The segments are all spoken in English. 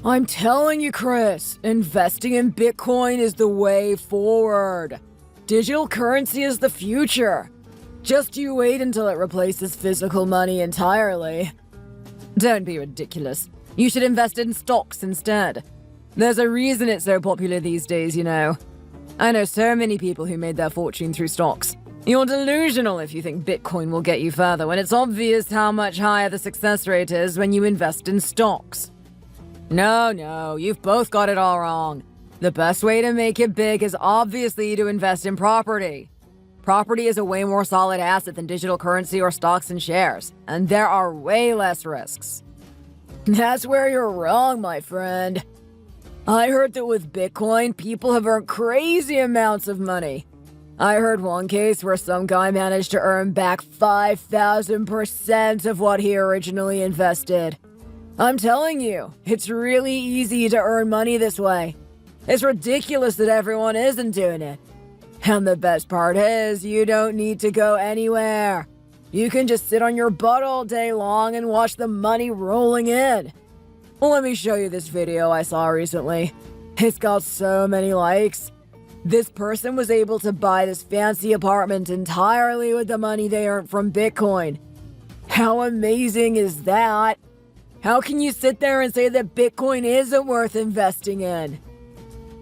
I'm telling you, Chris, investing in Bitcoin is the way forward. Digital currency is the future. Just you wait until it replaces physical money entirely. Don't be ridiculous. You should invest in stocks instead. There's a reason it's so popular these days, you know. I know so many people who made their fortune through stocks. You're delusional if you think Bitcoin will get you further when it's obvious how much higher the success rate is when you invest in stocks. No, you've both got it all wrong. The best way to make it big is obviously to invest in property. Property is a way more solid asset than digital currency or stocks and shares, and there are way less risks. That's where you're wrong, my friend. I heard that with Bitcoin, people have earned crazy amounts of money. I heard one case where some guy managed to earn back 5,000% of what he originally invested. I'm telling you, it's really easy to earn money this way. It's ridiculous that everyone isn't doing it. And the best part is, you don't need to go anywhere. You can just sit on your butt all day long and watch the money rolling in. Let me show you this video I saw recently. It's got so many likes. This person was able to buy this fancy apartment entirely with the money they earned from Bitcoin. How amazing is that? How can you sit there and say that Bitcoin isn't worth investing in?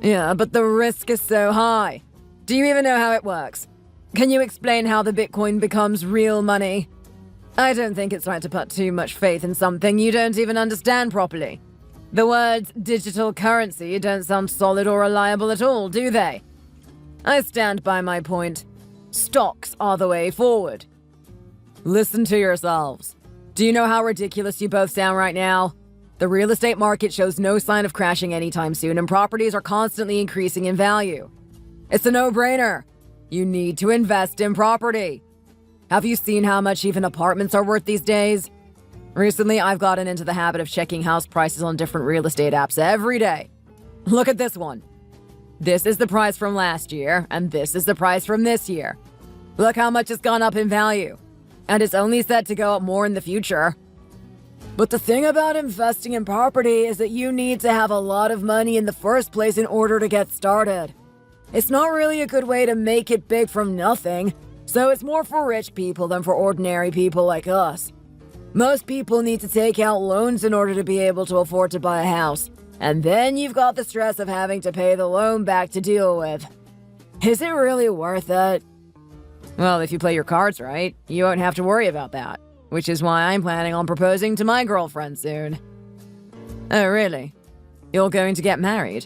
Yeah, but the risk is so high. Do you even know how it works? Can you explain how the Bitcoin becomes real money? I don't think it's right to put too much faith in something you don't even understand properly. The words digital currency don't sound solid or reliable at all, do they? I stand by my point. Stocks are the way forward. Listen to yourselves. Do you know how ridiculous you both sound right now? The real estate market shows no sign of crashing anytime soon, and properties are constantly increasing in value. It's a no-brainer. You need to invest in property. Have you seen how much even apartments are worth these days? Recently, I've gotten into the habit of checking house prices on different real estate apps every day. Look at this one. This is the price from last year, and this is the price from this year. Look how much it's gone up in value. And it's only set to go up more in the future. But the thing about investing in property is that you need to have a lot of money in the first place in order to get started. It's not really a good way to make it big from nothing, so it's more for rich people than for ordinary people like us. Most people need to take out loans in order to be able to afford to buy a house, and then you've got the stress of having to pay the loan back to deal with. Is it really worth it? Well, if you play your cards right, you won't have to worry about that, which is why I'm planning on proposing to my girlfriend soon. Oh, really? You're going to get married?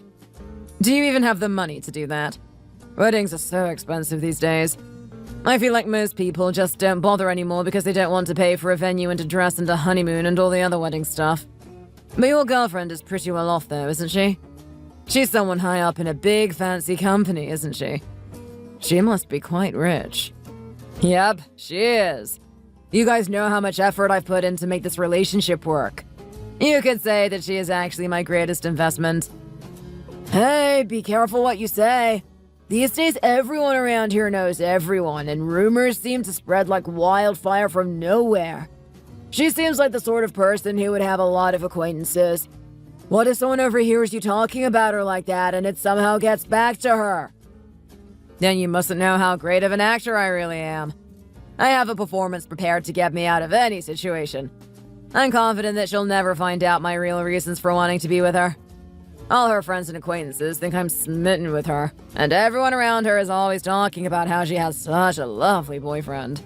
Do you even have the money to do that? Weddings are so expensive these days. I feel like most people just don't bother anymore because they don't want to pay for a venue and a dress and a honeymoon and all the other wedding stuff. But your girlfriend is pretty well off though, isn't she? She's someone high up in a big fancy company, isn't she? She must be quite rich. Yep, she is. You guys know how much effort I've put in to make this relationship work. You could say that she is actually my greatest investment. Hey, be careful what you say. These days, everyone around here knows everyone, and rumors seem to spread like wildfire from nowhere. She seems like the sort of person who would have a lot of acquaintances. What if someone overhears you talking about her like that and it somehow gets back to her? Then you mustn't know how great of an actor I really am. I have a performance prepared to get me out of any situation. I'm confident that she'll never find out my real reasons for wanting to be with her. All her friends and acquaintances think I'm smitten with her, and everyone around her is always talking about how she has such a lovely boyfriend.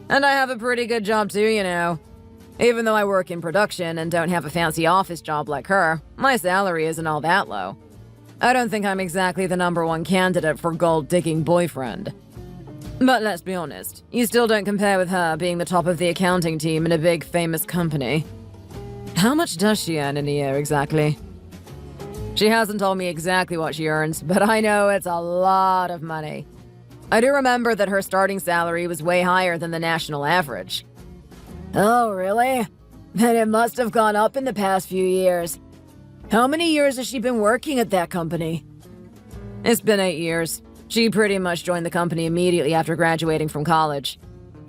And I have a pretty good job too, you know. Even though I work in production and don't have a fancy office job like her, my salary isn't all that low. I don't think I'm exactly the #1 candidate for gold-digging boyfriend. But let's be honest, you still don't compare with her being the top of the accounting team in a big, famous company. How much does she earn in a year exactly? She hasn't told me exactly what she earns, but I know it's a lot of money. I do remember that her starting salary was way higher than the national average. Oh, really? Then it must have gone up in the past few years. How many years has she been working at that company? It's been 8 years. She pretty much joined the company immediately after graduating from college.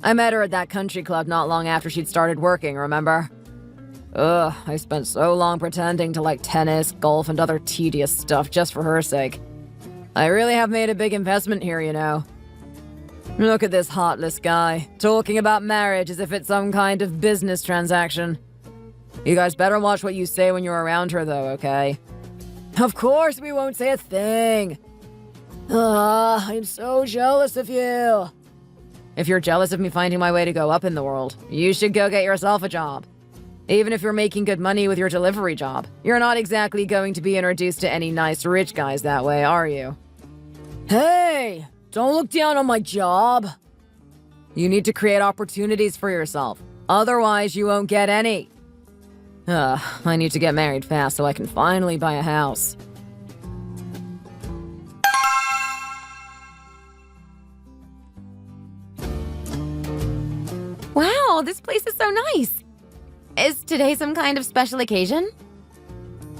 I met her at that country club not long after she'd started working, remember? Ugh, I spent so long pretending to like tennis, golf, and other tedious stuff just for her sake. I really have made a big investment here, you know. Look at this heartless guy, talking about marriage as if it's some kind of business transaction. You guys better watch what you say when you're around her, though, okay? Of course we won't say a thing. I'm so jealous of you. If you're jealous of me finding my way to go up in the world, you should go get yourself a job. Even if you're making good money with your delivery job, you're not exactly going to be introduced to any nice rich guys that way, are you? Hey, don't look down on my job. You need to create opportunities for yourself. Otherwise, you won't get any. I need to get married fast so I can finally buy a house. Wow, this place is so nice. Is today some kind of special occasion?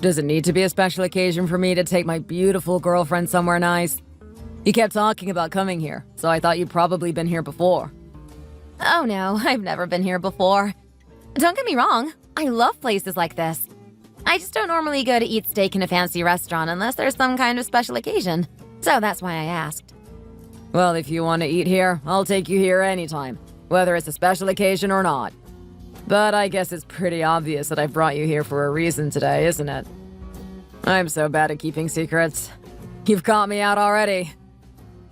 Does it need to be a special occasion for me to take my beautiful girlfriend somewhere nice? You kept talking about coming here, so I thought you'd probably been here before. Oh no, I've never been here before. Don't get me wrong, I love places like this. I just don't normally go to eat steak in a fancy restaurant unless there's some kind of special occasion. So that's why I asked. Well, if you want to eat here, I'll take you here anytime, whether it's a special occasion or not. But I guess it's pretty obvious that I brought you here for a reason today, isn't it? I'm so bad at keeping secrets. You've caught me out already.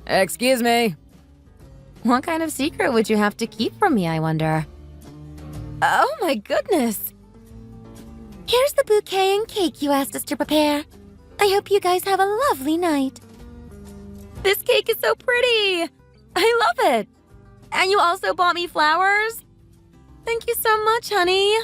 Excuse me. What kind of secret would you have to keep from me, I wonder? Oh my goodness! Here's the bouquet and cake you asked us to prepare. I hope you guys have a lovely night. This cake is so pretty! I love it! And you also bought me flowers? Thank you so much, honey.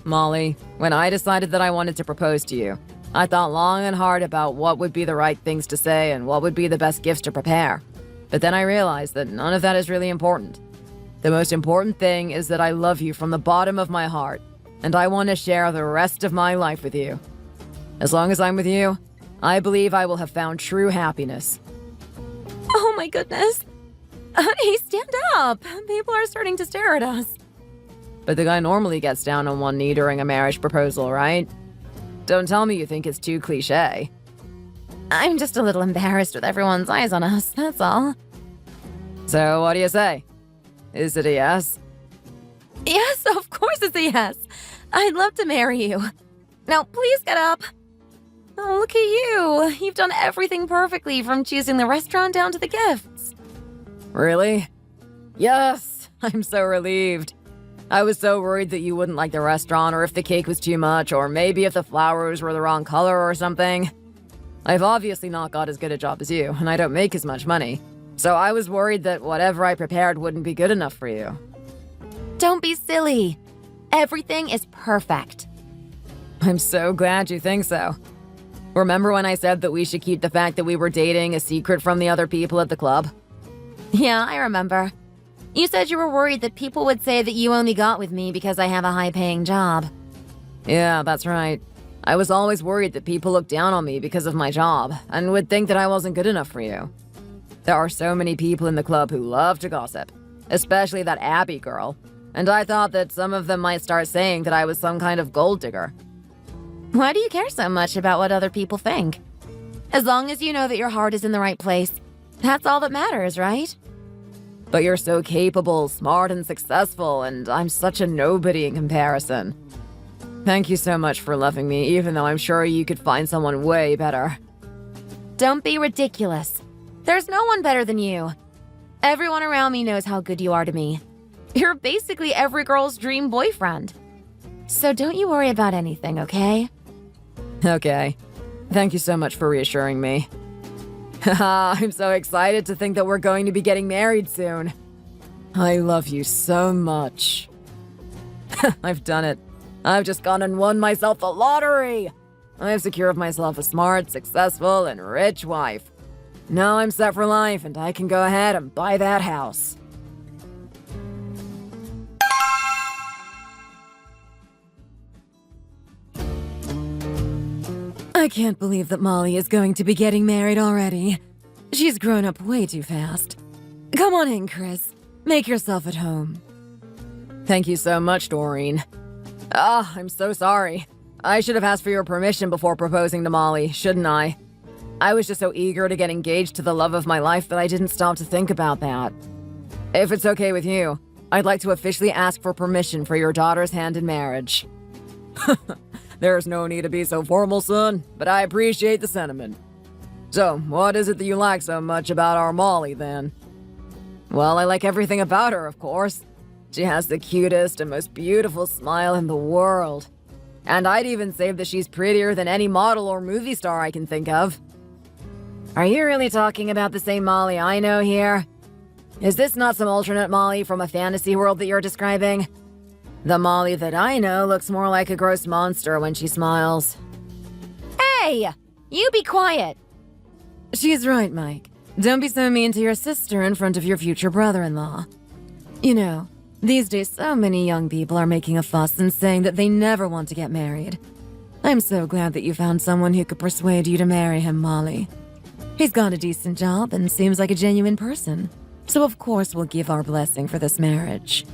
Molly, when I decided that I wanted to propose to you, I thought long and hard about what would be the right things to say and what would be the best gifts to prepare. But then I realized that none of that is really important. The most important thing is that I love you from the bottom of my heart, and I want to share the rest of my life with you. As long as I'm with you, I believe I will have found true happiness. Oh my goodness. Hey, stand up. People are starting to stare at us. But the guy normally gets down on one knee during a marriage proposal, right? Don't tell me you think it's too cliché. I'm just a little embarrassed with everyone's eyes on us, that's all. So what do you say? Is it a yes? Yes, of course it's a yes. I'd love to marry you. Now, please get up. Oh, look at you. You've done everything perfectly, from choosing the restaurant down to the gifts. Really? Yes! I'm so relieved. I was so worried that you wouldn't like the restaurant, or if the cake was too much, or maybe if the flowers were the wrong color or something. I've obviously not got as good a job as you, and I don't make as much money. So I was worried that whatever I prepared wouldn't be good enough for you. Don't be silly. Everything is perfect. I'm so glad you think so. Remember when I said that we should keep the fact that we were dating a secret from the other people at the club? Yeah, I remember. You said you were worried that people would say that you only got with me because I have a high-paying job. Yeah, that's right. I was always worried that people looked down on me because of my job, and would think that I wasn't good enough for you. There are so many people in the club who love to gossip, especially that Abby girl, and I thought that some of them might start saying that I was some kind of gold digger. Why do you care so much about what other people think? As long as you know that your heart is in the right place, that's all that matters, right? But you're so capable, smart, and successful, and I'm such a nobody in comparison. Thank you so much for loving me, even though I'm sure you could find someone way better. Don't be ridiculous. There's no one better than you. Everyone around me knows how good you are to me. You're basically every girl's dream boyfriend. So don't you worry about anything, okay? Okay. Thank you so much for reassuring me. Haha, I'm so excited to think that we're going to be getting married soon. I love you so much. I've done it. I've just gone and won myself the lottery. I've secured myself a smart, successful, and rich wife. Now I'm set for life, and I can go ahead and buy that house. I can't believe that Molly is going to be getting married already. She's grown up way too fast. Come on in, Chris. Make yourself at home. Thank you so much, Doreen. I'm so sorry. I should have asked for your permission before proposing to Molly, shouldn't I? I was just so eager to get engaged to the love of my life that I didn't stop to think about that. If it's okay with you, I'd like to officially ask for permission for your daughter's hand in marriage. There's no need to be so formal, son, but I appreciate the sentiment. So, what is it that you like so much about our Molly, then? Well, I like everything about her, of course. She has the cutest and most beautiful smile in the world. And I'd even say that she's prettier than any model or movie star I can think of. Are you really talking about the same Molly I know here? Is this not some alternate Molly from a fantasy world that you're describing? The Molly that I know looks more like a gross monster when she smiles. Hey! You be quiet! She's right, Mike. Don't be so mean to your sister in front of your future brother-in-law. You know, these days so many young people are making a fuss and saying that they never want to get married. I'm so glad that you found someone who could persuade you to marry him, Molly. He's got a decent job and seems like a genuine person. So of course we'll give our blessing for this marriage.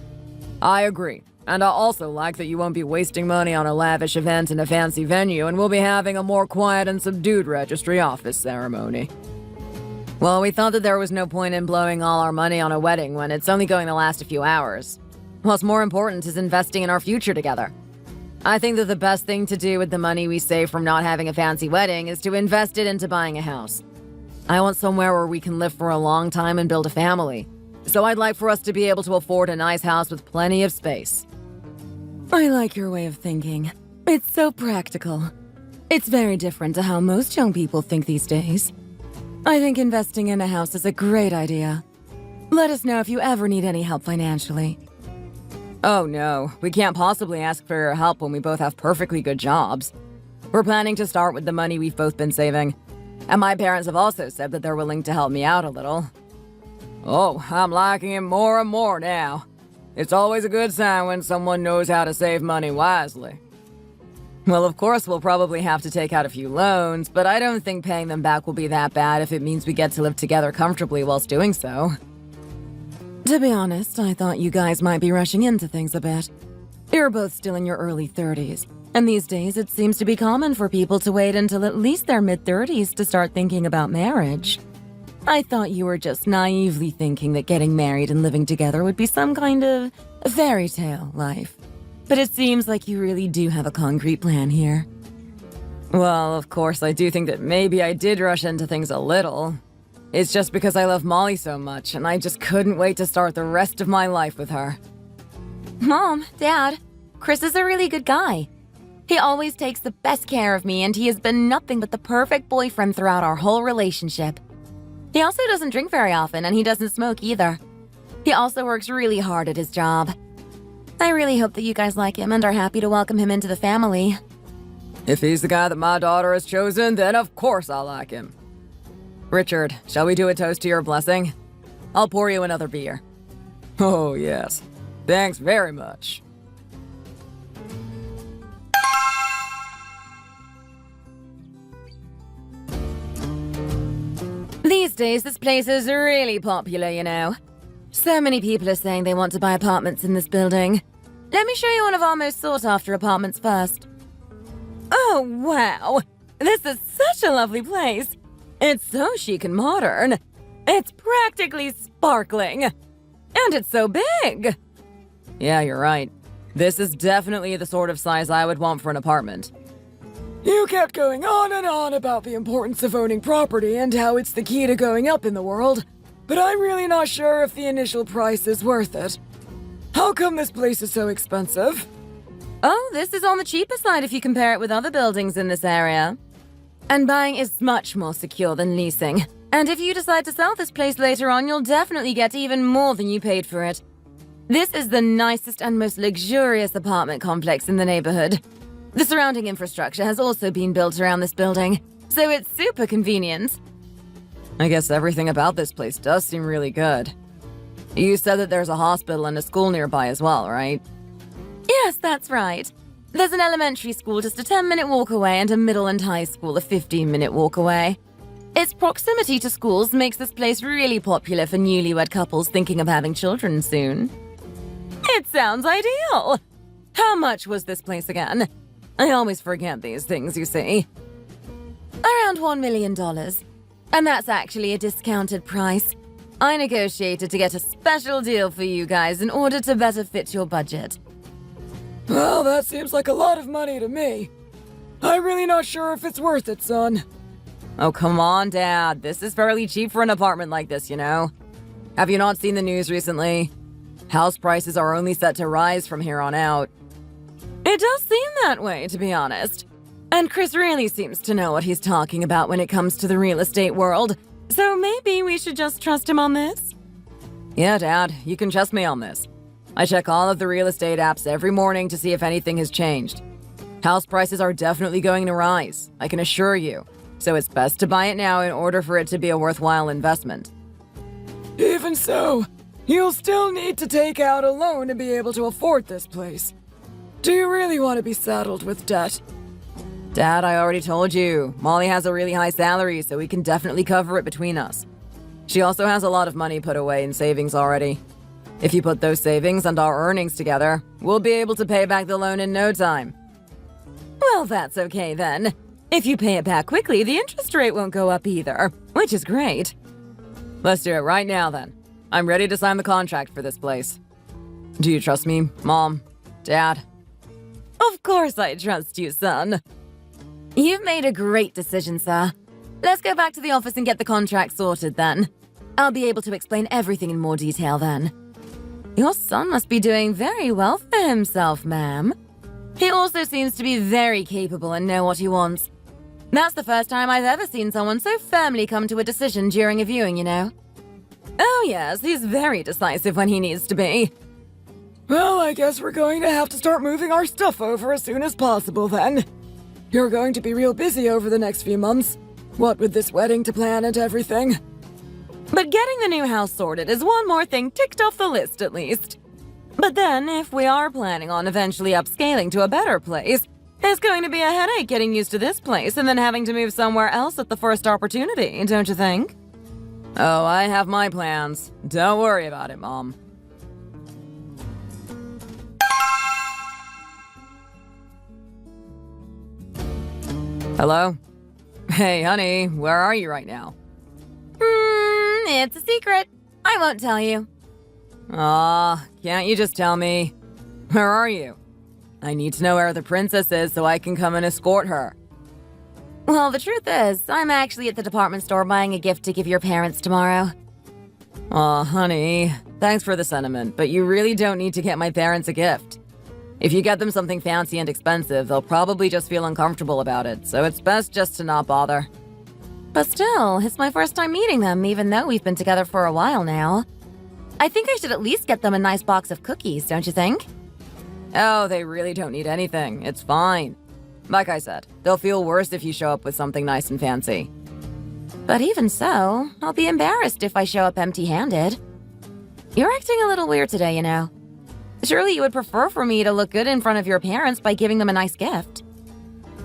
I agree. And I also like that you won't be wasting money on a lavish event in a fancy venue and we'll be having a more quiet and subdued registry office ceremony. Well, we thought that there was no point in blowing all our money on a wedding when it's only going to last a few hours. What's more important is investing in our future together. I think that the best thing to do with the money we save from not having a fancy wedding is to invest it into buying a house. I want somewhere where we can live for a long time and build a family. So I'd like for us to be able to afford a nice house with plenty of space. I like your way of thinking. It's so practical. It's very different to how most young people think these days. I think investing in a house is a great idea. Let us know if you ever need any help financially. Oh no, we can't possibly ask for your help when we both have perfectly good jobs. We're planning to start with the money we've both been saving. And my parents have also said that they're willing to help me out a little. Oh, I'm liking him more and more now. It's always a good sign when someone knows how to save money wisely. Well, of course, we'll probably have to take out a few loans, but I don't think paying them back will be that bad if it means we get to live together comfortably whilst doing so. To be honest, I thought you guys might be rushing into things a bit. You're both still in your early 30s, and these days it seems to be common for people to wait until at least their mid-30s to start thinking about marriage. I thought you were just naively thinking that getting married and living together would be some kind of fairy tale life. But it seems like you really do have a concrete plan here. Well, of course, I do think that maybe I did rush into things a little. It's just because I love Molly so much, and I just couldn't wait to start the rest of my life with her. Mom, Dad, Chris is a really good guy. He always takes the best care of me, and he has been nothing but the perfect boyfriend throughout our whole relationship. He also doesn't drink very often, and he doesn't smoke either. He also works really hard at his job. I really hope that you guys like him and are happy to welcome him into the family. If he's the guy that my daughter has chosen, then of course I'll like him. Richard, shall we do a toast to your blessing? I'll pour you another beer. Oh, yes. Thanks very much. These days, this place is really popular, you know. So many people are saying they want to buy apartments in this building. Let me show you one of our most sought-after apartments first. Oh, wow. This is such a lovely place. It's so chic and modern. It's practically sparkling. And it's so big. Yeah, you're right. This is definitely the sort of size I would want for an apartment. You kept going on and on about the importance of owning property and how it's the key to going up in the world, but I'm really not sure if the initial price is worth it. How come this place is so expensive? Oh, this is on the cheaper side if you compare it with other buildings in this area. And buying is much more secure than leasing. And if you decide to sell this place later on, you'll definitely get even more than you paid for it. This is the nicest and most luxurious apartment complex in the neighborhood. The surrounding infrastructure has also been built around this building, so it's super convenient. I guess everything about this place does seem really good. You said that there's a hospital and a school nearby as well, right? Yes, that's right. There's an elementary school just a 10-minute walk away and a middle and high school a 15-minute walk away. Its proximity to schools makes this place really popular for newlywed couples thinking of having children soon. It sounds ideal! How much was this place again? I always forget these things, you see. Around $1 million. And that's actually a discounted price. I negotiated to get a special deal for you guys in order to better fit your budget. Well, that seems like a lot of money to me. I'm really not sure if it's worth it, son. Oh, come on, Dad. This is fairly cheap for an apartment like this, you know? Have you not seen the news recently? House prices are only set to rise from here on out. It does seem that way, to be honest. And Chris really seems to know what he's talking about when it comes to the real estate world. So maybe we should just trust him on this? Yeah, Dad, you can trust me on this. I check all of the real estate apps every morning to see if anything has changed. House prices are definitely going to rise, I can assure you. So it's best to buy it now in order for it to be a worthwhile investment. Even so, you'll still need to take out a loan to be able to afford this place. Do you really want to be saddled with debt? Dad, I already told you. Molly has a really high salary, so we can definitely cover it between us. She also has a lot of money put away in savings already. If you put those savings and our earnings together, we'll be able to pay back the loan in no time. Well, that's okay then. If you pay it back quickly, the interest rate won't go up either, which is great. Let's do it right now then. I'm ready to sign the contract for this place. Do you trust me, Mom? Dad? Of course I trust you, son. You've made a great decision, sir. Let's go back to the office and get the contract sorted then. I'll be able to explain everything in more detail then. Your son must be doing very well for himself, ma'am. He also seems to be very capable and know what he wants. That's the first time I've ever seen someone so firmly come to a decision during a viewing, you know. Oh yes, he's very decisive when he needs to be. Well, I guess we're going to have to start moving our stuff over as soon as possible then. You're going to be real busy over the next few months. What with this wedding to plan and everything. But getting the new house sorted is one more thing ticked off the list at least. But then, if we are planning on eventually upscaling to a better place, it's going to be a headache getting used to this place and then having to move somewhere else at the first opportunity, don't you think? Oh, I have my plans. Don't worry about it, Mom. Hello? Hey, honey, where are you right now? It's a secret. I won't tell you. Aw, can't you just tell me? Where are you? I need to know where the princess is so I can come and escort her. Well, the truth is, I'm actually at the department store buying a gift to give your parents tomorrow. Aw, honey, thanks for the sentiment, but you really don't need to get my parents a gift. If you get them something fancy and expensive, they'll probably just feel uncomfortable about it, so it's best just to not bother. But still, it's my first time meeting them, even though we've been together for a while now. I think I should at least get them a nice box of cookies, don't you think? Oh, they really don't need anything. It's fine. Like I said, they'll feel worse if you show up with something nice and fancy. But even so, I'll be embarrassed if I show up empty-handed. You're acting a little weird today, you know. Surely you would prefer for me to look good in front of your parents by giving them a nice gift.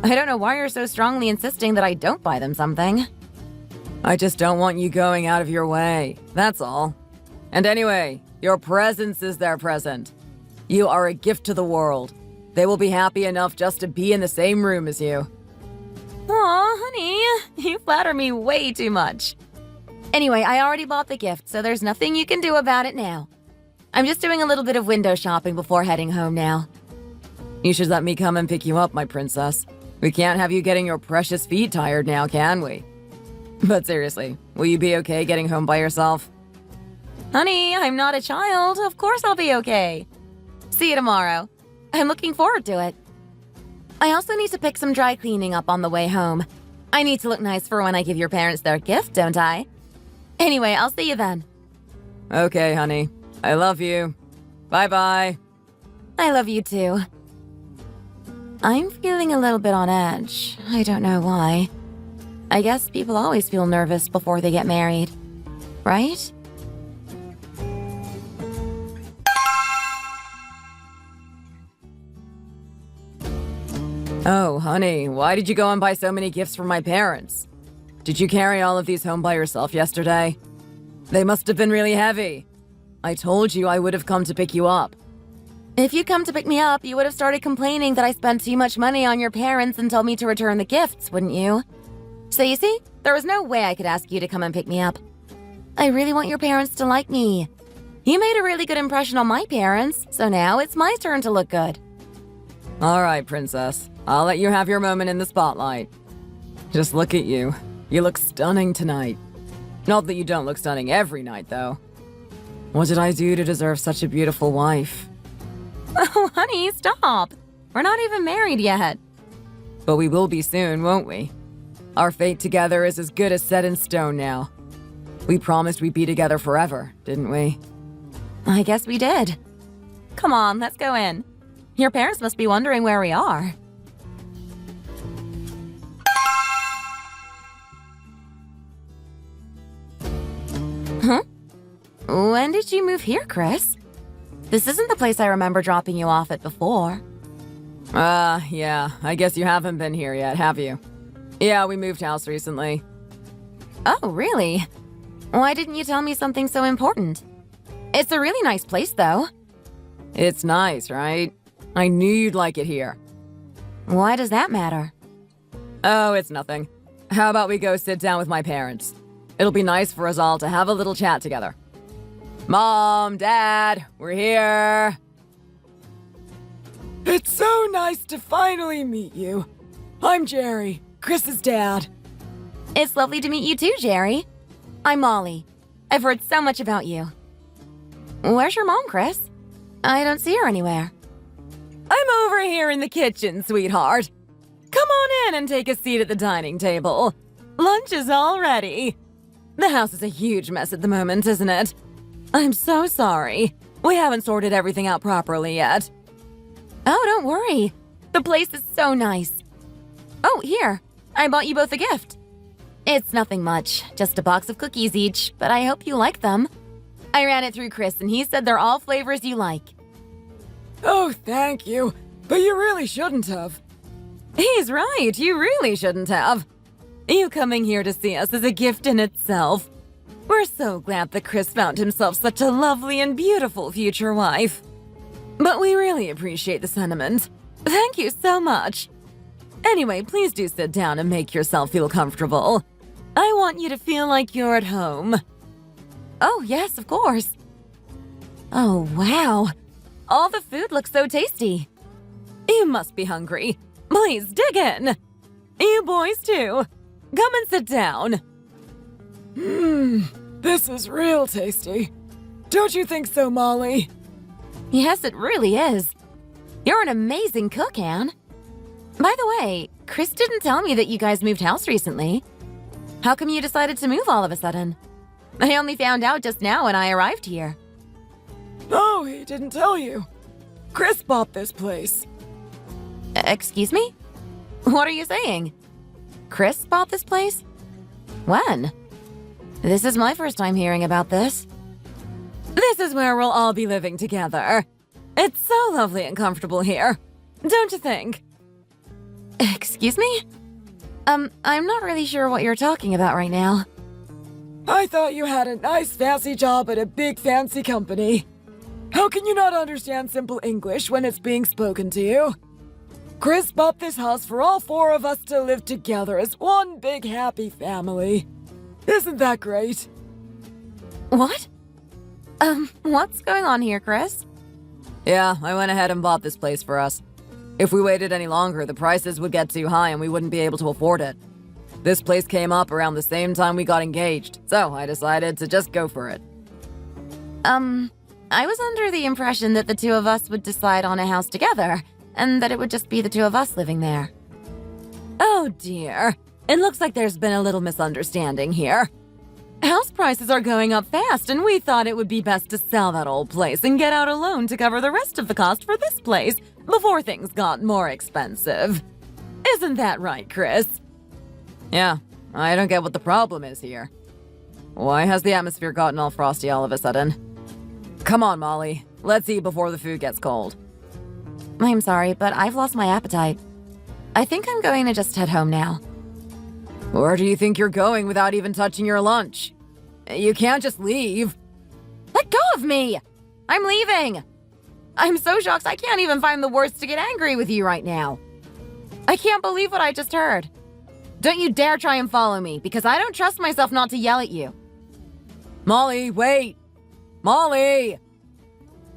I don't know why you're so strongly insisting that I don't buy them something. I just don't want you going out of your way, that's all. And anyway, your presence is their present. You are a gift to the world. They will be happy enough just to be in the same room as you. Aw, honey, you flatter me way too much. Anyway, I already bought the gift, so there's nothing you can do about it now. I'm just doing a little bit of window shopping before heading home now. You should let me come and pick you up, my princess. We can't have you getting your precious feet tired now, can we? But seriously, will you be okay getting home by yourself? Honey, I'm not a child. Of course I'll be okay. See you tomorrow. I'm looking forward to it. I also need to pick some dry cleaning up on the way home. I need to look nice for when I give your parents their gift, don't I? Anyway, I'll see you then. Okay, honey. I love you. Bye-bye. I love you too. I'm feeling a little bit on edge. I don't know why. I guess people always feel nervous before they get married, right? Oh, honey, why did you go and buy so many gifts for my parents? Did you carry all of these home by yourself yesterday? They must have been really heavy. I told you I would have come to pick you up. If you'd come to pick me up, you would have started complaining that I spent too much money on your parents and told me to return the gifts, wouldn't you? So you see, there was no way I could ask you to come and pick me up. I really want your parents to like me. You made a really good impression on my parents, so now it's my turn to look good. All right, princess. I'll let you have your moment in the spotlight. Just look at you. You look stunning tonight. Not that you don't look stunning every night, though. What did I do to deserve such a beautiful wife? Oh, honey, stop. We're not even married yet. But we will be soon, won't we? Our fate together is as good as set in stone now. We promised we'd be together forever, didn't we? I guess we did. Come on, let's go in. Your parents must be wondering where we are. Huh? When did you move here, Chris? This isn't the place I remember dropping you off at before. Yeah. I guess you haven't been here yet, have you? Yeah, we moved house recently. Oh, really? Why didn't you tell me something so important? It's a really nice place, though. It's nice, right? I knew you'd like it here. Why does that matter? Oh, it's nothing. How about we go sit down with my parents? It'll be nice for us all to have a little chat together. Mom, Dad, we're here. It's so nice to finally meet you. I'm Jerry, Chris's dad. It's lovely to meet you too, Jerry. I'm Molly. I've heard so much about you. Where's your mom, Chris? I don't see her anywhere. I'm over here in the kitchen, sweetheart. Come on in and take a seat at the dining table. Lunch is all ready. The house is a huge mess at the moment, isn't it? I'm so sorry. We haven't sorted everything out properly yet. Oh, don't worry. The place is so nice. Oh, here. I bought you both a gift. It's nothing much, just a box of cookies each, but I hope you like them. I ran it through Chris, and he said they're all flavors you like. Oh, thank you. But you really shouldn't have. He's right. You really shouldn't have. You coming here to see us is a gift in itself. We're so glad that Chris found himself such a lovely and beautiful future wife. But we really appreciate the sentiment. Thank you so much. Anyway, please do sit down and make yourself feel comfortable. I want you to feel like you're at home. Oh, yes, of course. Oh, wow. All the food looks so tasty. You must be hungry. Please dig in. You boys too. Come and sit down. This is real tasty. Don't you think so, Molly? Yes, it really is. You're an amazing cook, Anne. By the way, Chris didn't tell me that you guys moved house recently. How come you decided to move all of a sudden? I only found out just now when I arrived here. Oh, he didn't tell you. Chris bought this place. Excuse me? What are you saying? Chris bought this place? When? This is my first time hearing about this. This is where we'll all be living together. It's so lovely and comfortable here. Don't you think? Excuse me? I'm not really sure what you're talking about right now. I thought you had a nice fancy job at a big fancy company. How can you not understand simple English when it's being spoken to you? Chris bought this house for all four of us to live together as one big happy family. Isn't that great? What? What's going on here, Chris? Yeah, I went ahead and bought this place for us. If we waited any longer, the prices would get too high and we wouldn't be able to afford it. This place came up around the same time we got engaged, so I decided to just go for it. I was under the impression that the two of us would decide on a house together, and that it would just be the two of us living there. Oh dear. It looks like there's been a little misunderstanding here. House prices are going up fast, and we thought it would be best to sell that old place and get out a loan to cover the rest of the cost for this place before things got more expensive. Isn't that right, Chris? Yeah, I don't get what the problem is here. Why has the atmosphere gotten all frosty all of a sudden? Come on, Molly. Let's eat before the food gets cold. I'm sorry, but I've lost my appetite. I think I'm going to just head home now. Where do you think you're going without even touching your lunch? You can't just leave. Let go of me! I'm leaving! I'm so shocked I can't even find the words to get angry with you right now. I can't believe what I just heard. Don't you dare try and follow me, because I don't trust myself not to yell at you. Molly, wait! Molly!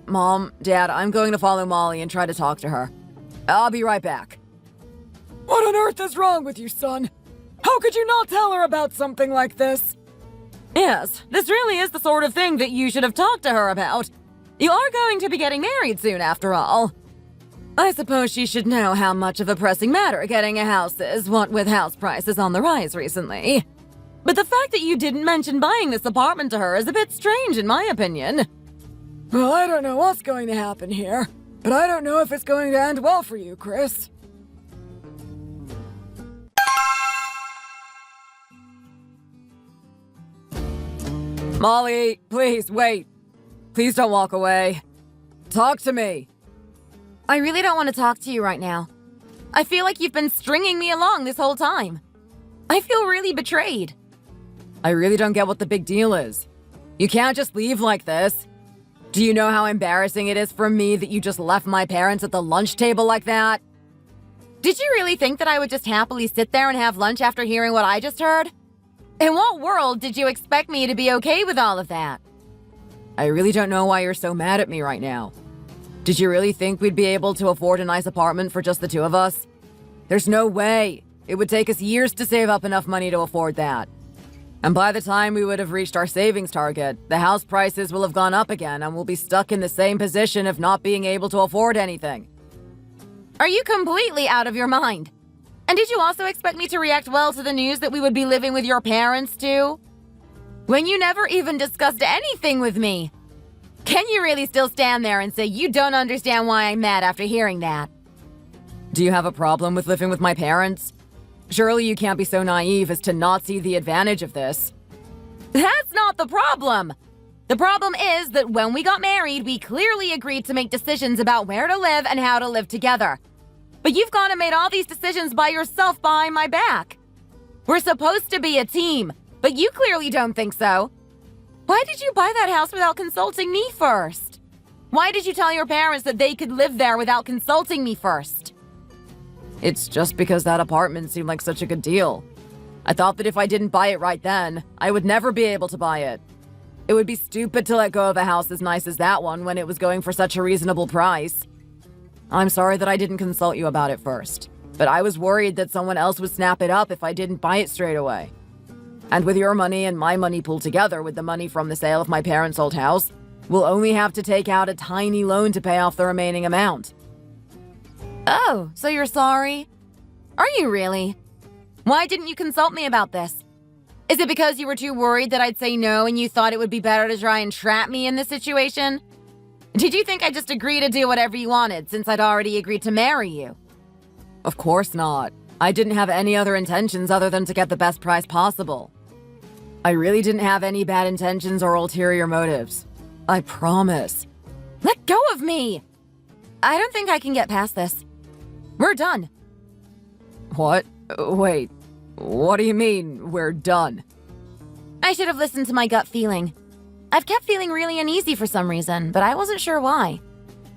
Mom, Dad, I'm going to follow Molly and try to talk to her. I'll be right back. What on earth is wrong with you, son? How could you not tell her about something like this? Yes, this really is the sort of thing that you should have talked to her about. You are going to be getting married soon, after all. I suppose she should know how much of a pressing matter getting a house is, what with house prices on the rise recently. But the fact that you didn't mention buying this apartment to her is a bit strange, in my opinion. Well, I don't know what's going to happen here, but I don't know if it's going to end well for you, Chris. Molly, please, wait. Please don't walk away. Talk to me. I really don't want to talk to you right now. I feel like you've been stringing me along this whole time. I feel really betrayed. I really don't get what the big deal is. You can't just leave like this. Do you know how embarrassing it is for me that you just left my parents at the lunch table like that? Did you really think that I would just happily sit there and have lunch after hearing what I just heard? In what world did you expect me to be okay with all of that? I really don't know why you're so mad at me right now. Did you really think we'd be able to afford a nice apartment for just the two of us? There's no way. It would take us years to save up enough money to afford that. And by the time we would have reached our savings target, the house prices will have gone up again and we'll be stuck in the same position of not being able to afford anything. Are you completely out of your mind? And did you also expect me to react well to the news that we would be living with your parents too? When you never even discussed anything with me? Can you really still stand there and say you don't understand why I'm mad after hearing that? Do you have a problem with living with my parents? Surely you can't be so naive as to not see the advantage of this. That's not the problem! The problem is that when we got married, we clearly agreed to make decisions about where to live and how to live together. But you've gone and made all these decisions by yourself behind my back. We're supposed to be a team, but you clearly don't think so. Why did you buy that house without consulting me first? Why did you tell your parents that they could live there without consulting me first? It's just because that apartment seemed like such a good deal. I thought that if I didn't buy it right then, I would never be able to buy it. It would be stupid to let go of a house as nice as that one when it was going for such a reasonable price. I'm sorry that I didn't consult you about it first, but I was worried that someone else would snap it up if I didn't buy it straight away. And with your money and my money pooled together with the money from the sale of my parents' old house, we'll only have to take out a tiny loan to pay off the remaining amount. Oh, so you're sorry? Are you really? Why didn't you consult me about this? Is it because you were too worried that I'd say no and you thought it would be better to try and trap me in this situation? Did you think I'd just agree to do whatever you wanted since I'd already agreed to marry you? Of course not. I didn't have any other intentions other than to get the best price possible. I really didn't have any bad intentions or ulterior motives. I promise. Let go of me! I don't think I can get past this. We're done. What? Wait. What do you mean, we're done? I should have listened to my gut feeling. I've kept feeling really uneasy for some reason, but I wasn't sure why.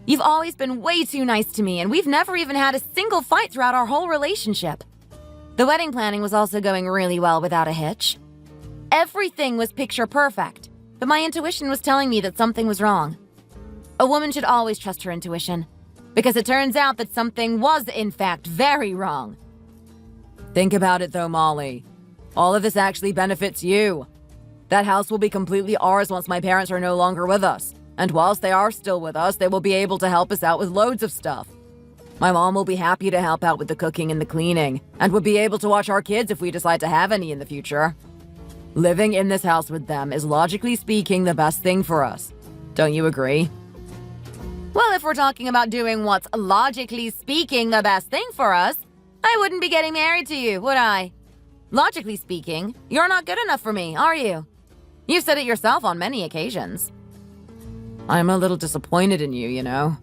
You've always been way too nice to me, and we've never even had a single fight throughout our whole relationship. The wedding planning was also going really well without a hitch. Everything was picture perfect, but my intuition was telling me that something was wrong. A woman should always trust her intuition, because it turns out that something was, in fact, very wrong. Think about it though, Molly. All of this actually benefits you. That house will be completely ours once my parents are no longer with us. And whilst they are still with us, they will be able to help us out with loads of stuff. My mom will be happy to help out with the cooking and the cleaning, and will be able to watch our kids if we decide to have any in the future. Living in this house with them is logically speaking the best thing for us. Don't you agree? Well, if we're talking about doing what's logically speaking the best thing for us, I wouldn't be getting married to you, would I? Logically speaking, you're not good enough for me, are you? You've said it yourself on many occasions. I'm a little disappointed in you, you know?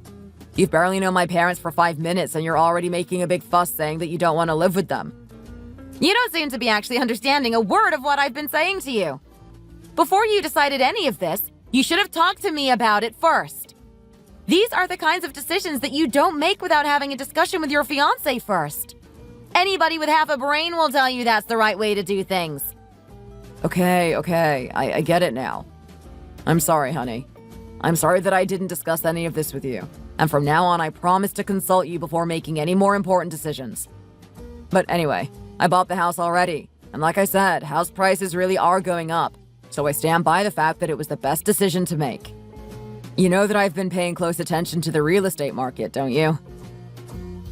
You've barely known my parents for 5 minutes and you're already making a big fuss saying that you don't want to live with them. You don't seem to be actually understanding a word of what I've been saying to you. Before you decided any of this, you should have talked to me about it first. These are the kinds of decisions that you don't make without having a discussion with your fiance first. Anybody with half a brain will tell you that's the right way to do things. Okay, I get it now. I'm sorry, honey. I'm sorry that I didn't discuss any of this with you. And from now on, I promise to consult you before making any more important decisions. But anyway, I bought the house already. And like I said, house prices really are going up. So I stand by the fact that it was the best decision to make. You know that I've been paying close attention to the real estate market, don't you?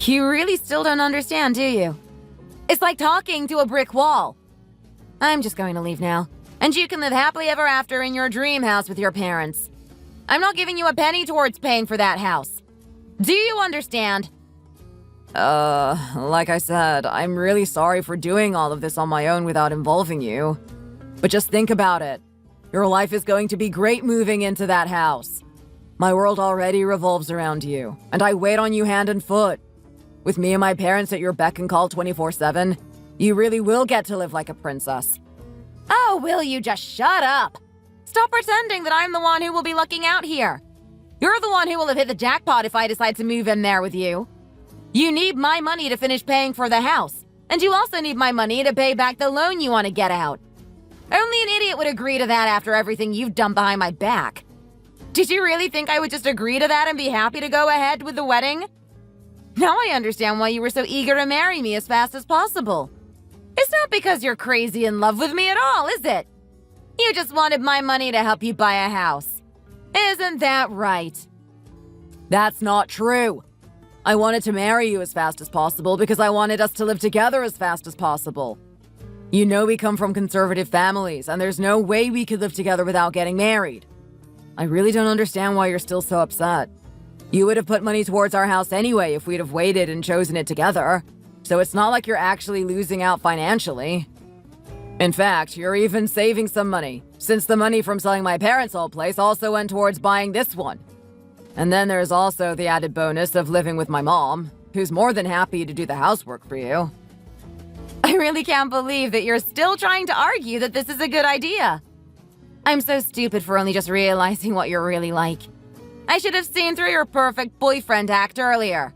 You really still don't understand, do you? It's like talking to a brick wall. I'm just going to leave now. And you can live happily ever after in your dream house with your parents. I'm not giving you a penny towards paying for that house. Do you understand? Like I said, I'm really sorry for doing all of this on my own without involving you. But just think about it. Your life is going to be great moving into that house. My world already revolves around you, and I wait on you hand and foot. With me and my parents at your beck and call 24/7, you really will get to live like a princess. Oh, will you just shut up? Stop pretending that I'm the one who will be looking out here. You're the one who will have hit the jackpot if I decide to move in there with you. You need my money to finish paying for the house, and you also need my money to pay back the loan you want to get out. Only an idiot would agree to that after everything you've done behind my back. Did you really think I would just agree to that and be happy to go ahead with the wedding? Now I understand why you were so eager to marry me as fast as possible. It's not because you're crazy in love with me at all, is it? You just wanted my money to help you buy a house. Isn't that right? That's not true. I wanted to marry you as fast as possible because I wanted us to live together as fast as possible. You know we come from conservative families, and there's no way we could live together without getting married. I really don't understand why you're still so upset. You would have put money towards our house anyway if we'd have waited and chosen it together, so it's not like you're actually losing out financially. In fact, you're even saving some money, since the money from selling my parents' old place also went towards buying this one. And then there's also the added bonus of living with my mom, who's more than happy to do the housework for you. I really can't believe that you're still trying to argue that this is a good idea. I'm so stupid for only just realizing what you're really like. I should have seen through your perfect boyfriend act earlier.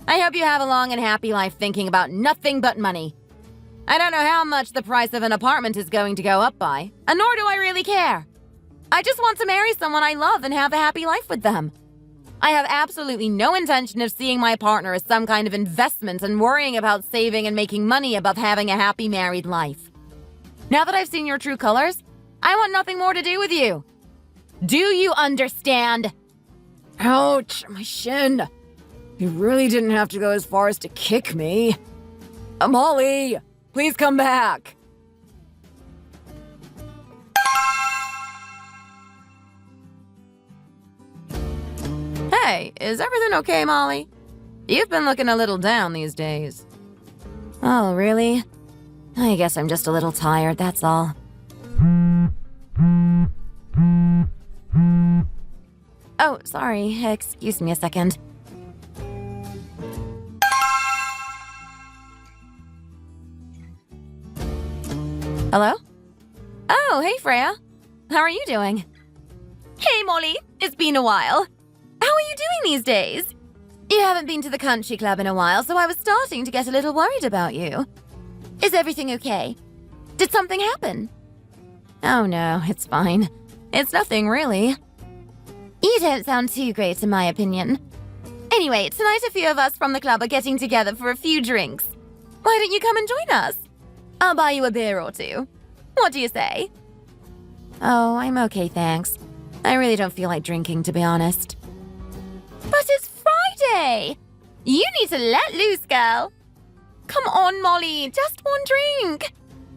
I hope you have a long and happy life thinking about nothing but money. I don't know how much the price of an apartment is going to go up by, and nor do I really care. I just want to marry someone I love and have a happy life with them. I have absolutely no intention of seeing my partner as some kind of investment and worrying about saving and making money above having a happy married life. Now that I've seen your true colors, I want nothing more to do with you. Do you understand? Ouch, my shin. You really didn't have to go as far as to kick me. Molly, please come back. Hey, is everything okay, Molly? You've been looking a little down these days. Oh, really? I guess I'm just a little tired, that's all. Oh, sorry. Excuse me a second. Hello? Oh, hey, Freya. How are you doing? Hey, Molly. It's been a while. How are you doing these days? You haven't been to the country club in a while, so I was starting to get a little worried about you. Is everything okay? Did something happen? Oh no, it's fine. It's nothing, really. You don't sound too great, in my opinion. Anyway, tonight a few of us from the club are getting together for a few drinks. Why don't you come and join us? I'll buy you a beer or two. What do you say? Oh, I'm okay, thanks. I really don't feel like drinking, to be honest. But it's Friday! You need to let loose, girl. Come on, Molly, just one drink.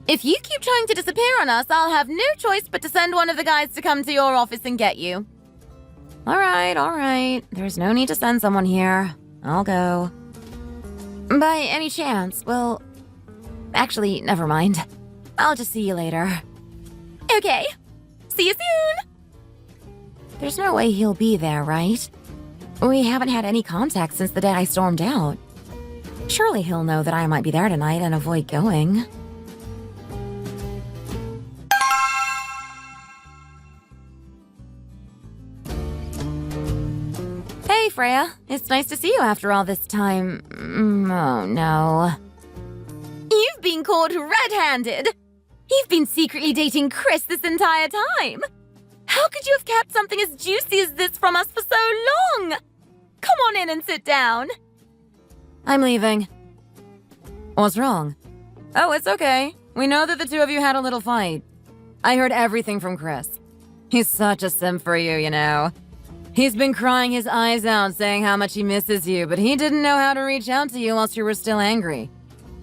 If you keep trying to disappear on us, I'll have no choice but to send one of the guys to come to your office and get you. All right. There's no need to send someone here. I'll go. By any chance, well... Actually, never mind. I'll just see you later. Okay. See you soon! There's no way he'll be there, right? We haven't had any contact since the day I stormed out. Surely he'll know that I might be there tonight and avoid going. Freya. It's nice to see you after all this time. Oh, no. You've been caught red-handed! You've been secretly dating Chris this entire time! How could you have kept something as juicy as this from us for so long? Come on in and sit down. I'm leaving. What's wrong? Oh, it's okay. We know that the two of you had a little fight. I heard everything from Chris. He's such a simp for you, you know. He's been crying his eyes out saying how much he misses you, but he didn't know how to reach out to you whilst you were still angry.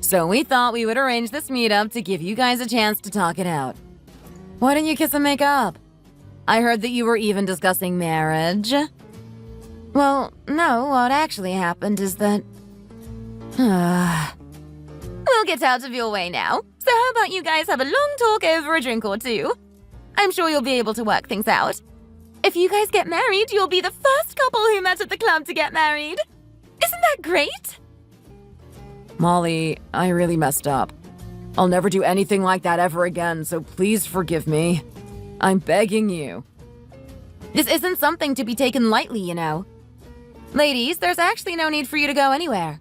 So we thought we would arrange this meetup to give you guys a chance to talk it out. Why didn't you kiss and make up? I heard that you were even discussing marriage. Well, no, what actually happened is that... We'll get out of your way now. So how about you guys have a long talk over a drink or two? I'm sure you'll be able to work things out. If you guys get married, you'll be the first couple who met at the club to get married. Isn't that great? Molly, I really messed up. I'll never do anything like that ever again, so please forgive me. I'm begging you. This isn't something to be taken lightly, you know. Ladies, there's actually no need for you to go anywhere.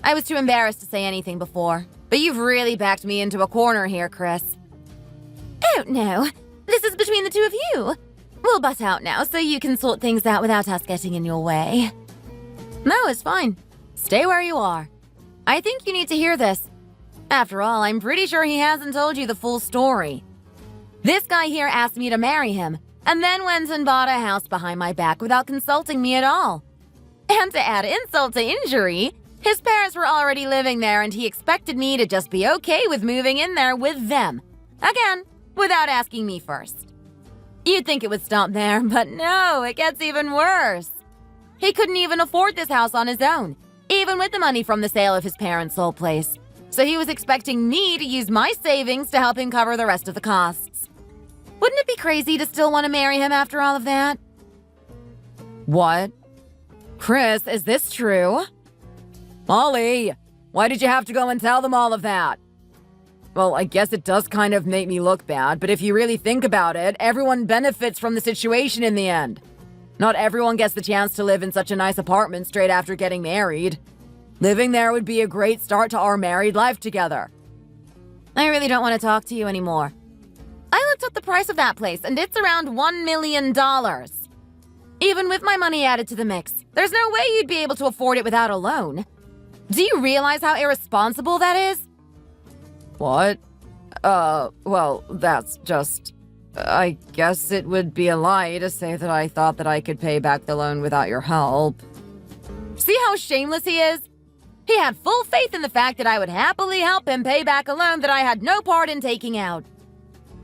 I was too embarrassed to say anything before, but you've really backed me into a corner here, Chris. Oh, no. This is between the two of you. We'll butt out now so you can sort things out without us getting in your way. No, it's fine. Stay where you are. I think you need to hear this. After all, I'm pretty sure he hasn't told you the full story. This guy here asked me to marry him, and then went and bought a house behind my back without consulting me at all. And to add insult to injury, his parents were already living there and he expected me to just be okay with moving in there with them. Again, without asking me first. You'd think it would stop there, but no, it gets even worse. He couldn't even afford this house on his own, even with the money from the sale of his parents' old place. So he was expecting me to use my savings to help him cover the rest of the costs. Wouldn't it be crazy to still want to marry him after all of that? What? Chris, is this true? Molly, why did you have to go and tell them all of that? Well, I guess it does kind of make me look bad, but if you really think about it, everyone benefits from the situation in the end. Not everyone gets the chance to live in such a nice apartment straight after getting married. Living there would be a great start to our married life together. I really don't want to talk to you anymore. I looked up the price of that place, and it's around $1 million. Even with my money added to the mix, there's no way you'd be able to afford it without a loan. Do you realize how irresponsible that is? What? Well, that's just... I guess it would be a lie to say that I thought that I could pay back the loan without your help. See how shameless he is? He had full faith in the fact that I would happily help him pay back a loan that I had no part in taking out.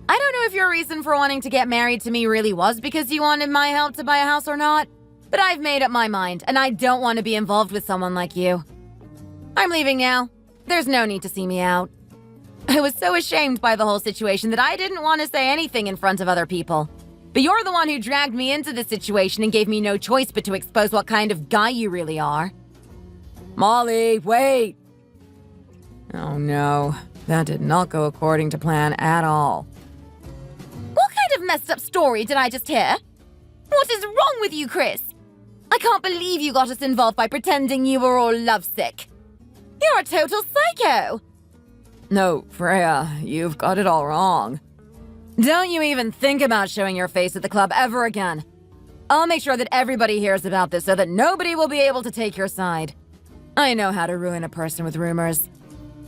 I don't know if your reason for wanting to get married to me really was because you wanted my help to buy a house or not, but I've made up my mind, and I don't want to be involved with someone like you. I'm leaving now. There's no need to see me out. I was so ashamed by the whole situation that I didn't want to say anything in front of other people. But you're the one who dragged me into this situation and gave me no choice but to expose what kind of guy you really are. Molly, wait! Oh no, that did not go according to plan at all. What kind of messed up story did I just hear? What is wrong with you, Chris? I can't believe you got us involved by pretending you were all lovesick. You're a total psycho! No, Freya, you've got it all wrong. Don't you even think about showing your face at the club ever again. I'll make sure that everybody hears about this so that nobody will be able to take your side. I know how to ruin a person with rumors.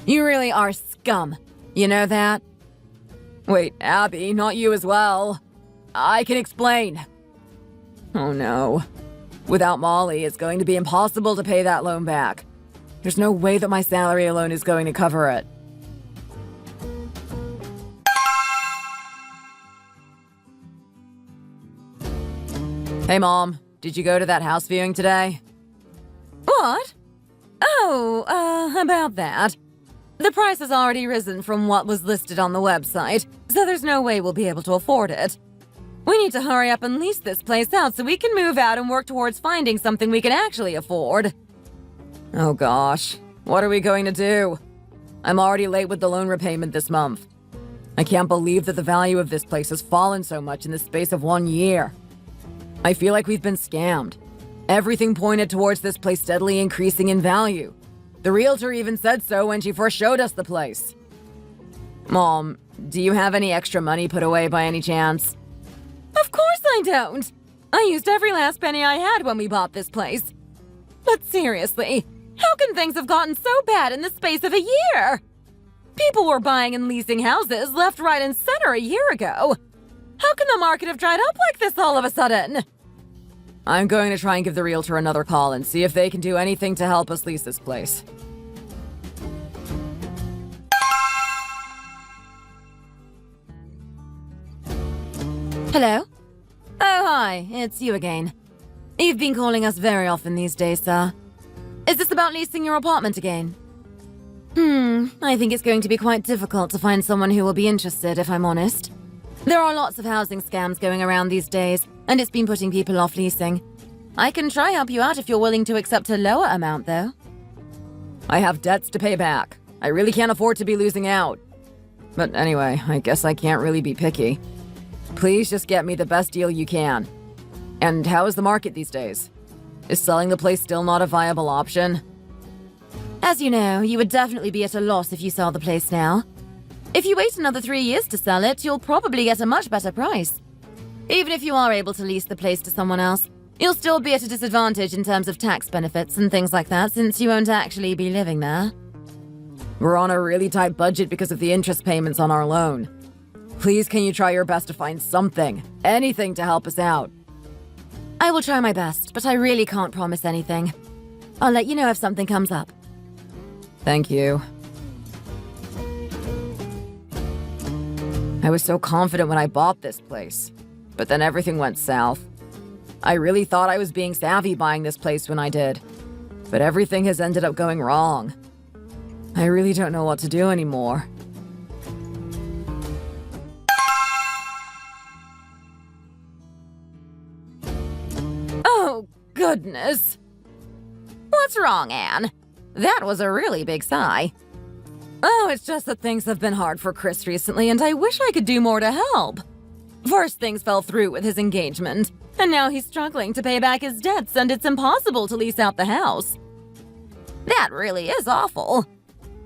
You really are scum. You know that? Wait, Abby, not you as well. I can explain. Oh no. Without Molly, it's going to be impossible to pay that loan back. There's no way that my salary alone is going to cover it. Hey, Mom. Did you go to that house viewing today? What? Oh, about that. The price has already risen from what was listed on the website, so there's no way we'll be able to afford it. We need to hurry up and lease this place out so we can move out and work towards finding something we can actually afford. Oh gosh, what are we going to do? I'm already late with the loan repayment this month. I can't believe that the value of this place has fallen so much in the space of 1 year. I feel like we've been scammed. Everything pointed towards this place steadily increasing in value. The realtor even said so when she first showed us the place. Mom, do you have any extra money put away by any chance? Of course I don't. I used every last penny I had when we bought this place. But seriously, how can things have gotten so bad in the space of a year? People were buying and leasing houses left, right, and center a year ago. How can the market have dried up like this all of a sudden? I'm going to try and give the realtor another call and see if they can do anything to help us lease this place. Hello? Oh, hi. It's you again. You've been calling us very often these days, sir. Is this about leasing your apartment again? I think it's going to be quite difficult to find someone who will be interested, if I'm honest. There are lots of housing scams going around these days, and it's been putting people off leasing. I can try help you out if you're willing to accept a lower amount, though. I have debts to pay back. I really can't afford to be losing out. But anyway, I guess I can't really be picky. Please just get me the best deal you can. And how is the market these days? Is selling the place still not a viable option? As you know, you would definitely be at a loss if you sell the place now. If you wait another 3 years to sell it, you'll probably get a much better price. Even if you are able to lease the place to someone else, you'll still be at a disadvantage in terms of tax benefits and things like that, since you won't actually be living there. We're on a really tight budget because of the interest payments on our loan. Please, can you try your best to find something, anything to help us out? I will try my best, but I really can't promise anything. I'll let you know if something comes up. Thank you. I was so confident when I bought this place, but then everything went south. I really thought I was being savvy buying this place when I did, but everything has ended up going wrong. I really don't know what to do anymore. Oh, goodness. What's wrong, Anne? That was a really big sigh. Oh, it's just that things have been hard for Chris recently, and I wish I could do more to help. First, things fell through with his engagement, and now he's struggling to pay back his debts, and it's impossible to lease out the house. That really is awful.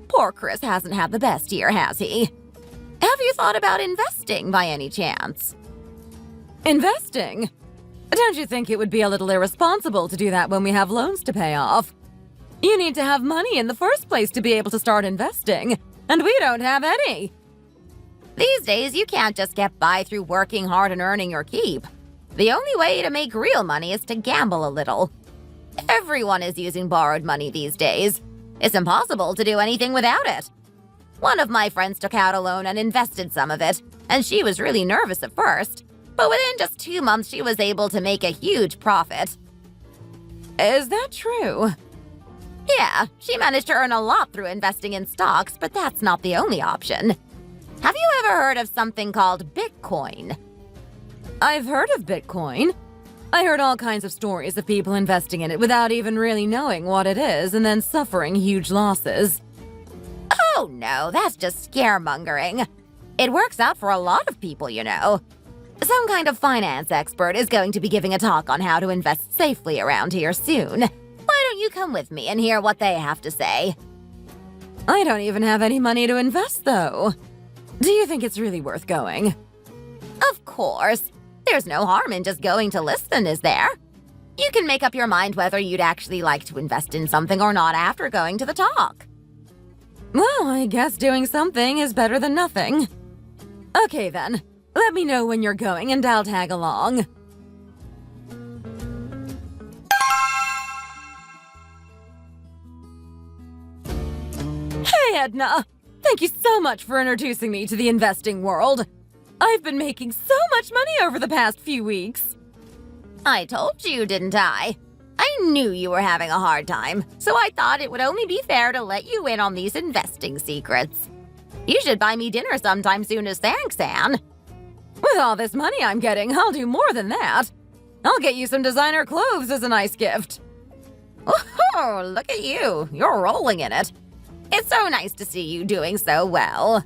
Poor Chris hasn't had the best year, has he? Have you thought about investing by any chance? Investing? Don't you think it would be a little irresponsible to do that when we have loans to pay off? You need to have money in the first place to be able to start investing, and we don't have any. These days, you can't just get by through working hard and earning your keep. The only way to make real money is to gamble a little. Everyone is using borrowed money these days. It's impossible to do anything without it. One of my friends took out a loan and invested some of it, and she was really nervous at first. But within just 2 months, she was able to make a huge profit. Is that true? Yeah, she managed to earn a lot through investing in stocks, but that's not the only option. Have you ever heard of something called Bitcoin? I've heard of Bitcoin. I heard all kinds of stories of people investing in it without even really knowing what it is and then suffering huge losses. Oh no, that's just scaremongering. It works out for a lot of people, you know. Some kind of finance expert is going to be giving a talk on how to invest safely around here soon. Why don't you come with me and hear what they have to say? I don't even have any money to invest, though. Do you think it's really worth going? Of course. There's no harm in just going to listen, is there? You can make up your mind whether you'd actually like to invest in something or not after going to the talk. Well, I guess doing something is better than nothing. Okay, then. Let me know when you're going and I'll tag along. Hey, Edna! Thank you so much for introducing me to the investing world. I've been making so much money over the past few weeks. I told you, didn't I? I knew you were having a hard time, so I thought it would only be fair to let you in on these investing secrets. You should buy me dinner sometime soon as thanks, Anne. With all this money I'm getting, I'll do more than that. I'll get you some designer clothes as a nice gift. Oh, look at you. You're rolling in it. It's so nice to see you doing so well.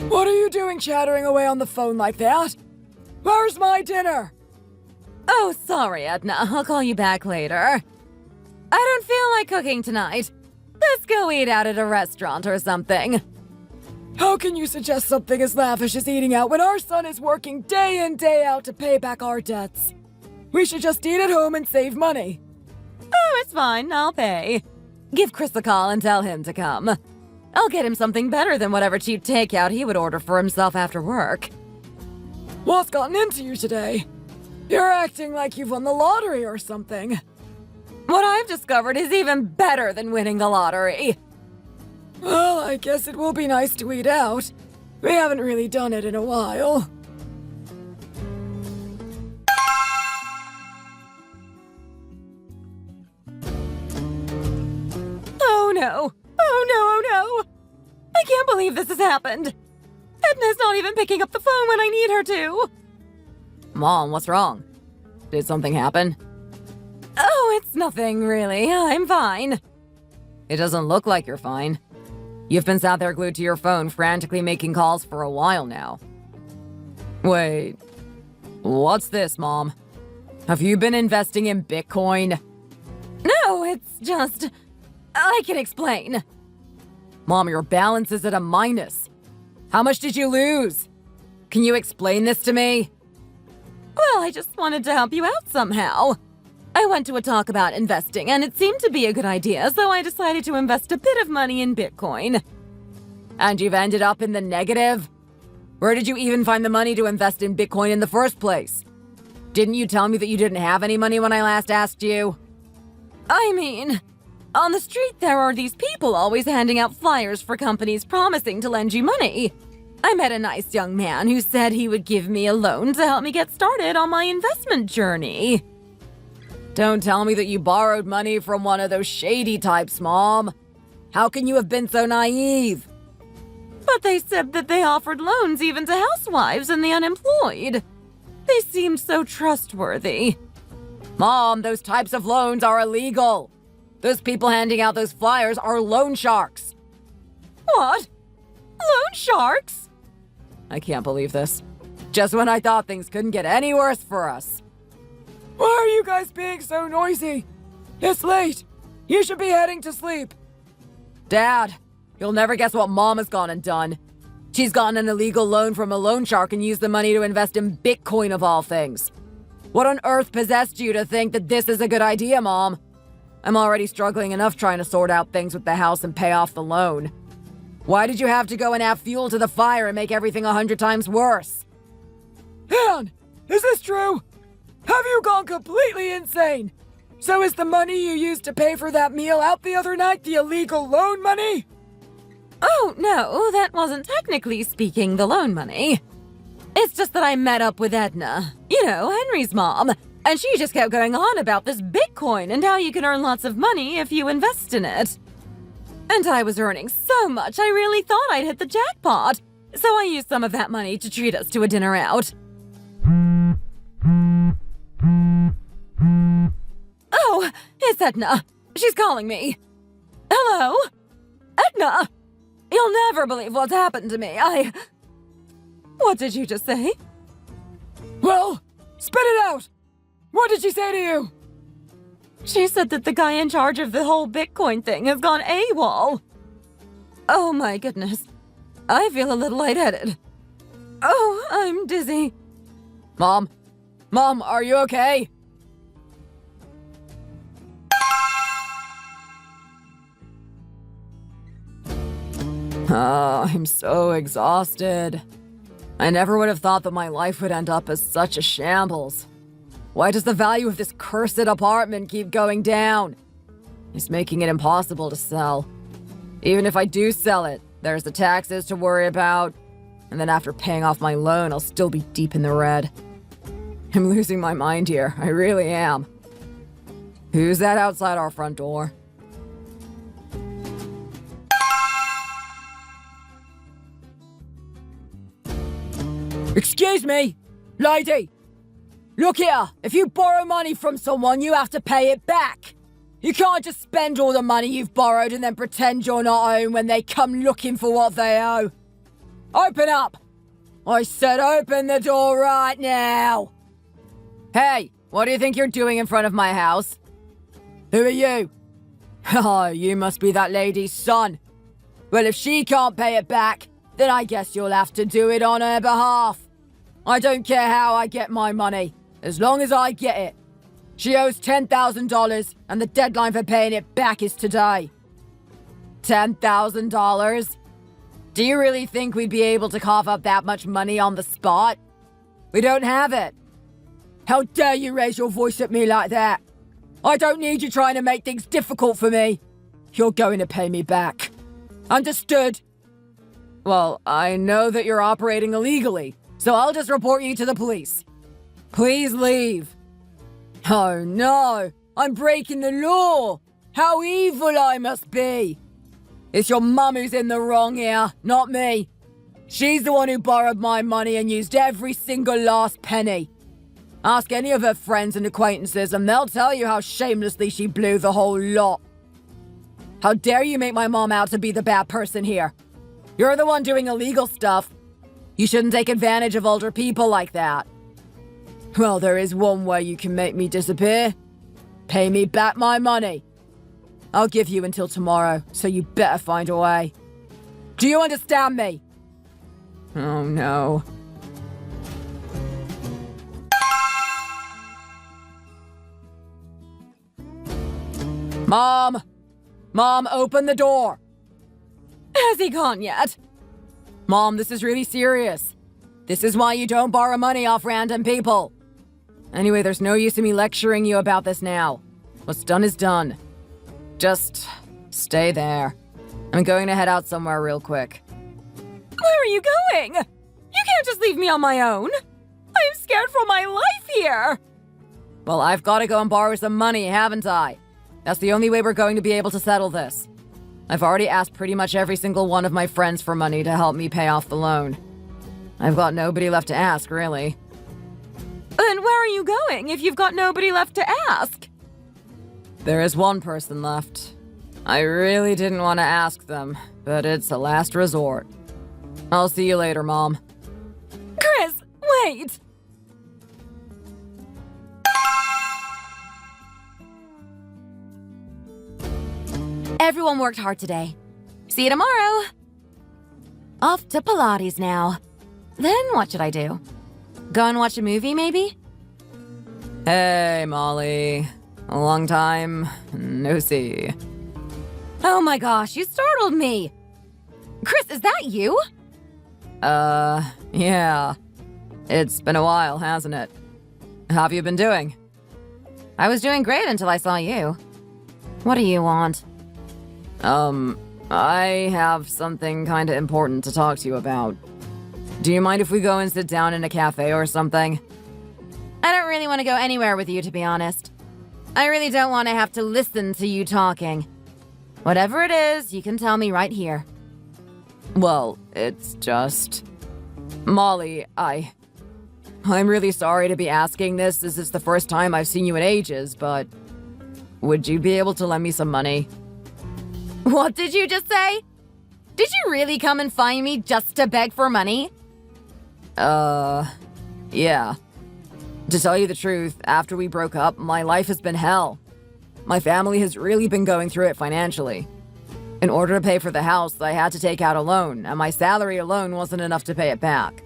What are you doing chattering away on the phone like that? Where's my dinner? Oh, sorry, Edna. I'll call you back later. I don't feel like cooking tonight. Let's go eat out at a restaurant or something. How can you suggest something as lavish as eating out when our son is working day in, day out to pay back our debts? We should just eat at home and save money. Oh, it's fine. I'll pay. Give Chris a call and tell him to come. I'll get him something better than whatever cheap takeout he would order for himself after work. What's gotten into you today? You're acting like you've won the lottery or something. What I've discovered is even better than winning the lottery. Well, I guess it will be nice to eat out. We haven't really done it in a while. Oh no! Oh no, oh no! I can't believe this has happened! Edna's not even picking up the phone when I need her to! Mom, what's wrong? Did something happen? Oh, it's nothing, really. I'm fine. It doesn't look like you're fine. You've been sat there glued to your phone, frantically making calls for a while now. Wait. What's this, Mom? Have you been investing in Bitcoin? No, it's just... I can explain. Mom, your balance is at a minus. How much did you lose? Can you explain this to me? Well, I just wanted to help you out somehow. I went to a talk about investing, and it seemed to be a good idea, so I decided to invest a bit of money in Bitcoin. And you've ended up in the negative? Where did you even find the money to invest in Bitcoin in the first place? Didn't you tell me that you didn't have any money when I last asked you? I mean, on the street there are these people always handing out flyers for companies promising to lend you money. I met a nice young man who said he would give me a loan to help me get started on my investment journey. Don't tell me that you borrowed money from one of those shady types, Mom. How can you have been so naive? But they said that they offered loans even to housewives and the unemployed. They seemed so trustworthy. Mom, those types of loans are illegal. Those people handing out those flyers are loan sharks. What? Loan sharks? I can't believe this. Just when I thought things couldn't get any worse for us. Why are you guys being so noisy? It's late. You should be heading to sleep. Dad, you'll never guess what Mom has gone and done. She's gotten an illegal loan from a loan shark and used the money to invest in Bitcoin of all things. What on earth possessed you to think that this is a good idea, Mom? I'm already struggling enough trying to sort out things with the house and pay off the loan. Why did you have to go and add fuel to the fire and make everything 100 times worse? Anne, is this true? Have you gone completely insane? So is the money you used to pay for that meal out the other night the illegal loan money? Oh, no, that wasn't technically speaking the loan money. It's just that I met up with Edna, you know, Henry's mom, and she just kept going on about this Bitcoin and how you can earn lots of money if you invest in it. And I was earning so much, I really thought I'd hit the jackpot. So I used some of that money to treat us to a dinner out. Oh, it's Edna. She's calling me. Hello? Edna! You'll never believe what's happened to me. What did you just say? Well, spit it out! What did she say to you? She said that the guy in charge of the whole Bitcoin thing has gone AWOL. Oh my goodness. I feel a little lightheaded. Oh, I'm dizzy. Mom? Mom, are you okay? Oh, I'm so exhausted. I never would have thought that my life would end up as such a shambles. Why does the value of this cursed apartment keep going down? It's making it impossible to sell. Even if I do sell it, there's the taxes to worry about. And then after paying off my loan, I'll still be deep in the red. I'm losing my mind here. I really am. Who's that outside our front door? Excuse me, lady. Look here, if you borrow money from someone, you have to pay it back. You can't just spend all the money you've borrowed and then pretend you're not home when they come looking for what they owe. Open up! I said open the door right now! Hey, what do you think you're doing in front of my house? Who are you? Oh, you must be that lady's son. Well, if she can't pay it back, then I guess you'll have to do it on her behalf. I don't care how I get my money, as long as I get it. She owes $10,000, and the deadline for paying it back is today. $10,000? Do you really think we'd be able to cough up that much money on the spot? We don't have it. How dare you raise your voice at me like that? I don't need you trying to make things difficult for me. You're going to pay me back. Understood? Well, I know that you're operating illegally, so I'll just report you to the police. Please leave. Oh no, I'm breaking the law. How evil I must be. It's your mum who's in the wrong here, not me. She's the one who borrowed my money and used every single last penny. Ask any of her friends and acquaintances and they'll tell you how shamelessly she blew the whole lot. How dare you make my mom out to be the bad person here? You're the one doing illegal stuff. You shouldn't take advantage of older people like that. Well, there is one way you can make me disappear. Pay me back my money. I'll give you until tomorrow, so you better find a way. Do you understand me? Oh no. Mom! Mom, open the door! Has he gone yet? Mom, this is really serious. This is why you don't borrow money off random people. Anyway, there's no use in me lecturing you about this now. What's done is done. Just stay there. I'm going to head out somewhere real quick. Where are you going? You can't just leave me on my own. I'm scared for my life here. Well, I've got to go and borrow some money, haven't I? That's the only way we're going to be able to settle this. I've already asked pretty much every single one of my friends for money to help me pay off the loan. I've got nobody left to ask, really. Then where are you going if you've got nobody left to ask? There is one person left. I really didn't want to ask them, but it's a last resort. I'll see you later, Mom. Chris, wait! Everyone worked hard today. See you tomorrow. Off to Pilates now. Then what should I do? Go and watch a movie, maybe? Hey, Molly. A long time no see. Oh my gosh, you startled me! Chris, is that you? Yeah. It's been a while, hasn't it? How have you been doing? I was doing great until I saw you. What do you want? I have something kinda important to talk to you about. Do you mind if we go and sit down in a cafe or something? I don't really want to go anywhere with you, to be honest. I really don't want to have to listen to you talking. Whatever it is, you can tell me right here. Well, it's just... Molly, I'm really sorry to be asking this. This is the first time I've seen you in ages, but... Would you be able to lend me some money? What did you just say? Did you really come and find me just to beg for money? Yeah. To tell you the truth, after we broke up, my life has been hell. My family has really been going through it financially. In order to pay for the house, I had to take out a loan, and my salary alone wasn't enough to pay it back.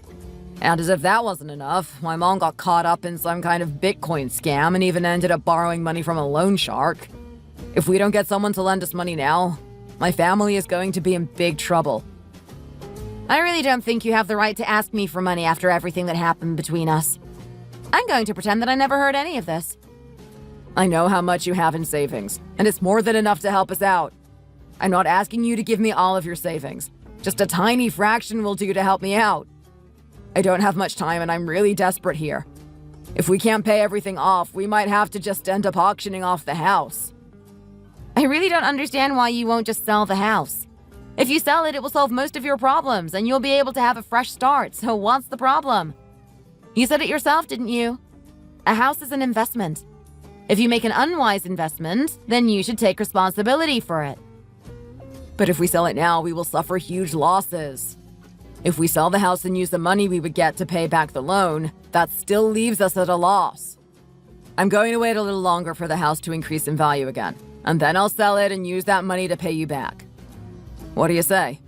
And as if that wasn't enough, my mom got caught up in some kind of Bitcoin scam and even ended up borrowing money from a loan shark. If we don't get someone to lend us money now, my family is going to be in big trouble. I really don't think you have the right to ask me for money after everything that happened between us. I'm going to pretend that I never heard any of this. I know how much you have in savings, and it's more than enough to help us out. I'm not asking you to give me all of your savings. Just a tiny fraction will do to help me out. I don't have much time and I'm really desperate here. If we can't pay everything off, we might have to just end up auctioning off the house. I really don't understand why you won't just sell the house. If you sell it, it will solve most of your problems and you'll be able to have a fresh start, so what's the problem? You said it yourself, didn't you? A house is an investment. If you make an unwise investment, then you should take responsibility for it. But if we sell it now, we will suffer huge losses. If we sell the house and use the money we would get to pay back the loan, that still leaves us at a loss. I'm going to wait a little longer for the house to increase in value again, and then I'll sell it and use that money to pay you back. What do you say?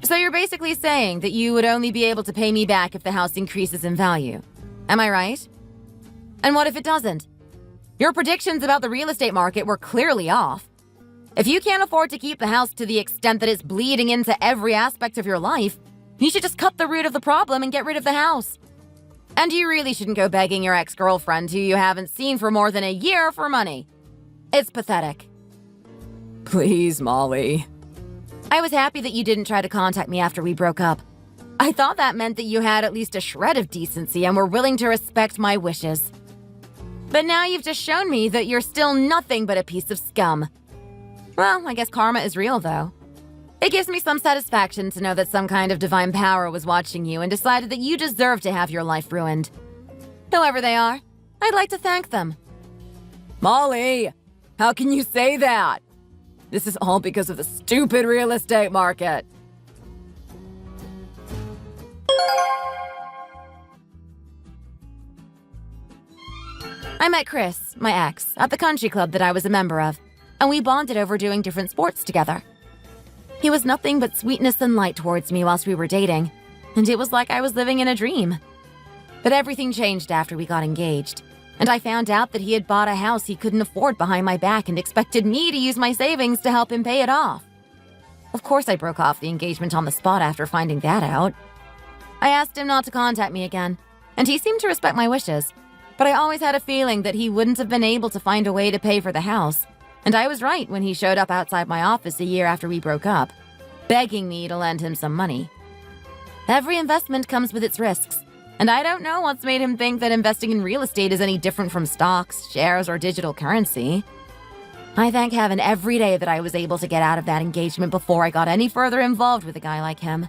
So you're basically saying that you would only be able to pay me back if the house increases in value. Am I right? And what if it doesn't? Your predictions about the real estate market were clearly off. If you can't afford to keep the house to the extent that it's bleeding into every aspect of your life, you should just cut the root of the problem and get rid of the house. And you really shouldn't go begging your ex-girlfriend who you haven't seen for more than a year for money. It's pathetic. Please, Molly. I was happy that you didn't try to contact me after we broke up. I thought that meant that you had at least a shred of decency and were willing to respect my wishes. But now you've just shown me that you're still nothing but a piece of scum. Well, I guess karma is real, though. It gives me some satisfaction to know that some kind of divine power was watching you and decided that you deserve to have your life ruined. Whoever they are, I'd like to thank them. Molly, how can you say that? This is all because of the stupid real estate market. I met Chris, my ex, at the country club that I was a member of, and we bonded over doing different sports together. He was nothing but sweetness and light towards me whilst we were dating, and it was like I was living in a dream. But everything changed after we got engaged, and I found out that he had bought a house he couldn't afford behind my back and expected me to use my savings to help him pay it off. Of course, I broke off the engagement on the spot after finding that out. I asked him not to contact me again, and he seemed to respect my wishes, but I always had a feeling that he wouldn't have been able to find a way to pay for the house, and I was right when he showed up outside my office a year after we broke up, begging me to lend him some money. Every investment comes with its risks, and I don't know what's made him think that investing in real estate is any different from stocks, shares, or digital currency. I thank heaven every day that I was able to get out of that engagement before I got any further involved with a guy like him.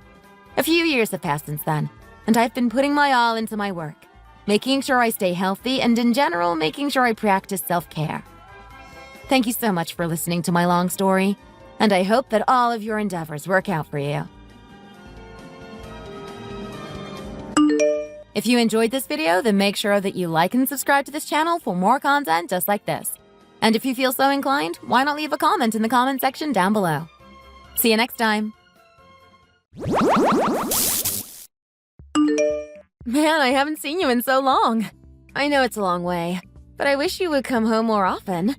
A few years have passed since then, and I've been putting my all into my work, making sure I stay healthy and, in general, making sure I practice self-care. Thank you so much for listening to my long story, and I hope that all of your endeavors work out for you. If you enjoyed this video, then make sure that you like and subscribe to this channel for more content just like this. And if you feel so inclined, why not leave a comment in the comment section down below. See you next time. Man, I haven't seen you in so long. I know it's a long way, but I wish you would come home more often.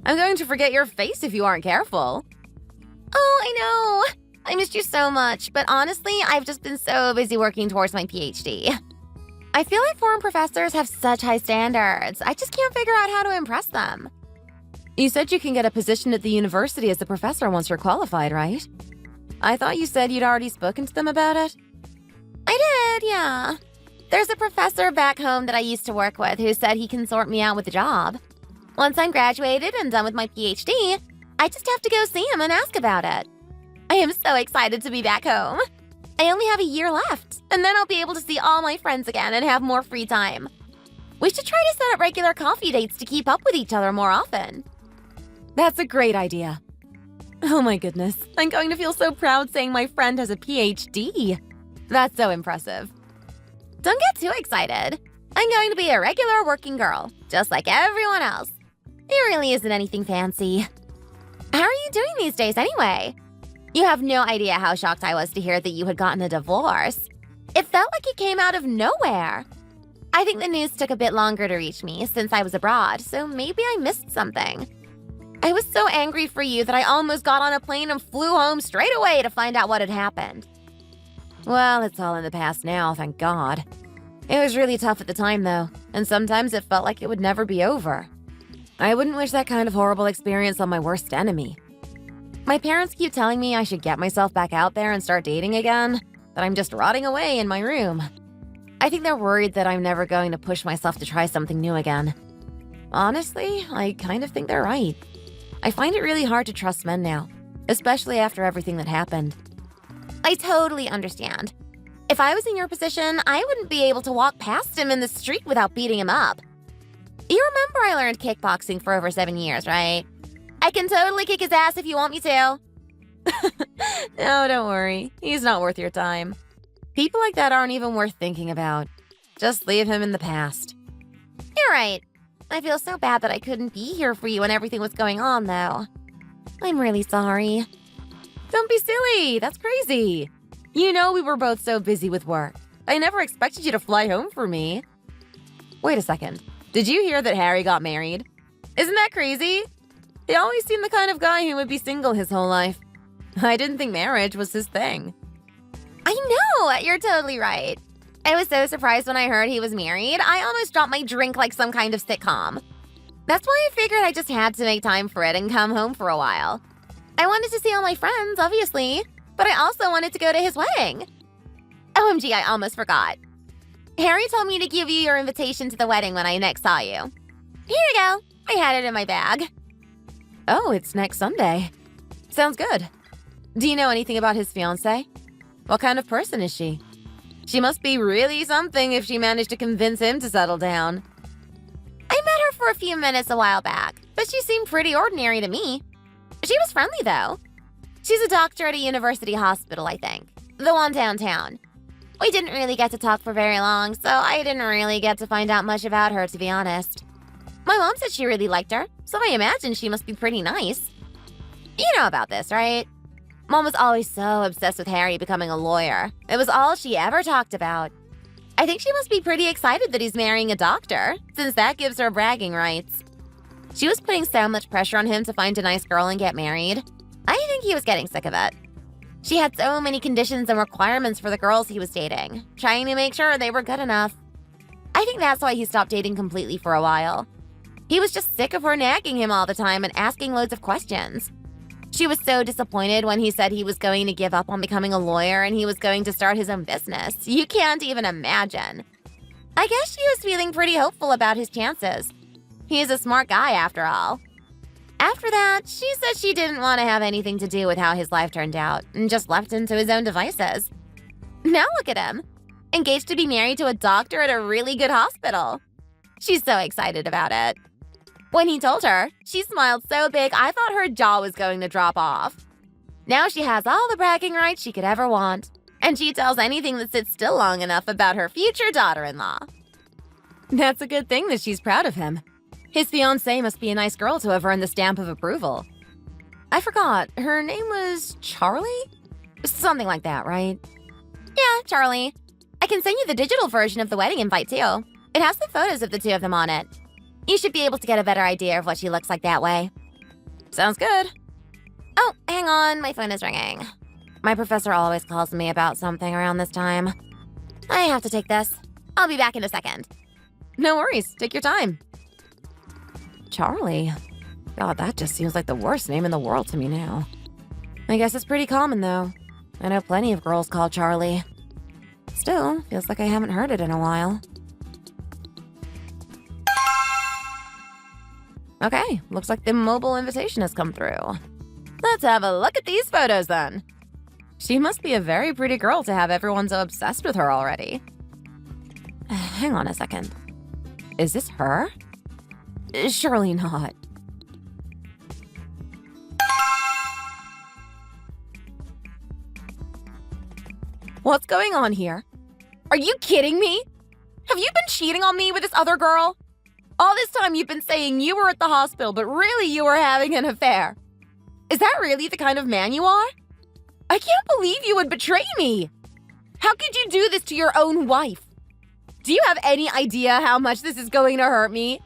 I'm going to forget your face if you aren't careful. Oh, I know. I missed you so much, but honestly, I've just been so busy working towards my PhD. I feel like foreign professors have such high standards. I just can't figure out how to impress them. You said you can get a position at the university as a professor once you're qualified, right? I thought you said you'd already spoken to them about it. I did, yeah. There's a professor back home that I used to work with who said he can sort me out with a job. Once I'm graduated and done with my PhD, I just have to go see him and ask about it. I am so excited to be back home. I only have a year left, and then I'll be able to see all my friends again and have more free time. We should try to set up regular coffee dates to keep up with each other more often. That's a great idea. Oh my goodness, I'm going to feel so proud saying my friend has a PhD. That's so impressive. Don't get too excited. I'm going to be a regular working girl, just like everyone else. It really isn't anything fancy. How are you doing these days anyway? You have no idea how shocked I was to hear that you had gotten a divorce. It felt like it came out of nowhere. I think the news took a bit longer to reach me since I was abroad, so maybe I missed something. I was so angry for you that I almost got on a plane and flew home straight away to find out what had happened. Well, it's all in the past now, thank God. It was really tough at the time, though, and sometimes it felt like it would never be over. I wouldn't wish that kind of horrible experience on my worst enemy. My parents keep telling me I should get myself back out there and start dating again, but I'm just rotting away in my room. I think they're worried that I'm never going to push myself to try something new again. Honestly, I kind of think they're right. I find it really hard to trust men now, especially after everything that happened. I totally understand. If I was in your position, I wouldn't be able to walk past him in the street without beating him up. You remember I learned kickboxing for over 7 years, right? I can totally kick his ass if you want me to. No, don't worry. He's not worth your time. People like that aren't even worth thinking about. Just leave him in the past. You're right. I feel so bad that I couldn't be here for you when everything was going on, though. I'm really sorry. Don't be silly. That's crazy. You know we were both so busy with work. I never expected you to fly home for me. Wait a second. Did you hear that Harry got married? Isn't that crazy? He always seemed the kind of guy who would be single his whole life. I didn't think marriage was his thing. I know! You're totally right. I was so surprised when I heard he was married, I almost dropped my drink like some kind of sitcom. That's why I figured I just had to make time for it and come home for a while. I wanted to see all my friends, obviously, but I also wanted to go to his wedding. OMG, I almost forgot. Harry told me to give you your invitation to the wedding when I next saw you. Here you go. I had it in my bag. Oh, it's next Sunday. Sounds good. Do you know anything about his fiance? What kind of person is she? She must be really something if she managed to convince him to settle down. I met her for a few minutes a while back, but she seemed pretty ordinary to me. She was friendly, though. She's a doctor at a university hospital, I think. The one downtown. We didn't really get to talk for very long, so I didn't really get to find out much about her, to be honest. My mom said she really liked her, so I imagine she must be pretty nice. You know about this, right? Mom was always so obsessed with Harry becoming a lawyer. It was all she ever talked about. I think she must be pretty excited that he's marrying a doctor, since that gives her bragging rights. She was putting so much pressure on him to find a nice girl and get married. I think he was getting sick of it. She had so many conditions and requirements for the girls he was dating, trying to make sure they were good enough. I think that's why he stopped dating completely for a while. He was just sick of her nagging him all the time and asking loads of questions. She was so disappointed when he said he was going to give up on becoming a lawyer and he was going to start his own business. You can't even imagine. I guess she was feeling pretty hopeful about his chances. He's a smart guy, after all. After that, she said she didn't want to have anything to do with how his life turned out and just left him to his own devices. Now look at him, engaged to be married to a doctor at a really good hospital. She's so excited about it. When he told her, she smiled so big I thought her jaw was going to drop off. Now she has all the bragging rights she could ever want, and she tells anything that sits still long enough about her future daughter-in-law. That's a good thing that she's proud of him. His fiancée must be a nice girl to have earned the stamp of approval. I forgot, her name was Charlie? Something like that, right? Yeah, Charlie. I can send you the digital version of the wedding invite, too. It has some photos of the two of them on it. You should be able to get a better idea of what she looks like that way. Sounds good. Oh, hang on, my phone is ringing. My professor always calls me about something around this time. I have to take this. I'll be back in a second. No worries, take your time. Charlie? God, that just seems like the worst name in the world to me now. I guess it's pretty common, though. I know plenty of girls called Charlie. Still, feels like I haven't heard it in a while. Okay, looks like the mobile invitation has come through. Let's have a look at these photos, then. She must be a very pretty girl to have everyone so obsessed with her already. Hang on a second. Is this her? Surely not. What's going on here? Are you kidding me? Have you been cheating on me with this other girl? All this time you've been saying you were at the hospital, but really you were having an affair. Is that really the kind of man you are? I can't believe you would betray me. How could you do this to your own wife? Do you have any idea how much this is going to hurt me?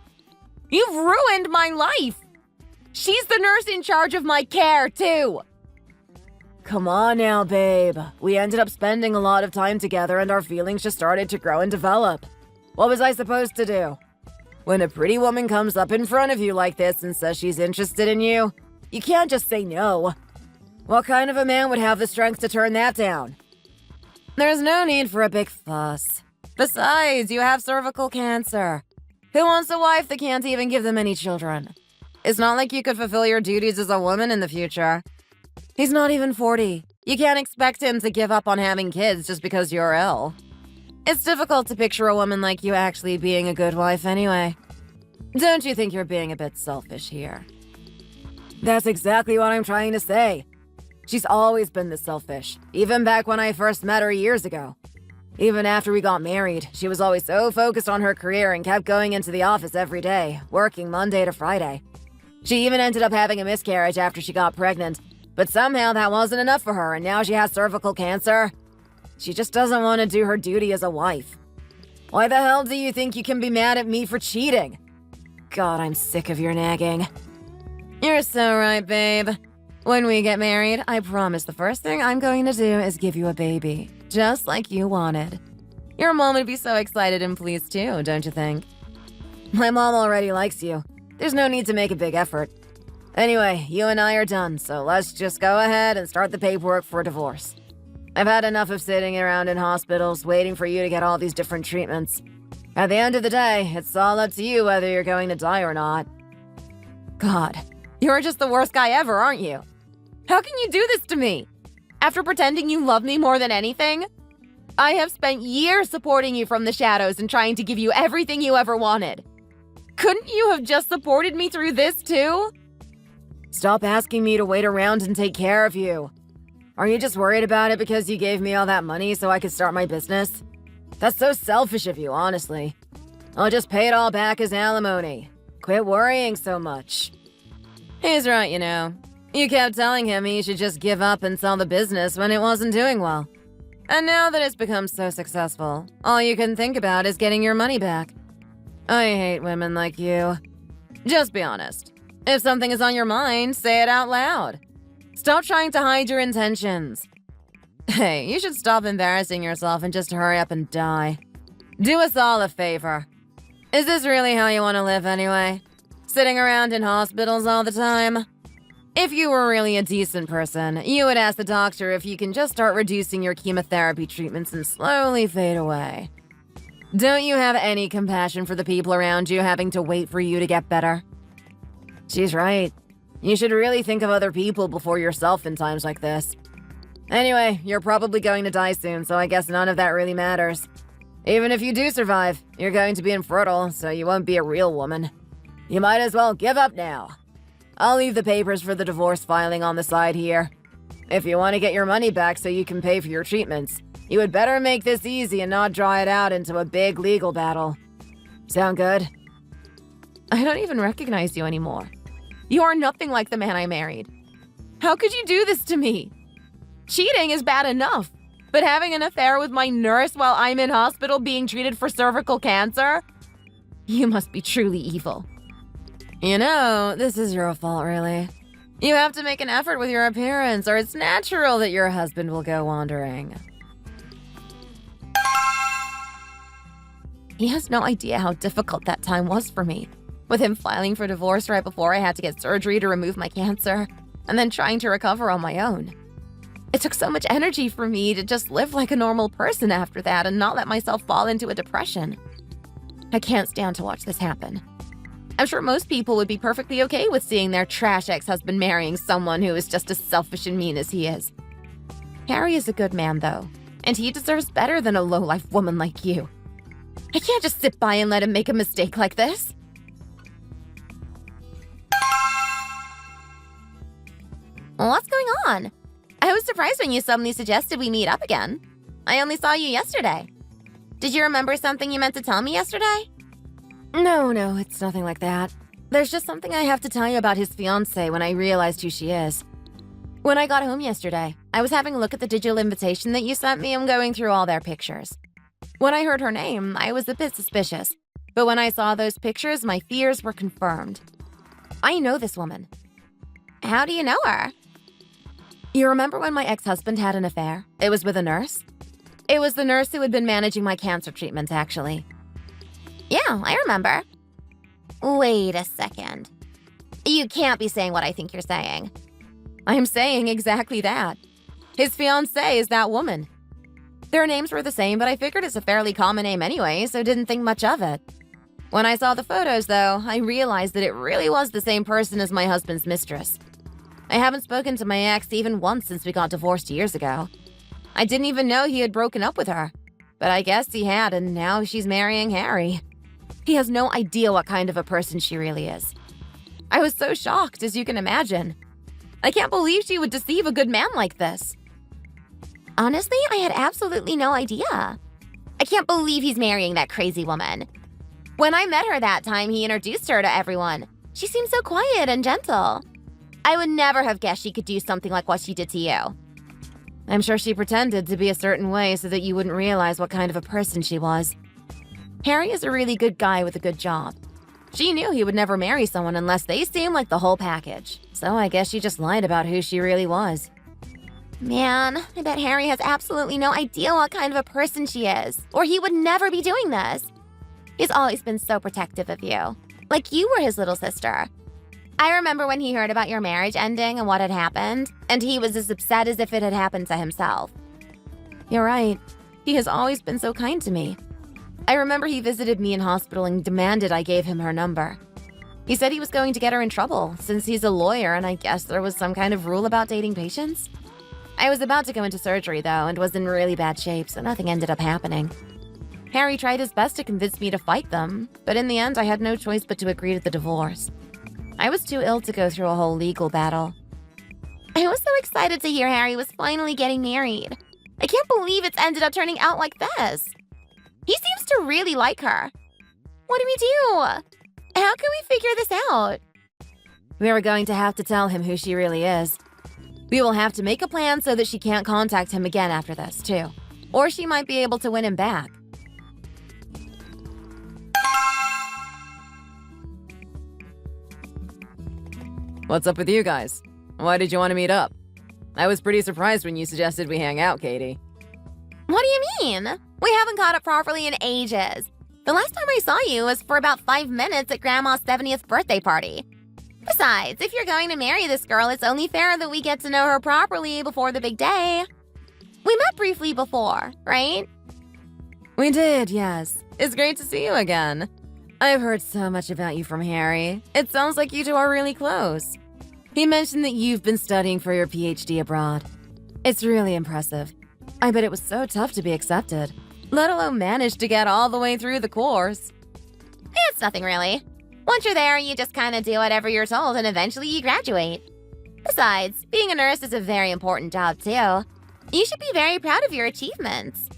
You've ruined my life. She's the nurse in charge of my care, too. Come on now, babe. We ended up spending a lot of time together and our feelings just started to grow and develop. What was I supposed to do? When a pretty woman comes up in front of you like this and says she's interested in you, you can't just say no. What kind of a man would have the strength to turn that down? There's no need for a big fuss. Besides, you have cervical cancer. Who wants a wife that can't even give them any children? It's not like you could fulfill your duties as a woman in the future. He's not even 40. You can't expect him to give up on having kids just because you're ill. It's difficult to picture a woman like you actually being a good wife anyway. Don't you think you're being a bit selfish here? That's exactly what I'm trying to say. She's always been this selfish, even back when I first met her years ago. Even after we got married, she was always so focused on her career and kept going into the office every day, working Monday to Friday. She even ended up having a miscarriage after she got pregnant, but somehow that wasn't enough for her and now she has cervical cancer. She just doesn't want to do her duty as a wife. Why the hell do you think you can be mad at me for cheating? God, I'm sick of your nagging. You're so right, babe. When we get married, I promise the first thing I'm going to do is give you a baby, just like you wanted. Your mom would be so excited and pleased too, don't you think? My mom already likes you. There's no need to make a big effort. Anyway, you and I are done, so let's just go ahead and start the paperwork for divorce. I've had enough of sitting around in hospitals waiting for you to get all these different treatments. At the end of the day, it's all up to you whether you're going to die or not. God, you're just the worst guy ever, aren't you? How can you do this to me? After pretending you love me more than anything? I have spent years supporting you from the shadows and trying to give you everything you ever wanted. Couldn't you have just supported me through this too? Stop asking me to wait around and take care of you. Are you just worried about it because you gave me all that money so I could start my business? That's so selfish of you, honestly. I'll just pay it all back as alimony. Quit worrying so much. He's right, you know. You kept telling him he should just give up and sell the business when it wasn't doing well. And now that it's become so successful, all you can think about is getting your money back. I hate women like you. Just be honest. If something is on your mind, say it out loud. Stop trying to hide your intentions. Hey, you should stop embarrassing yourself and just hurry up and die. Do us all a favor. Is this really how you want to live anyway? Sitting around in hospitals all the time? If you were really a decent person, you would ask the doctor if you can just start reducing your chemotherapy treatments and slowly fade away. Don't you have any compassion for the people around you having to wait for you to get better? She's right. You should really think of other people before yourself in times like this. Anyway, you're probably going to die soon, so I guess none of that really matters. Even if you do survive, you're going to be infertile, so you won't be a real woman. You might as well give up now. I'll leave the papers for the divorce filing on the side here. If you want to get your money back so you can pay for your treatments, you would better make this easy and not draw it out into a big legal battle. Sound good? I don't even recognize you anymore. You are nothing like the man I married. How could you do this to me? Cheating is bad enough, but having an affair with my nurse while I'm in hospital being treated for cervical cancer? You must be truly evil. You know, this is your fault, really. You have to make an effort with your appearance, or it's natural that your husband will go wandering. He has no idea how difficult that time was for me, with him filing for divorce right before I had to get surgery to remove my cancer, and then trying to recover on my own. It took so much energy for me to just live like a normal person after that and not let myself fall into a depression. I can't stand to watch this happen. I'm sure most people would be perfectly okay with seeing their trash ex-husband marrying someone who is just as selfish and mean as he is. Harry is a good man, though, and he deserves better than a low-life woman like you. I can't just sit by and let him make a mistake like this. What's going on? I was surprised when you suddenly suggested we meet up again. I only saw you yesterday. Did you remember something you meant to tell me yesterday? No, it's nothing like that. There's just something I have to tell you about his fiance when I realized who she is. When I got home yesterday, I was having a look at the digital invitation that you sent me and going through all their pictures. When I heard her name, I was a bit suspicious. But when I saw those pictures, my fears were confirmed. I know this woman. How do you know her? You remember when my ex-husband had an affair? It was with a nurse? It was the nurse who had been managing my cancer treatments, actually. Yeah, I remember. Wait a second. You can't be saying what I think you're saying. I'm saying exactly that. His fiancée is that woman. Their names were the same, but I figured it's a fairly common name anyway, so didn't think much of it. When I saw the photos, though, I realized that it really was the same person as my husband's mistress. I haven't spoken to my ex even once since we got divorced years ago. I didn't even know he had broken up with her. But I guess he had, and now she's marrying Harry. He has no idea what kind of a person she really is. I was so shocked, as you can imagine. I can't believe she would deceive a good man like this. Honestly, I had absolutely no idea. I can't believe he's marrying that crazy woman. When I met her that time, he introduced her to everyone. She seemed so quiet and gentle. I would never have guessed she could do something like what she did to you. I'm sure she pretended to be a certain way so that you wouldn't realize what kind of a person she was. Harry is a really good guy with a good job. She knew he would never marry someone unless they seemed like the whole package. So I guess she just lied about who she really was. Man, I bet Harry has absolutely no idea what kind of a person she is, or he would never be doing this. He's always been so protective of you, like you were his little sister. I remember when he heard about your marriage ending and what had happened, and he was as upset as if it had happened to himself. You're right. He has always been so kind to me. I remember he visited me in hospital and demanded I gave him her number. He said he was going to get her in trouble, since he's a lawyer and I guess there was some kind of rule about dating patients. I was about to go into surgery, though, and was in really bad shape, so nothing ended up happening. Harry tried his best to convince me to fight them, but in the end I had no choice but to agree to the divorce. I was too ill to go through a whole legal battle. I was so excited to hear Harry was finally getting married. I can't believe it's ended up turning out like this. He seems to really like her. What do we do? How can we figure this out? We are going to have to tell him who she really is. We will have to make a plan so that she can't contact him again after this, too. Or she might be able to win him back. What's up with you guys? Why did you want to meet up? I was pretty surprised when you suggested we hang out, Katie. What do you mean? We haven't caught up properly in ages. The last time I saw you was for about 5 minutes at Grandma's 70th birthday party. Besides, if you're going to marry this girl, it's only fair that we get to know her properly before the big day. We met briefly before, right? We did, yes. It's great to see you again. I've heard so much about you from Harry. It sounds like you two are really close. He mentioned that you've been studying for your PhD abroad. It's really impressive. I bet it was so tough to be accepted, let alone manage to get all the way through the course. It's nothing really. Once you're there, you just kind of do whatever you're told and eventually you graduate. Besides, being a nurse is a very important job too. You should be very proud of your achievements.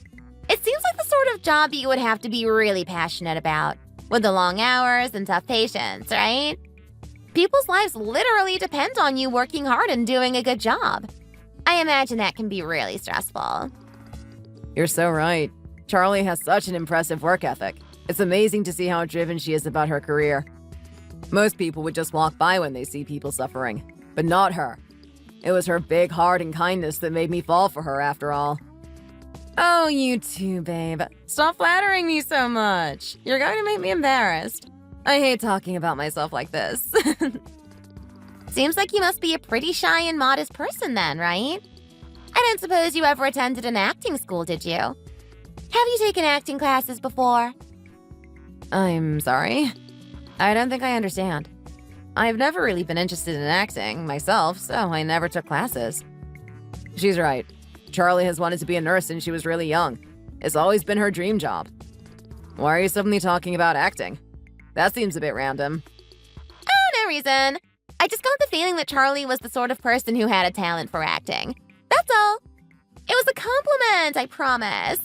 It seems like the sort of job that you would have to be really passionate about, with the long hours and tough patients, right? People's lives literally depend on you working hard and doing a good job. I imagine that can be really stressful. You're so right. Charlie has such an impressive work ethic. It's amazing to see how driven she is about her career. Most people would just walk by when they see people suffering, but not her. It was her big heart and kindness that made me fall for her after all. Oh, you too, babe. Stop flattering me so much. You're going to make me embarrassed. I hate talking about myself like this. Seems like you must be a pretty shy and modest person then, right? I don't suppose you ever attended an acting school, did you? Have you taken acting classes before? I'm sorry. I don't think I understand. I've never really been interested in acting myself, so I never took classes. She's right. Charlie has wanted to be a nurse since she was really young. It's always been her dream job. Why are you suddenly talking about acting? That seems a bit random. Oh, no reason. I just got the feeling that Charlie was the sort of person who had a talent for acting. That's all. It was a compliment, I promise.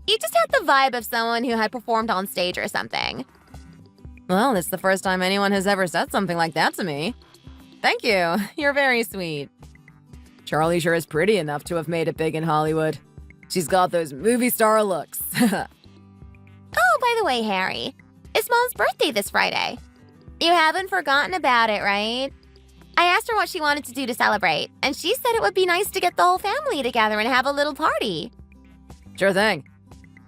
You just had the vibe of someone who had performed on stage or something. Well, it's the first time anyone has ever said something like that to me. Thank you. You're very sweet. Charlie sure is pretty enough to have made it big in Hollywood. She's got those movie star looks. Oh, by the way, Harry, it's Mom's birthday this Friday. You haven't forgotten about it, right? I asked her what she wanted to do to celebrate, and she said it would be nice to get the whole family together and have a little party. Sure thing.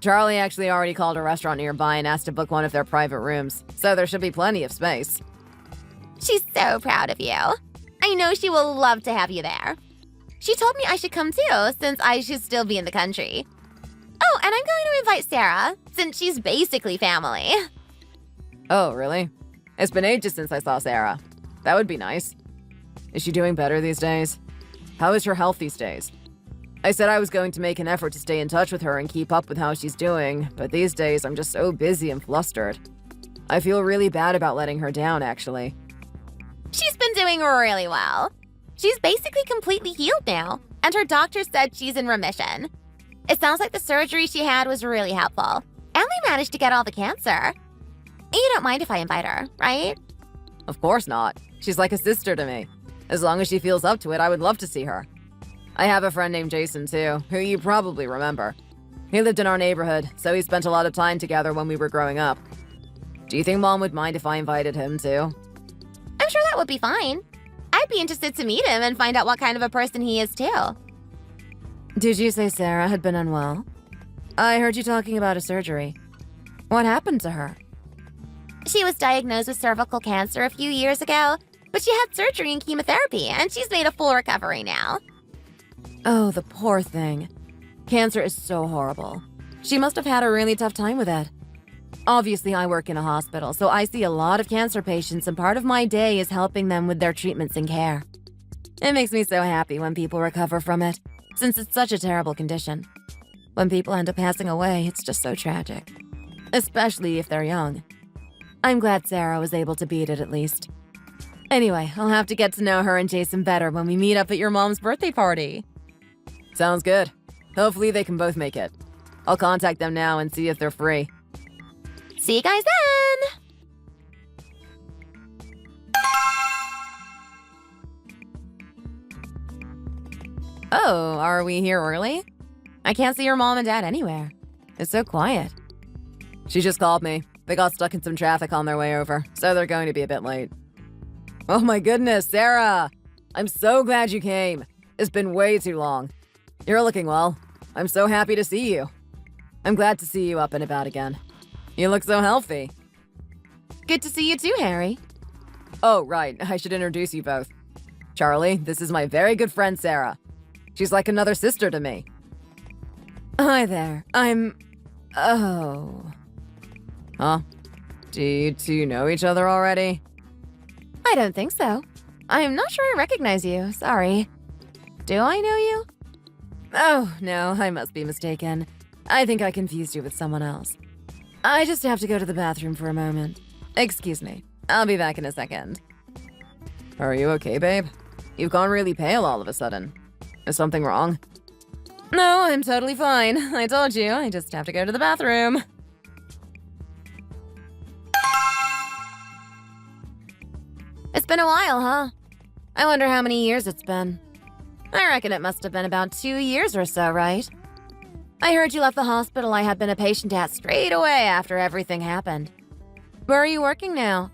Charlie actually already called a restaurant nearby and asked to book one of their private rooms, so there should be plenty of space. She's so proud of you. I know she will love to have you there. She told me I should come too, since I should still be in the country. Oh, and I'm going to invite Sarah, since she's basically family. Oh, really? It's been ages since I saw Sarah. That would be nice. Is she doing better these days? How is her health these days? I said I was going to make an effort to stay in touch with her and keep up with how she's doing, but these days I'm just so busy and flustered. I feel really bad about letting her down, actually. She's been doing really well. She's basically completely healed now, and her doctor said she's in remission. It sounds like the surgery she had was really helpful. And we managed to get all the cancer. You don't mind if I invite her, right? Of course not. She's like a sister to me. As long as she feels up to it, I would love to see her. I have a friend named Jason, too, who you probably remember. He lived in our neighborhood, so we spent a lot of time together when we were growing up. Do you think Mom would mind if I invited him, too? I'm sure that would be fine. I'd be interested to meet him and find out what kind of a person he is, too. Did you say Sarah had been unwell? I heard you talking about a surgery. What happened to her? She was diagnosed with cervical cancer a few years ago, but she had surgery and chemotherapy, and she's made a full recovery now. Oh, the poor thing. Cancer is so horrible. She must have had a really tough time with it. Obviously, I work in a hospital, so I see a lot of cancer patients, and part of my day is helping them with their treatments and care. It makes me so happy when people recover from it, since it's such a terrible condition. When people end up passing away, it's just so tragic. Especially if they're young. I'm glad Sarah was able to beat it at least. Anyway, I'll have to get to know her and Jason better when we meet up at your mom's birthday party. Sounds good. Hopefully they can both make it. I'll contact them now and see if they're free. See you guys then! Oh, are we here early? I can't see your mom and dad anywhere. It's so quiet. She just called me. They got stuck in some traffic on their way over, so they're going to be a bit late. Oh my goodness, Sarah! I'm so glad you came. It's been way too long. You're looking well. I'm so happy to see you. I'm glad to see you up and about again. You look so healthy. Good to see you too, Harry. Oh, right. I should introduce you both. Charlie, this is my very good friend, Sarah. She's like another sister to me. Hi there. Oh. Huh? Do you two know each other already? I don't think so. I'm not sure I recognize you. Sorry. Do I know you? Oh, no, I must be mistaken. I think I confused you with someone else. I just have to go to the bathroom for a moment. Excuse me. I'll be back in a second. Are you okay, babe? You've gone really pale all of a sudden. Is something wrong? No, I'm totally fine. I told you, I just have to go to the bathroom. It's been a while, huh? I wonder how many years it's been. I reckon it must have been about 2 years or so, right? I heard you left the hospital I had been a patient at straight away after everything happened. Where are you working now?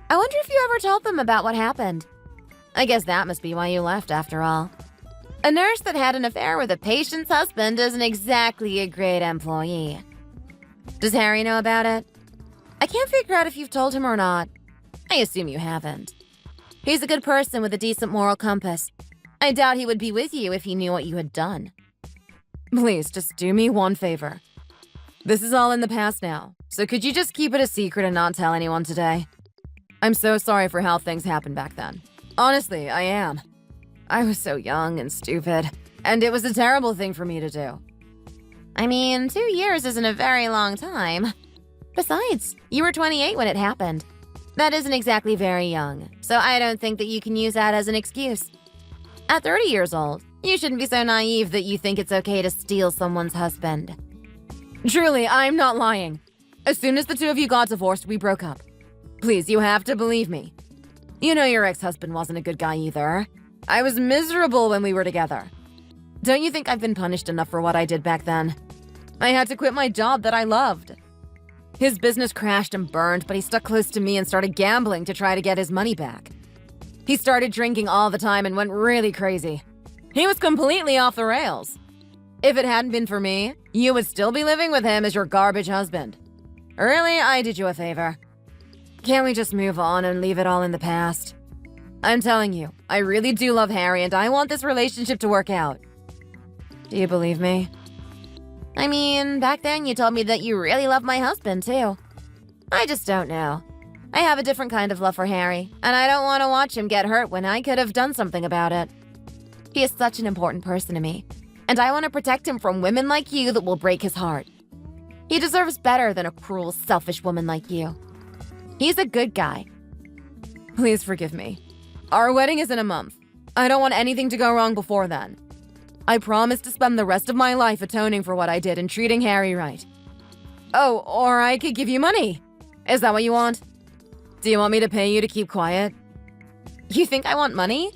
I wonder if you ever told them about what happened. I guess that must be why you left after all. A nurse that had an affair with a patient's husband isn't exactly a great employee. Does Harry know about it? I can't figure out if you've told him or not. I assume you haven't. He's a good person with a decent moral compass. I doubt he would be with you if he knew what you had done. Please, just do me one favor. This is all in the past now, so could you just keep it a secret and not tell anyone today? I'm so sorry for how things happened back then. Honestly, I am. I was so young and stupid, and it was a terrible thing for me to do. I mean, 2 years isn't a very long time. Besides, you were 28 when it happened. That isn't exactly very young, so I don't think that you can use that as an excuse. At 30 years old, you shouldn't be so naive that you think it's okay to steal someone's husband. Truly, I'm not lying. As soon as the two of you got divorced, we broke up. Please, you have to believe me. You know your ex-husband wasn't a good guy either. I was miserable when we were together. Don't you think I've been punished enough for what I did back then? I had to quit my job that I loved. His business crashed and burned, but he stuck close to me and started gambling to try to get his money back. He started drinking all the time and went really crazy. He was completely off the rails. If it hadn't been for me, you would still be living with him as your garbage husband. Really, I did you a favor. Can't we just move on and leave it all in the past? I'm telling you, I really do love Harry and I want this relationship to work out. Do you believe me? I mean, back then you told me that you really love my husband, too. I just don't know. I have a different kind of love for Harry, and I don't want to watch him get hurt when I could have done something about it. He is such an important person to me, and I want to protect him from women like you that will break his heart. He deserves better than a cruel, selfish woman like you. He's a good guy. Please forgive me. Our wedding is in a month. I don't want anything to go wrong before then. I promise to spend the rest of my life atoning for what I did and treating Harry right. Oh, or I could give you money. Is that what you want? Do you want me to pay you to keep quiet? You think I want money?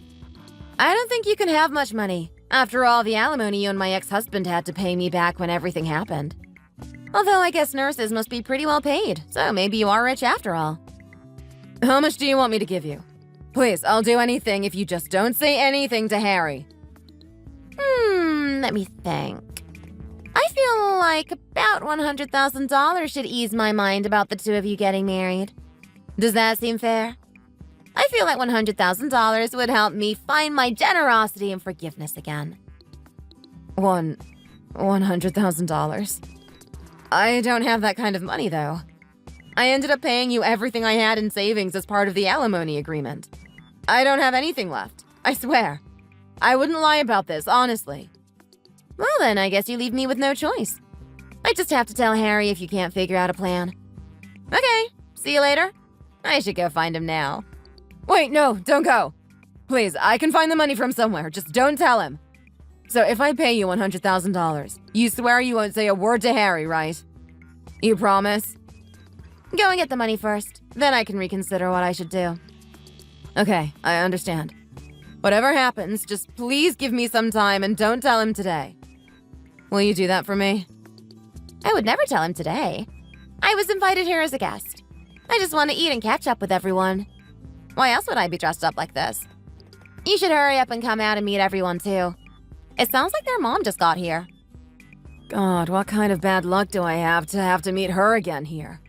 I don't think you can have much money. After all, the alimony you and my ex-husband had to pay me back when everything happened. Although I guess nurses must be pretty well paid, so maybe you are rich after all. How much do you want me to give you? Please, I'll do anything if you just don't say anything to Harry. Let me think. I feel like about $100,000 should ease my mind about the two of you getting married. Does that seem fair? I feel like $100,000 would help me find my generosity and forgiveness again. $100,000? I don't have that kind of money, though. I ended up paying you everything I had in savings as part of the alimony agreement. I don't have anything left, I swear. I wouldn't lie about this, honestly. Well then, I guess you leave me with no choice. I just have to tell Harry if you can't figure out a plan. Okay, see you later. I should go find him now. Wait, no, don't go. Please, I can find the money from somewhere, just don't tell him. So if I pay you $100,000, you swear you won't say a word to Harry, right? You promise? Go and get the money first, then I can reconsider what I should do. Okay, I understand. Whatever happens, just please give me some time and don't tell him today. Will you do that for me? I would never tell him today. I was invited here as a guest. I just want to eat and catch up with everyone. Why else would I be dressed up like this? You should hurry up and come out and meet everyone, too. It sounds like their mom just got here. God, what kind of bad luck do I have to meet her again here?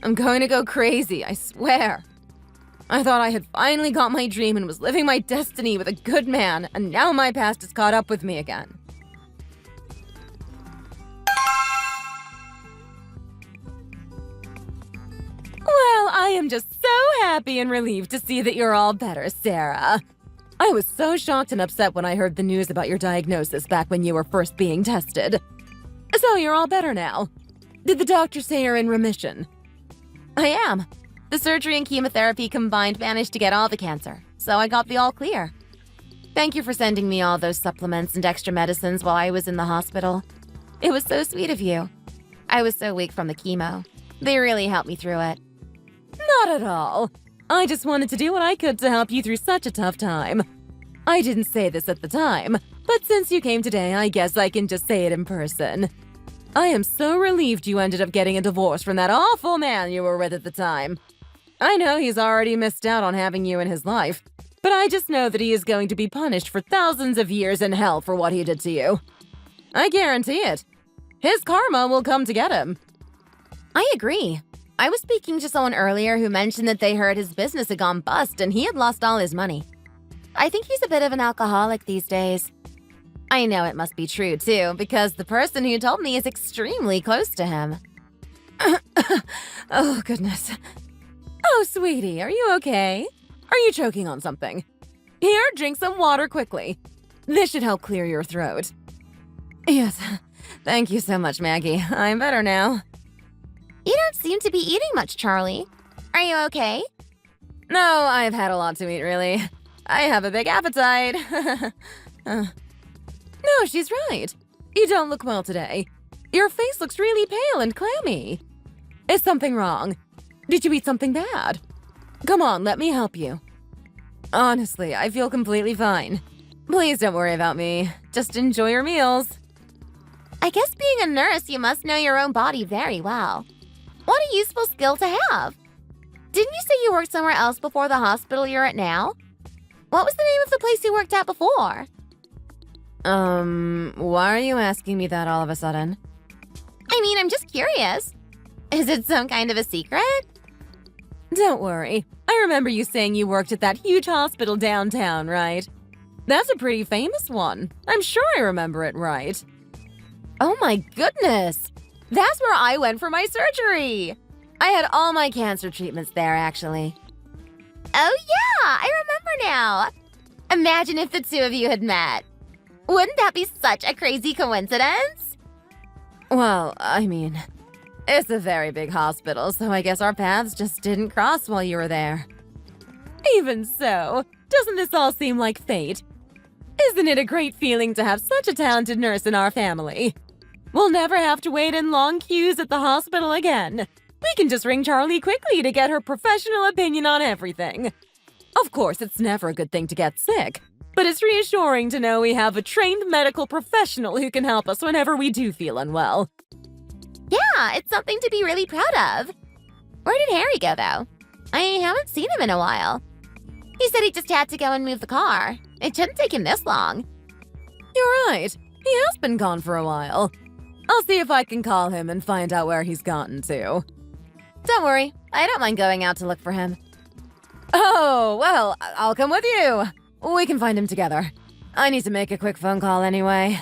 I'm going to go crazy, I swear. I thought I had finally got my dream and was living my destiny with a good man, and now my past has caught up with me again. Well, I am just so happy and relieved to see that you're all better, Sarah. I was so shocked and upset when I heard the news about your diagnosis back when you were first being tested. So you're all better now. Did the doctor say you're in remission? I am. The surgery and chemotherapy combined managed to get all the cancer, so I got the all clear. Thank you for sending me all those supplements and extra medicines while I was in the hospital. It was so sweet of you. I was so weak from the chemo. They really helped me through it. Not at all. I just wanted to do what I could to help you through such a tough time. I didn't say this at the time, but since you came today, I guess I can just say it in person. I am so relieved you ended up getting a divorce from that awful man you were with at the time. I know he's already missed out on having you in his life, but I just know that he is going to be punished for thousands of years in hell for what he did to you. I guarantee it. His karma will come to get him. I agree. I was speaking to someone earlier who mentioned that they heard his business had gone bust and he had lost all his money. I think he's a bit of an alcoholic these days. I know it must be true, too, because the person who told me is extremely close to him. Oh, goodness. Oh, sweetie, are you okay? Are you choking on something? Here, drink some water quickly. This should help clear your throat. Yes, thank you so much, Maggie. I'm better now. You don't seem to be eating much, Charlie. Are you okay? No, I've had a lot to eat, really. I have a big appetite. No, she's right. You don't look well today. Your face looks really pale and clammy. Is something wrong? Did you eat something bad? Come on, let me help you. Honestly, I feel completely fine. Please don't worry about me. Just enjoy your meals. I guess being a nurse, you must know your own body very well. What a useful skill to have. Didn't you say you worked somewhere else before the hospital you're at now? What was the name of the place you worked at before? Why are you asking me that all of a sudden? I mean, I'm just curious. Is it some kind of a secret? Don't worry. I remember you saying you worked at that huge hospital downtown, right? That's a pretty famous one. I'm sure I remember it right. Oh my goodness! That's where I went for my surgery! I had all my cancer treatments there, actually. Oh yeah, I remember now. Imagine if the two of you had met. Wouldn't that be such a crazy coincidence? Well, I mean, it's a very big hospital, so I guess our paths just didn't cross while you were there. Even so, doesn't this all seem like fate? Isn't it a great feeling to have such a talented nurse in our family? We'll never have to wait in long queues at the hospital again. We can just ring Charlie quickly to get her professional opinion on everything. Of course, it's never a good thing to get sick, but it's reassuring to know we have a trained medical professional who can help us whenever we do feel unwell. Yeah, it's something to be really proud of. Where did Harry go, though? I haven't seen him in a while. He said he just had to go and move the car. It shouldn't take him this long. You're right. He has been gone for a while. I'll see if I can call him and find out where he's gotten to. Don't worry. I don't mind going out to look for him. Oh, well, I'll come with you. We can find him together. I need to make a quick phone call anyway.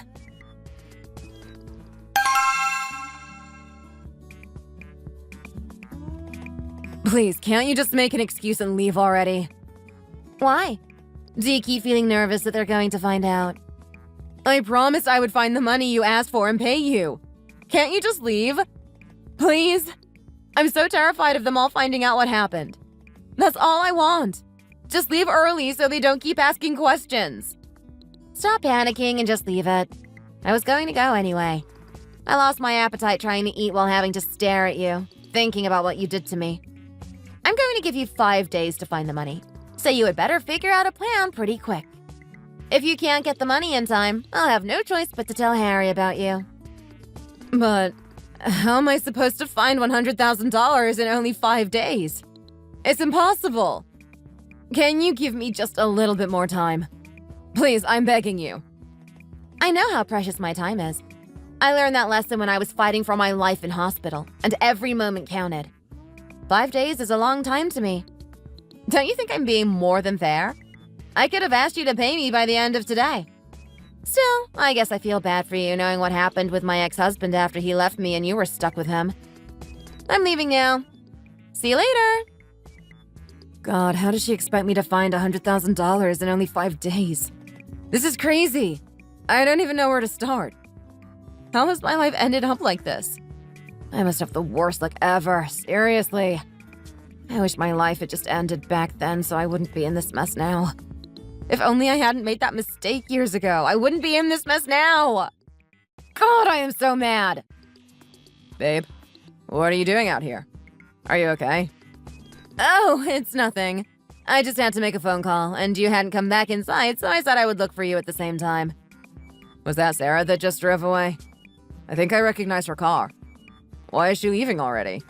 Please, can't you just make an excuse and leave already? Why? Do you keep feeling nervous that they're going to find out? I promised I would find the money you asked for and pay you. Can't you just leave? Please? I'm so terrified of them all finding out what happened. That's all I want. Just leave early so they don't keep asking questions. Stop panicking and just leave it. I was going to go anyway. I lost my appetite trying to eat while having to stare at you, thinking about what you did to me. I'm going to give you 5 days to find the money, so you had better figure out a plan pretty quick. If you can't get the money in time, I'll have no choice but to tell Harry about you. But how am I supposed to find $100,000 in only 5 days? It's impossible. Can you give me just a little bit more time? Please, I'm begging you. I know how precious my time is. I learned that lesson when I was fighting for my life in hospital, and every moment counted. 5 days is a long time to me. Don't you think I'm being more than fair? I could have asked you to pay me by the end of today. Still, I guess I feel bad for you knowing what happened with my ex-husband after he left me and you were stuck with him. I'm leaving now. See you later. God, how does she expect me to find $100,000 in only 5 days? This is crazy. I don't even know where to start. How has my life ended up like this? I must have the worst luck ever, seriously. I wish my life had just ended back then so I wouldn't be in this mess now. If only I hadn't made that mistake years ago, I wouldn't be in this mess now. God, I am so mad. Babe, what are you doing out here? Are you okay? Oh, it's nothing. I just had to make a phone call, and you hadn't come back inside, so I said I would look for you at the same time. Was that Sarah that just drove away? I think I recognize her car. Why is she leaving already?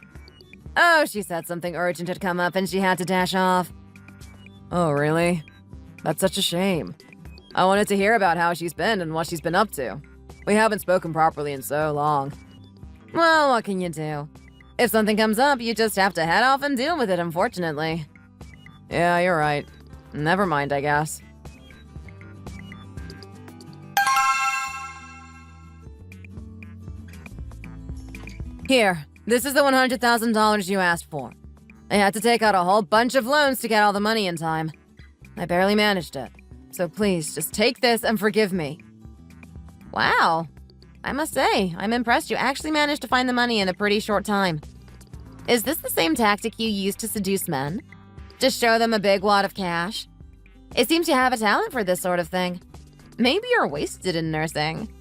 Oh, she said something urgent had come up and she had to dash off. Oh, really? That's such a shame. I wanted to hear about how she's been and what she's been up to. We haven't spoken properly in so long. Well, what can you do? If something comes up, you just have to head off and deal with it, unfortunately. Yeah, you're right. Never mind, I guess. Here, this is the $100,000 you asked for. I had to take out a whole bunch of loans to get all the money in time. I barely managed it. So please, just take this and forgive me. Wow. I must say, I'm impressed you actually managed to find the money in a pretty short time. Is this the same tactic you use to seduce men? Just show them a big wad of cash? It seems you have a talent for this sort of thing. Maybe you're wasted in nursing.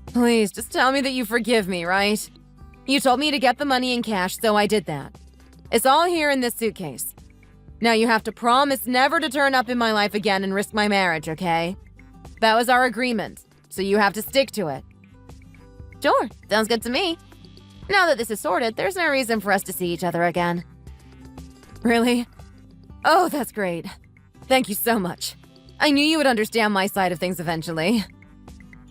Please, just tell me that you forgive me, right? You told me to get the money in cash, so I did that. It's all here in this suitcase. Now you have to promise never to turn up in my life again and risk my marriage, okay? That was our agreement, so you have to stick to it. Sure, sounds good to me. Now that this is sorted, there's no reason for us to see each other again. Really? Oh, that's great. Thank you so much. I knew you would understand my side of things eventually.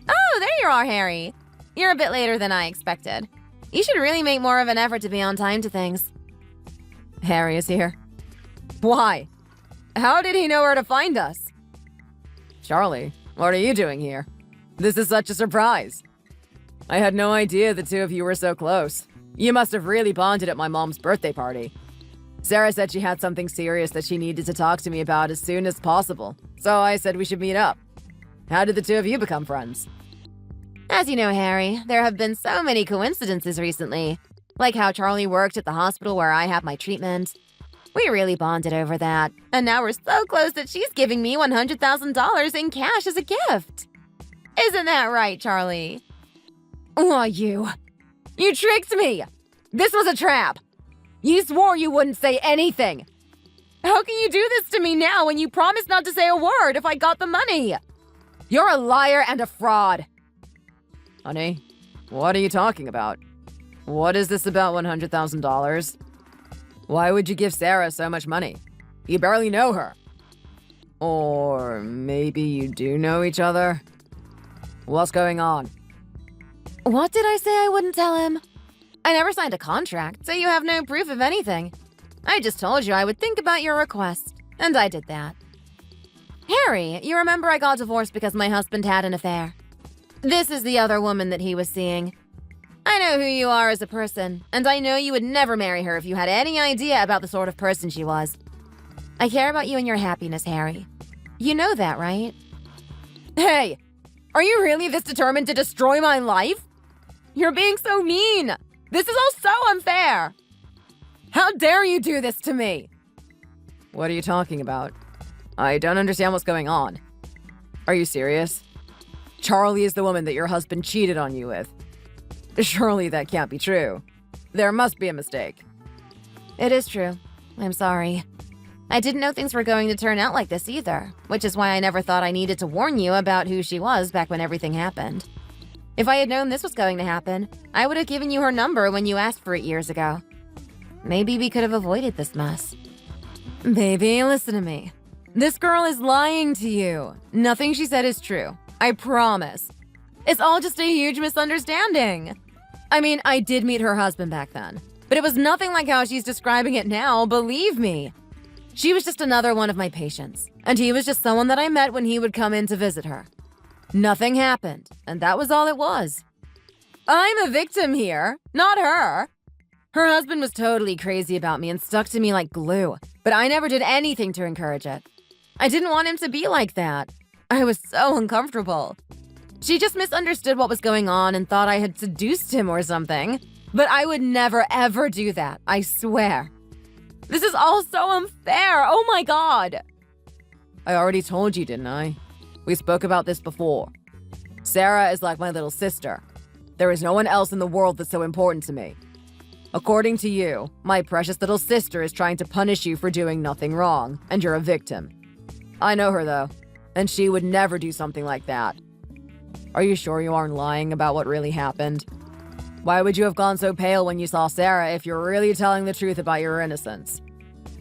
Oh, there you are, Harry. You're a bit later than I expected. You should really make more of an effort to be on time to things. Harry is here. Why? How did he know where to find us? Charlie, what are you doing here? This is such a surprise. I had no idea the two of you were so close. You must have really bonded at my mom's birthday party. Sarah said she had something serious that she needed to talk to me about as soon as possible, so I said we should meet up. How did the two of you become friends? As you know, Harry, there have been so many coincidences recently, like how Charlie worked at the hospital where I have my treatment. We really bonded over that. And now we're so close that she's giving me $100,000 in cash as a gift. Isn't that right, Charlie? Why, you tricked me! This was a trap! You swore you wouldn't say anything! How can you do this to me now when you promised not to say a word if I got the money? You're a liar and a fraud! Honey, what are you talking about? What is this about $100,000? Why would you give Sarah so much money? You barely know her. Or maybe you do know each other? What's going on? What did I say I wouldn't tell him? I never signed a contract, so you have no proof of anything. I just told you I would think about your request, and I did that. Harry, you remember I got divorced because my husband had an affair. This is the other woman that he was seeing. I know who you are as a person, and I know you would never marry her if you had any idea about the sort of person she was. I care about you and your happiness, Harry. You know that, right? Hey, are you really this determined to destroy my life? You're being so mean! This is all so unfair! How dare you do this to me? What are you talking about? I don't understand what's going on. Are you serious? Charlie is the woman that your husband cheated on you with. Surely that can't be true. There must be a mistake. It is true. I'm sorry. I didn't know things were going to turn out like this either, which is why I never thought I needed to warn you about who she was back when everything happened. If I had known this was going to happen, I would have given you her number when you asked for it years ago. Maybe we could have avoided this mess. Baby, listen to me. This girl is lying to you. Nothing she said is true. I promise. It's all just a huge misunderstanding. I mean, I did meet her husband back then, but it was nothing like how she's describing it now, believe me. She was just another one of my patients, and he was just someone that I met when he would come in to visit her. Nothing happened, and that was all it was. I'm a victim here, not her. Her husband was totally crazy about me and stuck to me like glue, but I never did anything to encourage it. I didn't want him to be like that. I was so uncomfortable. She just misunderstood what was going on and thought I had seduced him or something. But I would never, ever do that, I swear. This is all so unfair, oh my god! I already told you, didn't I? We spoke about this before. Sarah is like my little sister. There is no one else in the world that's so important to me. According to you, my precious little sister is trying to punish you for doing nothing wrong, and you're a victim. I know her, though, and she would never do something like that. Are you sure you aren't lying about what really happened? Why would you have gone so pale when you saw Sarah if you're really telling the truth about your innocence?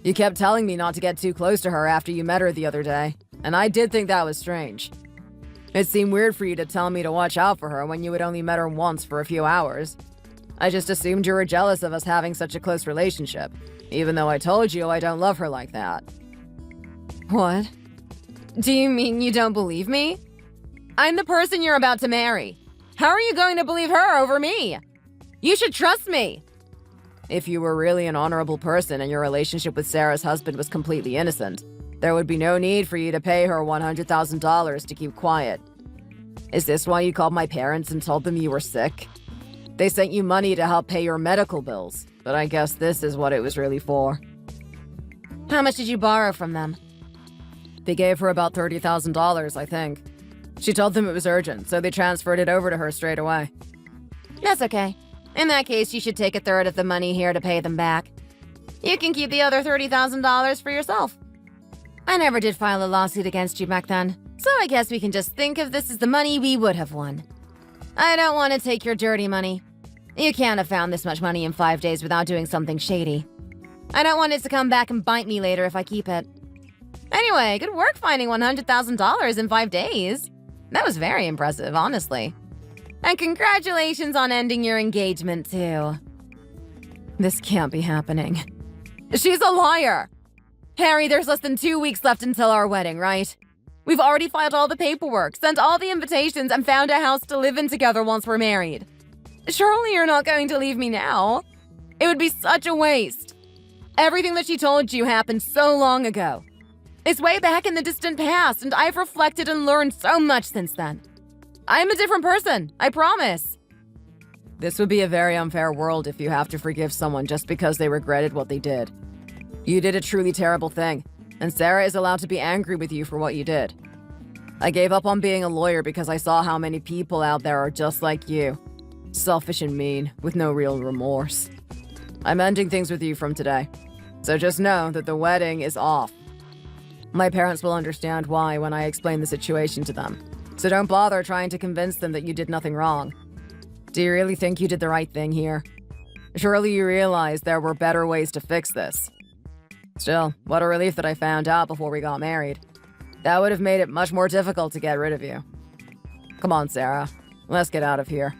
You kept telling me not to get too close to her after you met her the other day, and I did think that was strange. It seemed weird for you to tell me to watch out for her when you had only met her once for a few hours. I just assumed you were jealous of us having such a close relationship, even though I told you I don't love her like that. What? Do you mean you don't believe me? I'm the person you're about to marry. How are you going to believe her over me? You should trust me. If you were really an honorable person and your relationship with Sarah's husband was completely innocent, there would be no need for you to pay her $100,000 to keep quiet. Is this why you called my parents and told them you were sick? They sent you money to help pay your medical bills, but I guess this is what it was really for. How much did you borrow from them? They gave her about $30,000, I think. She told them it was urgent, so they transferred it over to her straight away. That's okay. In that case, you should take a third of the money here to pay them back. You can keep the other $30,000 for yourself. I never did file a lawsuit against you back then, so I guess we can just think of this as the money we would have won. I don't want to take your dirty money. You can't have found this much money in 5 days without doing something shady. I don't want it to come back and bite me later if I keep it. Anyway, good work finding $100,000 in 5 days. That was very impressive, honestly. And congratulations on ending your engagement, too. This can't be happening. She's a liar! Harry, there's less than 2 weeks left until our wedding, right? We've already filed all the paperwork, sent all the invitations, and found a house to live in together once we're married. Surely you're not going to leave me now. It would be such a waste. Everything that she told you happened so long ago. It's way back in the distant past, and I've reflected and learned so much since then. I'm a different person, I promise. This would be a very unfair world if you have to forgive someone just because they regretted what they did. You did a truly terrible thing, and Sarah is allowed to be angry with you for what you did. I gave up on being a lawyer because I saw how many people out there are just like you. Selfish and mean, with no real remorse. I'm ending things with you from today. So just know that the wedding is off. My parents will understand why when I explain the situation to them. So don't bother trying to convince them that you did nothing wrong. Do you really think you did the right thing here? Surely you realize there were better ways to fix this. Still, what a relief that I found out before we got married. That would have made it much more difficult to get rid of you. Come on, Sarah. Let's get out of here.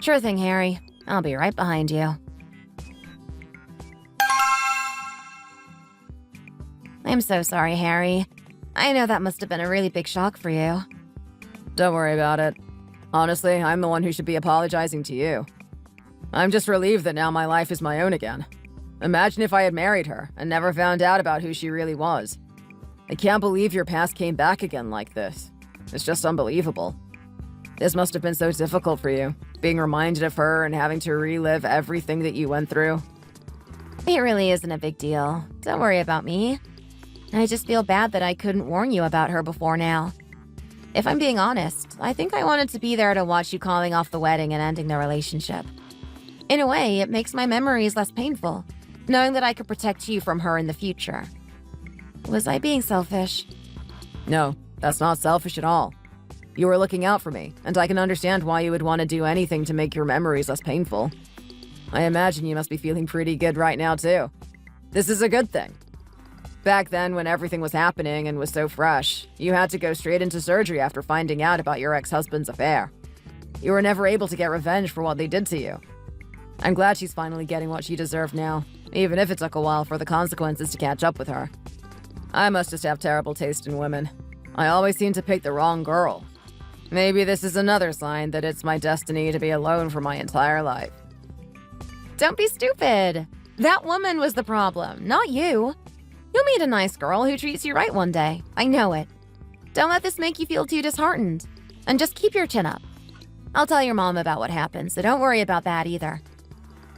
Sure thing, Harry. I'll be right behind you. I'm so sorry, Harry. I know that must have been a really big shock for you. Don't worry about it. Honestly, I'm the one who should be apologizing to you. I'm just relieved that now my life is my own again. Imagine if I had married her and never found out about who she really was. I can't believe your past came back again like this. It's just unbelievable. This must have been so difficult for you, being reminded of her and having to relive everything that you went through. It really isn't a big deal. Don't worry about me. I just feel bad that I couldn't warn you about her before now. If I'm being honest, I think I wanted to be there to watch you calling off the wedding and ending the relationship. In a way, it makes my memories less painful, knowing that I could protect you from her in the future. Was I being selfish? No, that's not selfish at all. You were looking out for me, and I can understand why you would want to do anything to make your memories less painful. I imagine you must be feeling pretty good right now, too. This is a good thing. Back then, when everything was happening and was so fresh, you had to go straight into surgery after finding out about your ex-husband's affair. You were never able to get revenge for what they did to you. I'm glad she's finally getting what she deserved now, even if it took a while for the consequences to catch up with her. I must just have terrible taste in women. I always seem to pick the wrong girl. Maybe this is another sign that it's my destiny to be alone for my entire life. Don't be stupid. That woman was the problem, not you. You'll meet a nice girl who treats you right one day. I know it. Don't let this make you feel too disheartened. And just keep your chin up. I'll tell your mom about what happened, so don't worry about that either.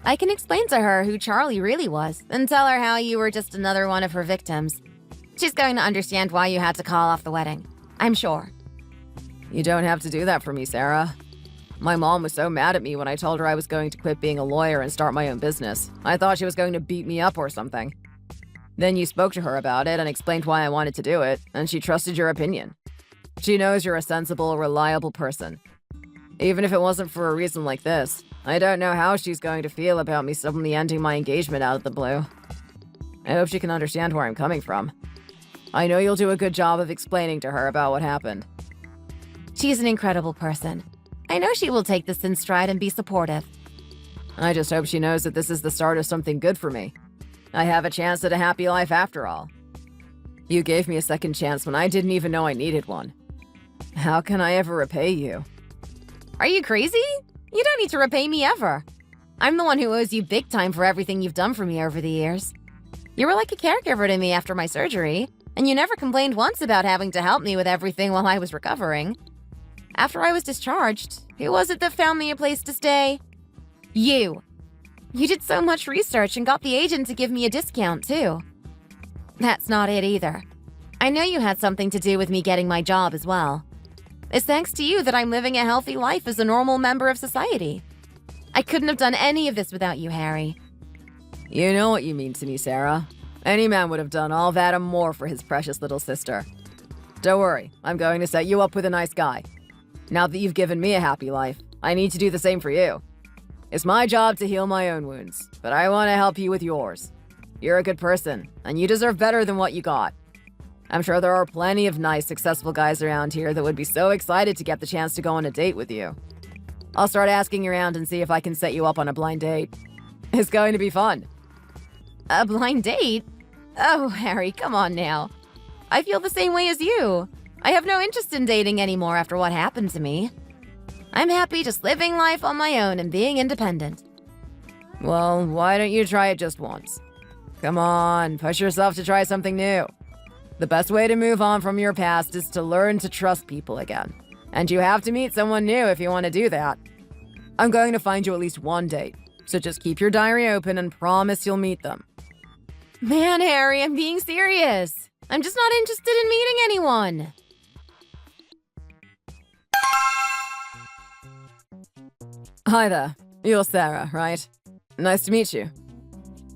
I can explain to her who Charlie really was and tell her how you were just another one of her victims. She's going to understand why you had to call off the wedding. I'm sure. You don't have to do that for me, Sarah. My mom was so mad at me when I told her I was going to quit being a lawyer and start my own business. I thought she was going to beat me up or something. Then you spoke to her about it and explained why I wanted to do it, and she trusted your opinion. She knows you're a sensible, reliable person. Even if it wasn't for a reason like this, I don't know how she's going to feel about me suddenly ending my engagement out of the blue. I hope she can understand where I'm coming from. I know you'll do a good job of explaining to her about what happened. She's an incredible person. I know she will take this in stride and be supportive. I just hope she knows that this is the start of something good for me. I have a chance at a happy life after all. You gave me a second chance when I didn't even know I needed one. How can I ever repay you? Are you crazy? You don't need to repay me ever. I'm the one who owes you big time for everything you've done for me over the years. You were like a caregiver to me after my surgery, and you never complained once about having to help me with everything while I was recovering. After I was discharged, who was it that found me a place to stay? You. You did so much research and got the agent to give me a discount, too. That's not it either. I know you had something to do with me getting my job as well. It's thanks to you that I'm living a healthy life as a normal member of society. I couldn't have done any of this without you, Harry. You know what you mean to me, Sarah. Any man would have done all that and more for his precious little sister. Don't worry, I'm going to set you up with a nice guy. Now that you've given me a happy life, I need to do the same for you. It's my job to heal my own wounds, but I want to help you with yours. You're a good person, and you deserve better than what you got. I'm sure there are plenty of nice, successful guys around here that would be so excited to get the chance to go on a date with you. I'll start asking around and see if I can set you up on a blind date. It's going to be fun. A blind date? Oh, Harry, come on now. I feel the same way as you. I have no interest in dating anymore after what happened to me. I'm happy just living life on my own and being independent. Well, why don't you try it just once? Come on, push yourself to try something new. The best way to move on from your past is to learn to trust people again. And you have to meet someone new if you want to do that. I'm going to find you at least one date, so just keep your diary open and promise you'll meet them. Man, Harry, I'm being serious. I'm just not interested in meeting anyone. Hi there. You're Sarah, right? Nice to meet you.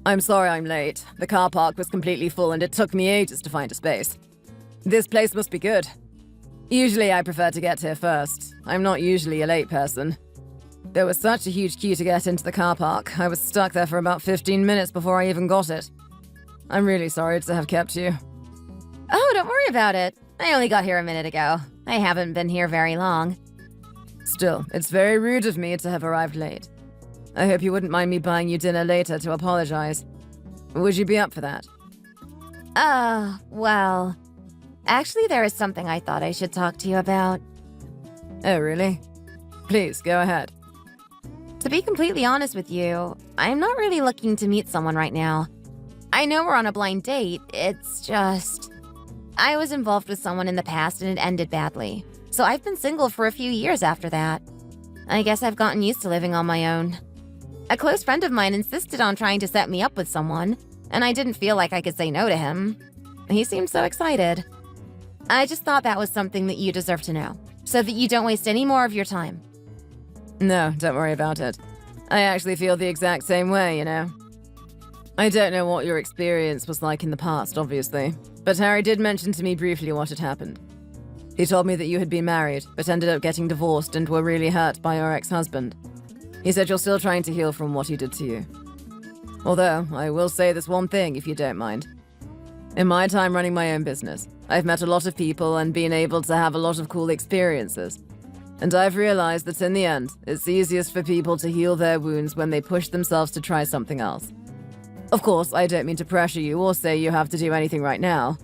I'm sorry I'm late. The car park was completely full and it took me ages to find a space. This place must be good. Usually I prefer to get here first. I'm not usually a late person. There was such a huge queue to get into the car park. I was stuck there for about 15 minutes before I even got it. I'm really sorry to have kept you. Oh, don't worry about it. I only got here a minute ago. I haven't been here very long. Still, it's very rude of me to have arrived late. I hope you wouldn't mind me buying you dinner later to apologize. Would you be up for that? Well... Actually, there is something I thought I should talk to you about. Oh, really? Please, go ahead. To be completely honest with you, I'm not really looking to meet someone right now. I know we're on a blind date, it's just... I was involved with someone in the past and it ended badly. So I've been single for a few years after that. I guess I've gotten used to living on my own. A close friend of mine insisted on trying to set me up with someone, and I didn't feel like I could say no to him. He seemed so excited. I just thought that was something that you deserve to know, so that you don't waste any more of your time. No, don't worry about it. I actually feel the exact same way, you know. I don't know what your experience was like in the past, obviously, but Harry did mention to me briefly what had happened. He told me that you had been married, but ended up getting divorced and were really hurt by your ex-husband. He said you're still trying to heal from what he did to you. Although, I will say this one thing, if you don't mind. In my time running my own business, I've met a lot of people and been able to have a lot of cool experiences. And I've realized that in the end, it's easiest for people to heal their wounds when they push themselves to try something else. Of course, I don't mean to pressure you or say you have to do anything right now.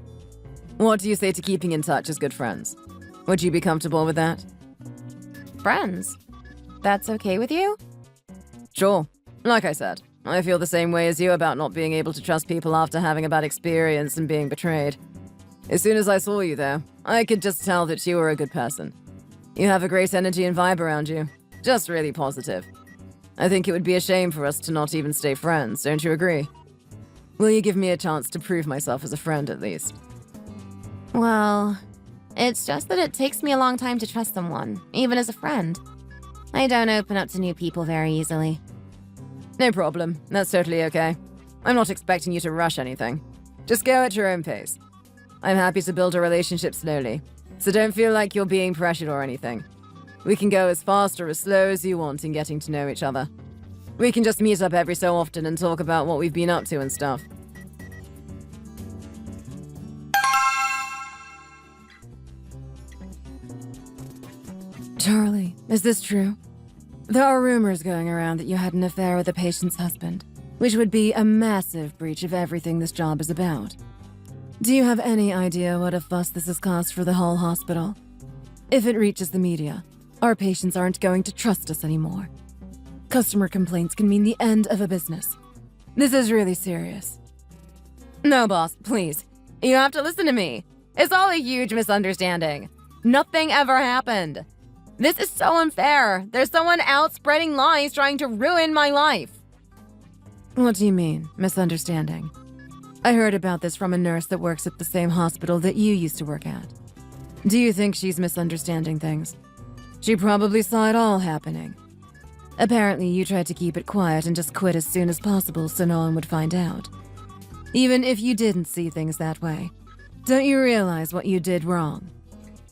What do you say to keeping in touch as good friends? Would you be comfortable with that? Friends? That's okay with you? Sure. Like I said, I feel the same way as you about not being able to trust people after having a bad experience and being betrayed. As soon as I saw you, though, I could just tell that you were a good person. You have a great energy and vibe around you. Just really positive. I think it would be a shame for us to not even stay friends, don't you agree? Will you give me a chance to prove myself as a friend, at least? Well, it's just that it takes me a long time to trust someone, even as a friend. I don't open up to new people very easily. No problem. That's totally okay. I'm not expecting you to rush anything. Just go at your own pace. I'm happy to build a relationship slowly, so don't feel like you're being pressured or anything. We can go as fast or as slow as you want in getting to know each other. We can just meet up every so often and talk about what we've been up to and stuff. Charlie, is this true? There are rumors going around that you had an affair with a patient's husband, which would be a massive breach of everything this job is about. Do you have any idea what a fuss this has caused for the whole hospital? If it reaches the media, our patients aren't going to trust us anymore. Customer complaints can mean the end of a business. This is really serious. No, boss, please. You have to listen to me. It's all a huge misunderstanding. Nothing ever happened. This is so unfair. There's someone out spreading lies trying to ruin my life. What do you mean, misunderstanding? I heard about this from a nurse that works at the same hospital that you used to work at. Do you think she's misunderstanding things? She probably saw it all happening. Apparently, you tried to keep it quiet and just quit as soon as possible so no one would find out. Even if you didn't see things that way, don't you realize what you did wrong?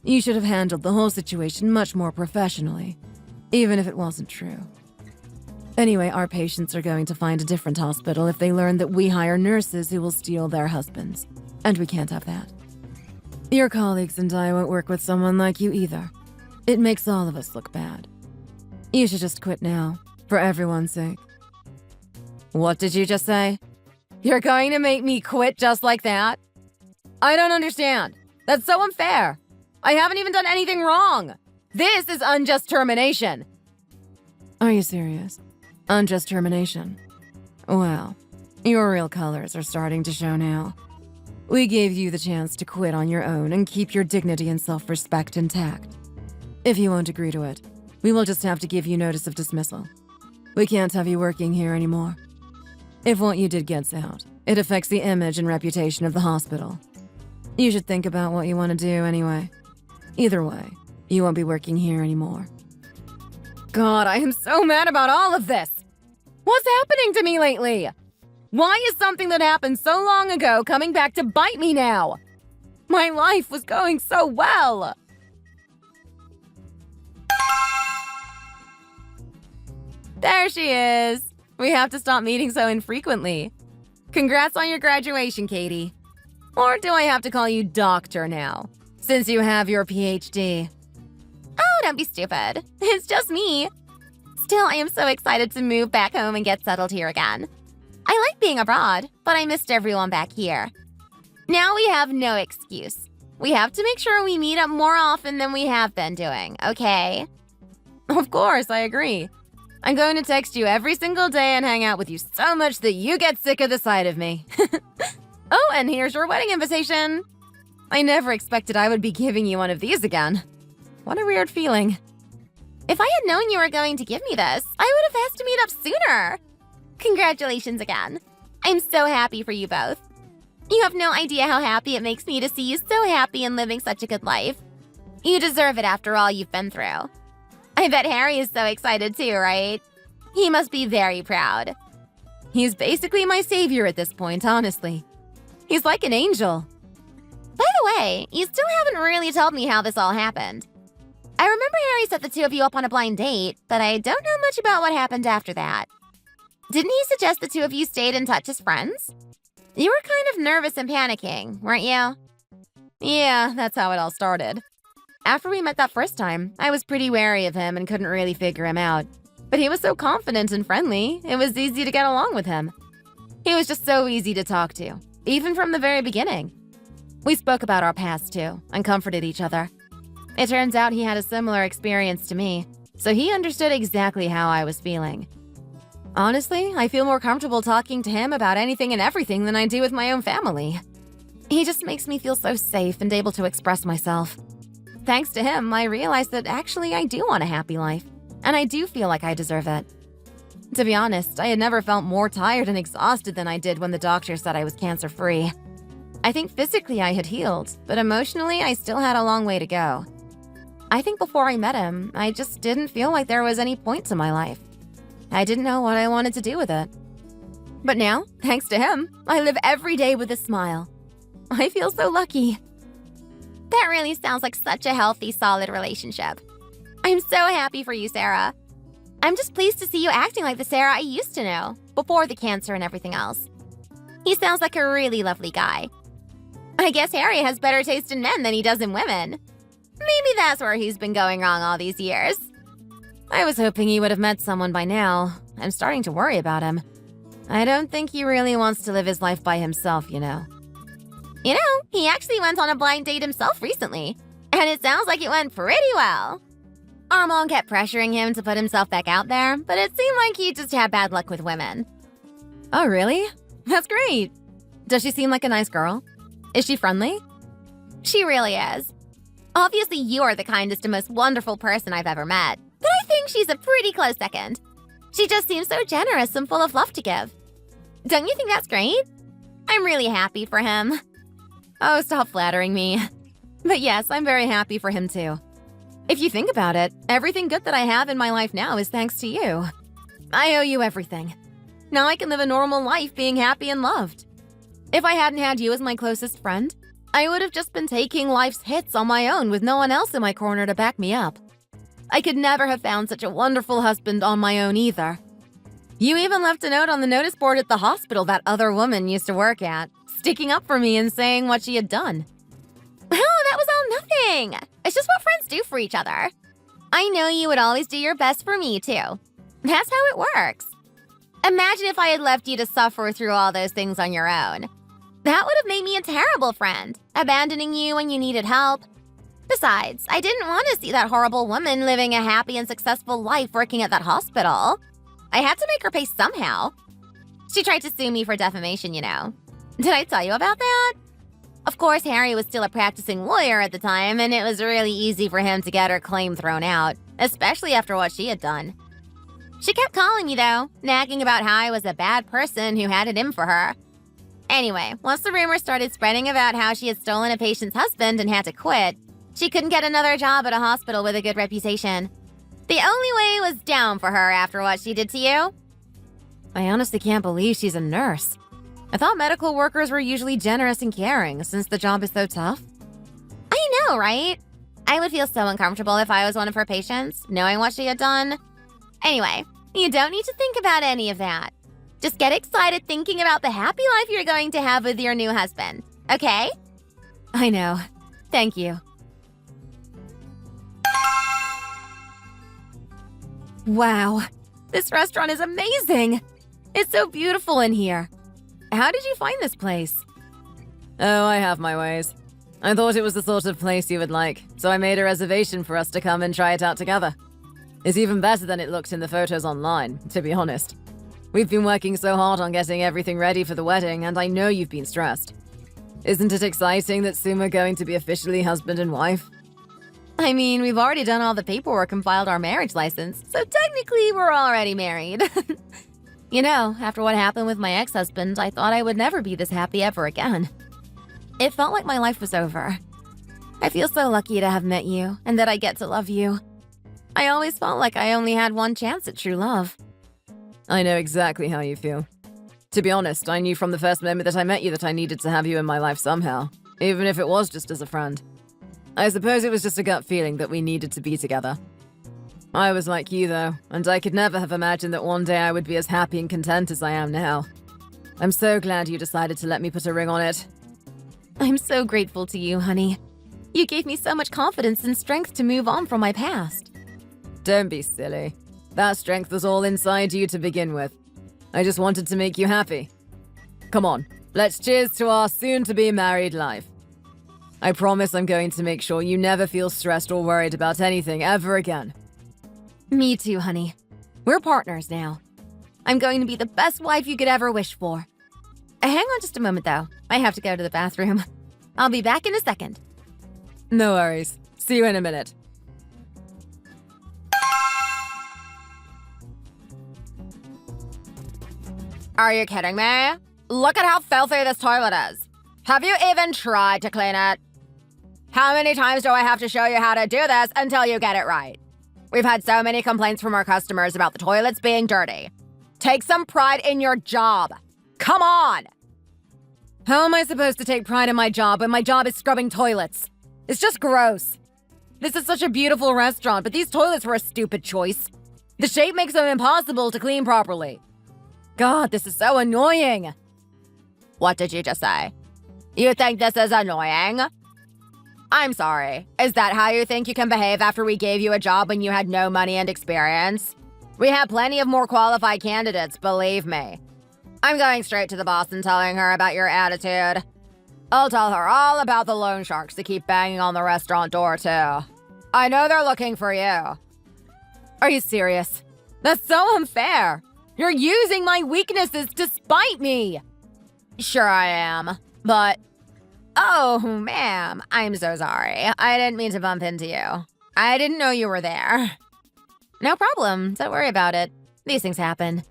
You should have handled the whole situation much more professionally, even if it wasn't true. Anyway, our patients are going to find a different hospital if they learn that we hire nurses who will steal their husbands, and we can't have that. Your colleagues and I won't work with someone like you either. It makes all of us look bad. You should just quit now, for everyone's sake. What did you just say? You're going to make me quit just like that? I don't understand. That's so unfair. I haven't even done anything wrong. This is unjust termination. Are you serious? Unjust termination? Well, your real colors are starting to show now. We gave you the chance to quit on your own and keep your dignity and self-respect intact. If you won't agree to it, we will just have to give you notice of dismissal. We can't have you working here anymore. If what you did gets out, it affects the image and reputation of the hospital. You should think about what you want to do anyway. Either way, you won't be working here anymore. God, I am so mad about all of this! What's happening to me lately? Why is something that happened so long ago coming back to bite me now? My life was going so well! There she is! We have to stop meeting so infrequently. Congrats on your graduation, Katie. Or do I have to call you Doctor now, since you have your PhD? Oh, don't be stupid. It's just me. Still, I am so excited to move back home and get settled here again. I like being abroad, but I missed everyone back here. Now we have no excuse. We have to make sure we meet up more often than we have been doing, okay? Of course, I agree. I'm going to text you every single day and hang out with you so much that you get sick of the sight of me. Oh, and here's your wedding invitation. I never expected I would be giving you one of these again. What a weird feeling. If I had known you were going to give me this, I would have asked to meet up sooner. Congratulations again. I'm so happy for you both. You have no idea how happy it makes me to see you so happy and living such a good life. You deserve it after all you've been through. I bet Harry is so excited too, right? He must be very proud. He's basically my savior at this point, honestly. He's like an angel. By the way, you still haven't really told me how this all happened. I remember Harry set the two of you up on a blind date, but I don't know much about what happened after that. Didn't he suggest the two of you stayed in touch as friends? You were kind of nervous and panicking, weren't you? Yeah, that's how it all started. After we met that first time, I was pretty wary of him and couldn't really figure him out. But he was so confident and friendly, it was easy to get along with him. He was just so easy to talk to, even from the very beginning. We spoke about our past too, and comforted each other. It turns out he had a similar experience to me, so he understood exactly how I was feeling. Honestly, I feel more comfortable talking to him about anything and everything than I do with my own family. He just makes me feel so safe and able to express myself. Thanks to him, I realized that actually I do want a happy life, and I do feel like I deserve it. To be honest, I had never felt more tired and exhausted than I did when the doctor said I was cancer-free. I think physically I had healed, but emotionally I still had a long way to go. I think before I met him, I just didn't feel like there was any point to my life. I didn't know what I wanted to do with it. But now, thanks to him, I live every day with a smile. I feel so lucky. That really sounds like such a healthy, solid relationship. I'm so happy for you, Sarah. I'm just pleased to see you acting like the Sarah I used to know, before the cancer and everything else. He sounds like a really lovely guy. I guess Harry has better taste in men than he does in women. Maybe that's where he's been going wrong all these years. I was hoping he would have met someone by now. I'm starting to worry about him. I don't think he really wants to live his life by himself, you know. You know, he actually went on a blind date himself recently, and it sounds like it went pretty well. Our mom kept pressuring him to put himself back out there, but it seemed like he just had bad luck with women. Oh, really? That's great. Does she seem like a nice girl? Is she friendly? She really is. Obviously, you are the kindest and most wonderful person I've ever met, but I think she's a pretty close second. She just seems so generous and full of love to give. Don't you think that's great? I'm really happy for him. Oh, stop flattering me. But yes, I'm very happy for him too. If you think about it, everything good that I have in my life now is thanks to you. I owe you everything. Now I can live a normal life being happy and loved. If I hadn't had you as my closest friend, I would have just been taking life's hits on my own with no one else in my corner to back me up. I could never have found such a wonderful husband on my own either. You even left a note on the notice board at the hospital that other woman used to work at, sticking up for me and saying what she had done. Oh, that was all nothing. It's just what friends do for each other. I know you would always do your best for me, too. That's how it works. Imagine if I had left you to suffer through all those things on your own. That would have made me a terrible friend, abandoning you when you needed help. Besides, I didn't want to see that horrible woman living a happy and successful life working at that hospital. I had to make her pay somehow. She tried to sue me for defamation, you know. Did I tell you about that? Of course, Harry was still a practicing lawyer at the time, and it was really easy for him to get her claim thrown out, especially after what she had done. She kept calling me, though, nagging about how I was a bad person who had it in for her. Anyway, once the rumors started spreading about how she had stolen a patient's husband and had to quit, she couldn't get another job at a hospital with a good reputation. The only way was down for her after what she did to you. I honestly can't believe she's a nurse. I thought medical workers were usually generous and caring, since the job is so tough. I know, right? I would feel so uncomfortable if I was one of her patients, knowing what she had done. Anyway, you don't need to think about any of that. Just get excited thinking about the happy life you're going to have with your new husband, okay? I know. Thank you. Wow, this restaurant is amazing. It's so beautiful in here. How did you find this place? Oh, I have my ways. I thought it was the sort of place you would like, so I made a reservation for us to come and try it out together. It's even better than it looked in the photos online, to be honest. We've been working so hard on getting everything ready for the wedding, and I know you've been stressed. Isn't it exciting that soon we're going to be officially husband and wife? I mean, we've already done all the paperwork and filed our marriage license, so technically we're already married. You know, after what happened with my ex-husband, I thought I would never be this happy ever again. It felt like my life was over. I feel so lucky to have met you, and that I get to love you. I always felt like I only had one chance at true love. I know exactly how you feel. To be honest, I knew from the first moment that I met you that I needed to have you in my life somehow, even if it was just as a friend. I suppose it was just a gut feeling that we needed to be together. I was like you, though, and I could never have imagined that one day I would be as happy and content as I am now. I'm so glad you decided to let me put a ring on it. I'm so grateful to you, honey. You gave me so much confidence and strength to move on from my past. Don't be silly. That strength was all inside you to begin with. I just wanted to make you happy. Come on, let's cheers to our soon-to-be married life. I promise I'm going to make sure you never feel stressed or worried about anything ever again. Me too, honey. We're partners now. I'm going to be the best wife you could ever wish for. Hang on just a moment, though. I have to go to the bathroom. I'll be back in a second. No worries. See you in a minute. Are you kidding me? Look at how filthy this toilet is. Have you even tried to clean it? How many times do I have to show you how to do this until you get it right? We've had so many complaints from our customers about the toilets being dirty. Take some pride in your job. Come on! How am I supposed to take pride in my job when my job is scrubbing toilets? It's just gross. This is such a beautiful restaurant, but these toilets were a stupid choice. The shape makes them impossible to clean properly. God, this is so annoying. What did you just say? You think this is annoying? I'm sorry. Is that how you think you can behave after we gave you a job when you had no money and experience? We have plenty of more qualified candidates, believe me. I'm going straight to the boss and telling her about your attitude. I'll tell her all about the loan sharks that keep banging on the restaurant door, too. I know they're looking for you. Are you serious? That's so unfair. You're using my weaknesses to spite me. Sure I am, but... Oh, ma'am, I'm so sorry. I didn't mean to bump into you. I didn't know you were there. No problem. Don't worry about it. These things happen.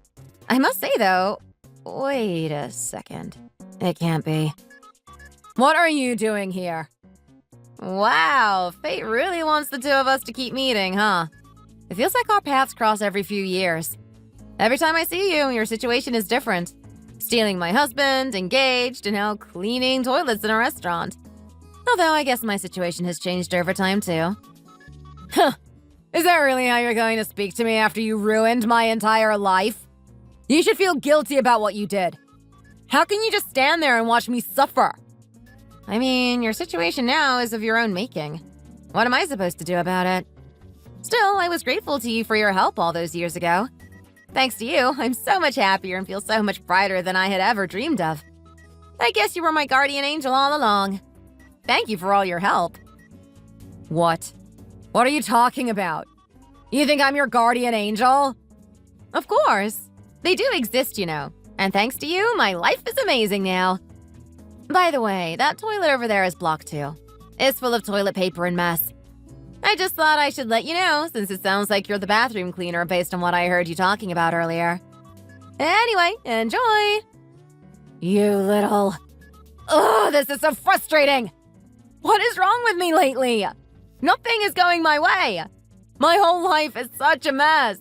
I must say, though... Wait a second. It can't be. What are you doing here? Wow, fate really wants the two of us to keep meeting, huh? It feels like our paths cross every few years. Every time I see you, your situation is different. Stealing my husband, engaged, and now cleaning toilets in a restaurant. Although I guess my situation has changed over time, too. Huh. Is that really how you're going to speak to me after you ruined my entire life? You should feel guilty about what you did. How can you just stand there and watch me suffer? I mean, your situation now is of your own making. What am I supposed to do about it? Still, I was grateful to you for your help all those years ago. Thanks to you, I'm so much happier and feel so much brighter than I had ever dreamed of. I guess you were my guardian angel all along. Thank you for all your help. What? What are you talking about? You think I'm your guardian angel? Of course. They do exist, you know. And thanks to you, my life is amazing now. By the way, that toilet over there is blocked too. It's full of toilet paper and mess. I I just thought I should let you know, since it sounds like you're the bathroom cleaner based on what I heard you talking about earlier. Anyway, enjoy! You little... Ugh, this is so frustrating! What is wrong with me lately? Nothing is going my way! My whole life is such a mess!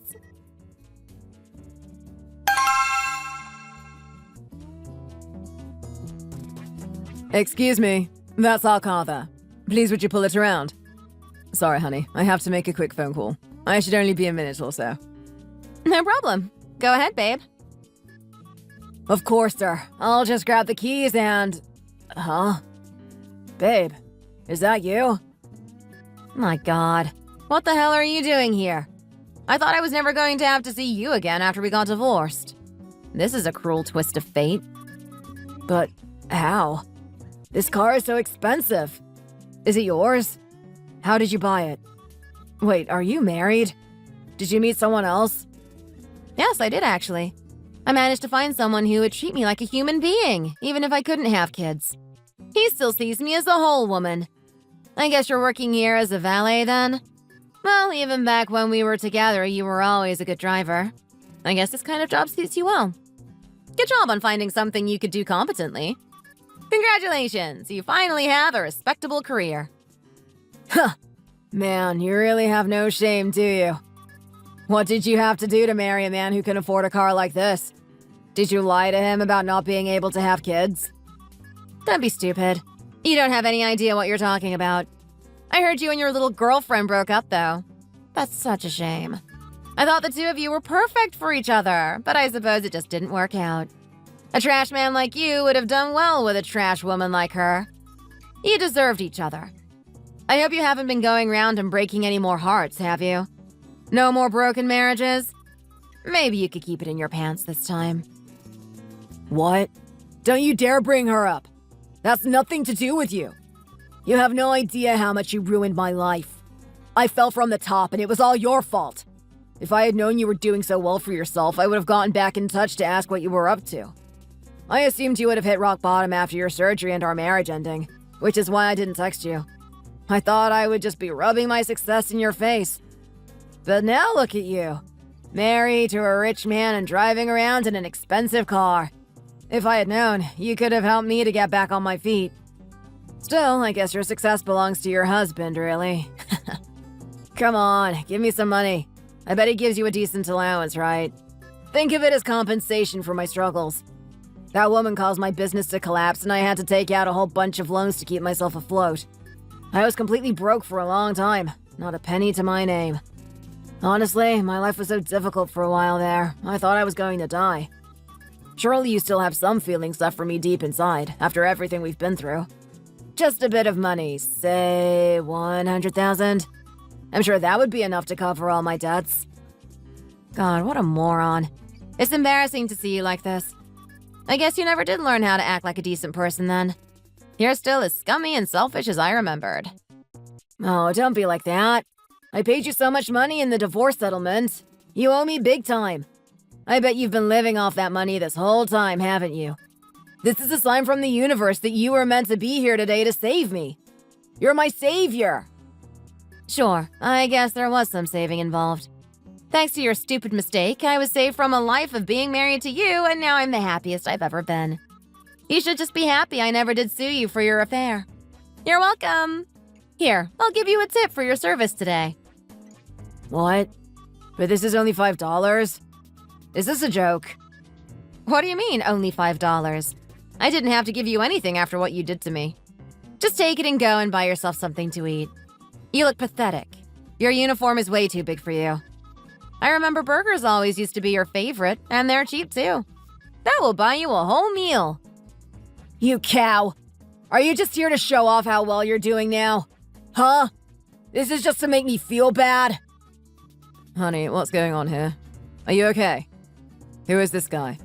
Excuse me, that's our car there. Please would you pull it around? Sorry, honey, I have to make a quick phone call. I should only be a minute or so. No problem. Go ahead, babe. Of course, sir. I'll just grab the keys and... Huh? Babe, is that you? My God. What the hell are you doing here? I thought I was never going to have to see you again after we got divorced. This is a cruel twist of fate. But how? This car is so expensive. Is it yours? How did you buy it? Wait, are you married? Did you meet someone else? Yes, I did actually. I managed to find someone who would treat me like a human being, even if I couldn't have kids. He still sees me as a whole woman. I guess you're working here as a valet then? Well, even back when we were together, you were always a good driver. I guess this kind of job suits you well. Good job on finding something you could do competently. Congratulations, you finally have a respectable career. Huh. Man, you really have no shame, do you? What did you have to do to marry a man who can afford a car like this? Did you lie to him about not being able to have kids? Don't be stupid. You don't have any idea what you're talking about. I heard you and your little girlfriend broke up, though. That's such a shame. I thought the two of you were perfect for each other, but I suppose it just didn't work out. A trash man like you would have done well with a trash woman like her. You deserved each other. I hope you haven't been going around and breaking any more hearts, have you? No more broken marriages? Maybe you could keep it in your pants this time. What? Don't you dare bring her up. That's nothing to do with you. You have no idea how much you ruined my life. I fell from the top and it was all your fault. If I had known you were doing so well for yourself, I would have gotten back in touch to ask what you were up to. I assumed you would have hit rock bottom after your surgery and our marriage ending, which is why I didn't text you. I thought I would just be rubbing my success in your face. But now look at you. Married to a rich man and driving around in an expensive car. If I had known, you could have helped me to get back on my feet. Still, I guess your success belongs to your husband, really. Come on, give me some money. I bet he gives you a decent allowance, right? Think of it as compensation for my struggles. That woman caused my business to collapse and I had to take out a whole bunch of loans to keep myself afloat. I was completely broke for a long time, not a penny to my name. Honestly, my life was so difficult for a while there, I thought I was going to die. Surely you still have some feelings left for me deep inside, after everything we've been through. Just a bit of money, say 100,000. I'm sure that would be enough to cover all my debts. God, what a moron. It's embarrassing to see you like this. I guess you never did learn how to act like a decent person then. You're still as scummy and selfish as I remembered. Oh, don't be like that. I paid you so much money in the divorce settlement. You owe me big time. I bet you've been living off that money this whole time, haven't you? This is a sign from the universe that you were meant to be here today to save me. You're my savior. Sure, I guess there was some saving involved. Thanks to your stupid mistake, I was saved from a life of being married to you, and now I'm the happiest I've ever been. You should just be happy I never did sue you for your affair. You're welcome. Here, I'll give you a tip for your service today. What? But this is only $5? Is this a joke? What do you mean, only $5? I didn't have to give you anything after what you did to me. Just take it and go and buy yourself something to eat. You look pathetic. Your uniform is way too big for you. I remember burgers always used to be your favorite, and they're cheap too. That will buy you a whole meal. You cow! Are you just here to show off how well you're doing now? Huh? This is just to make me feel bad? Honey, what's going on here? Are you okay? Who is this guy?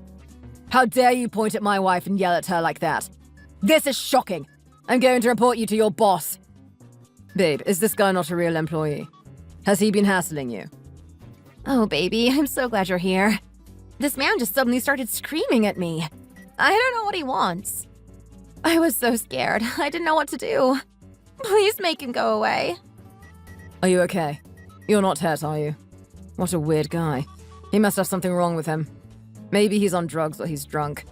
How dare you point at my wife and yell at her like that? This is shocking! I'm going to report you to your boss. Babe, is this guy not a real employee? Has he been hassling you? Oh, baby, I'm so glad you're here. This man just suddenly started screaming at me. I don't know what he wants. I was so scared. I didn't know what to do. Please make him go away. Are you okay? You're not hurt, are you? What a weird guy. He must have something wrong with him. Maybe he's on drugs or he's drunk.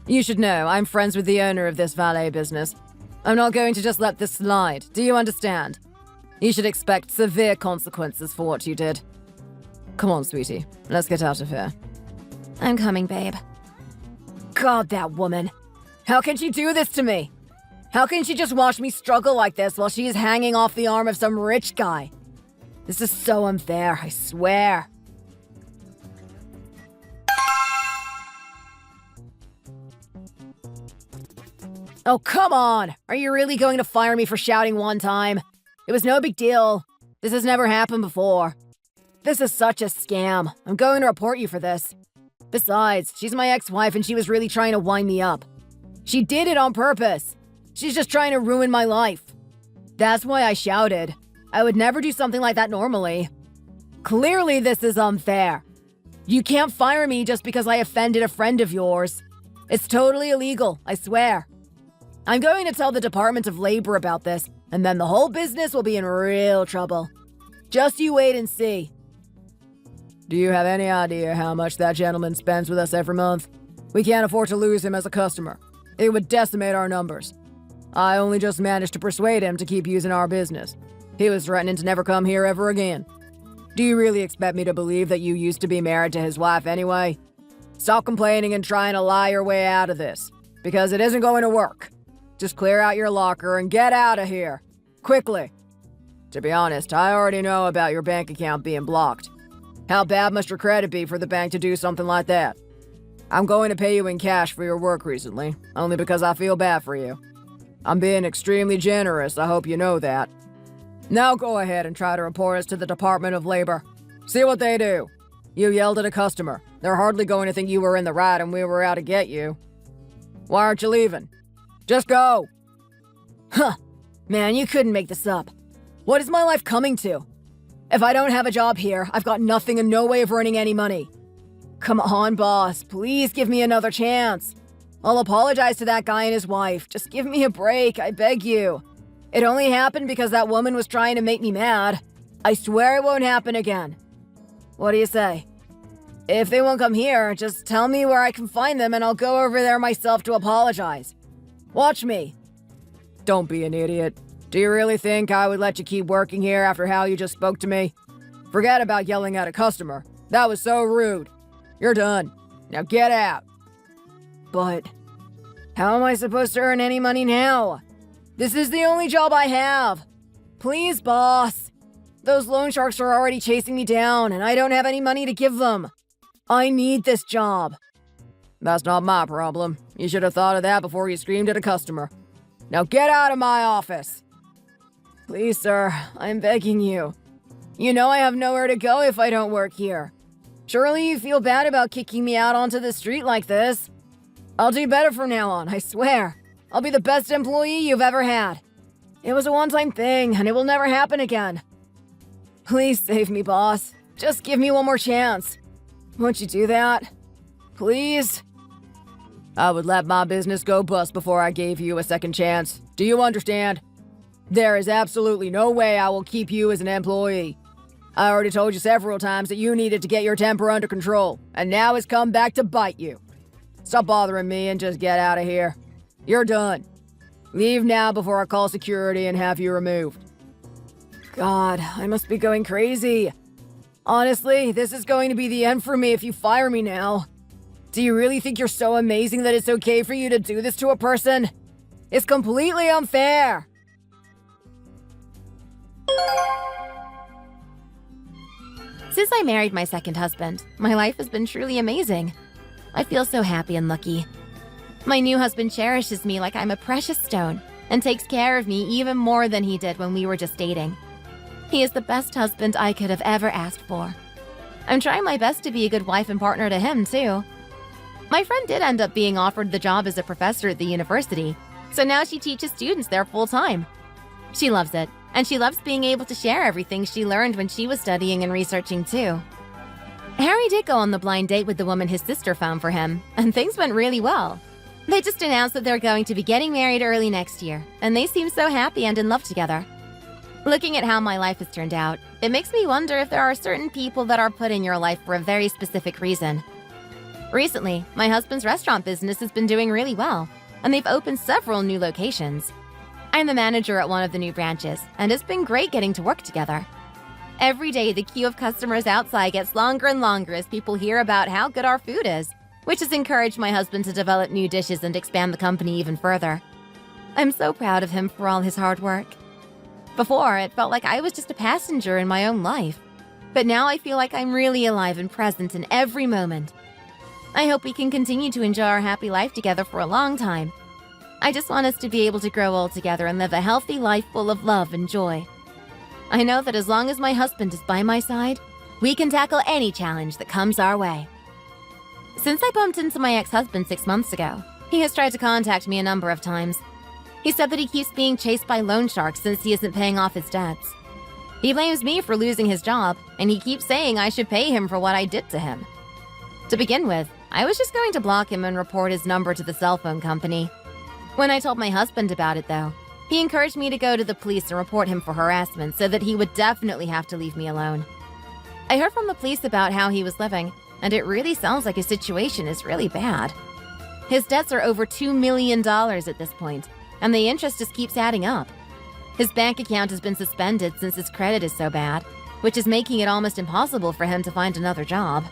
You should know, I'm friends with the owner of this valet business. I'm not going to just let this slide. Do you understand? You should expect severe consequences for what you did. Come on, sweetie. Let's get out of here. I'm coming, babe. God, that woman. How can she do this to me? How can she just watch me struggle like this while she is hanging off the arm of some rich guy? This is so unfair, I swear. Oh, come on! Are you really going to fire me for shouting one time? It was no big deal. This has never happened before. This is such a scam. I'm going to report you for this. Besides, she's my ex-wife and she was really trying to wind me up. She did it on purpose. She's just trying to ruin my life. That's why I shouted. I would never do something like that normally. Clearly this is unfair. You can't fire me just because I offended a friend of yours. It's totally illegal, I swear. I'm going to tell the Department of Labor about this, and then the whole business will be in real trouble. Just you wait and see. Do you have any idea how much that gentleman spends with us every month? We can't afford to lose him as a customer. It would decimate our numbers. I only just managed to persuade him to keep using our business. He was threatening to never come here ever again. Do you really expect me to believe that you used to be married to his wife anyway? Stop complaining and trying to lie your way out of this, because it isn't going to work. Just clear out your locker and get out of here. Quickly. To be honest, I already know about your bank account being blocked. How bad must your credit be for the bank to do something like that? I'm going to pay you in cash for your work recently, only because I feel bad for you. I'm being extremely generous, I hope you know that. Now go ahead and try to report us to the Department of Labor. See what they do. You yelled at a customer. They're hardly going to think you were in the right and we were out to get you. Why aren't you leaving? Just go! Huh. Man, you couldn't make this up. What is my life coming to? If I don't have a job here, I've got nothing and no way of earning any money. Come on, boss. Please give me another chance. I'll apologize to that guy and his wife. Just give me a break, I beg you. It only happened because that woman was trying to make me mad. I swear it won't happen again. What do you say? If they won't come here, just tell me where I can find them and I'll go over there myself to apologize. Watch me. Don't be an idiot. Do you really think I would let you keep working here after how you just spoke to me? Forget about yelling at a customer. That was so rude. You're done. Now get out. But how am I supposed to earn any money now? This is the only job I have. Please, boss. Those loan sharks are already chasing me down and I don't have any money to give them. I need this job. That's not my problem. You should have thought of that before you screamed at a customer. Now get out of my office. Please, sir, I'm begging you. You know I have nowhere to go if I don't work here. Surely you feel bad about kicking me out onto the street like this. I'll do better from now on, I swear. I'll be the best employee you've ever had. It was a one-time thing, and it will never happen again. Please save me, boss. Just give me one more chance. Won't you do that? Please? I would let my business go bust before I gave you a second chance. Do you understand? There is absolutely no way I will keep you as an employee. I already told you several times that you needed to get your temper under control, and now it's come back to bite you. Stop bothering me and just get out of here. You're done. Leave now before I call security and have you removed. God, I must be going crazy. Honestly, this is going to be the end for me if you fire me now. Do you really think you're so amazing that it's okay for you to do this to a person? It's completely unfair. Since I married my second husband, my life has been truly amazing. I feel so happy and lucky. My new husband cherishes me like I'm a precious stone and takes care of me even more than he did when we were just dating. He is the best husband I could have ever asked for. I'm trying my best to be a good wife and partner to him, too. My friend did end up being offered the job as a professor at the university, so now she teaches students there full-time. She loves it, and she loves being able to share everything she learned when she was studying and researching, too. Harry did go on the blind date with the woman his sister found for him, and things went really well. They just announced that they're going to be getting married early next year, and they seem so happy and in love together. Looking at how my life has turned out, it makes me wonder if there are certain people that are put in your life for a very specific reason. Recently, my husband's restaurant business has been doing really well, and they've opened several new locations. I'm the manager at one of the new branches, and it's been great getting to work together. Every day, the queue of customers outside gets longer and longer as people hear about how good our food is, which has encouraged my husband to develop new dishes and expand the company even further. I'm so proud of him for all his hard work. Before, it felt like I was just a passenger in my own life, but now I feel like I'm really alive and present in every moment. I hope we can continue to enjoy our happy life together for a long time. I just want us to be able to grow old together and live a healthy life full of love and joy. I know that as long as my husband is by my side, we can tackle any challenge that comes our way. Since I bumped into my ex-husband 6 months ago, he has tried to contact me a number of times. He said that he keeps being chased by loan sharks since he isn't paying off his debts. He blames me for losing his job, and he keeps saying I should pay him for what I did to him. To begin with, I was just going to block him and report his number to the cell phone company. When I told my husband about it, though, he encouraged me to go to the police and report him for harassment so that he would definitely have to leave me alone. I heard from the police about how he was living, and it really sounds like his situation is really bad. His debts are over $2 million at this point, and the interest just keeps adding up. His bank account has been suspended since his credit is so bad, which is making it almost impossible for him to find another job.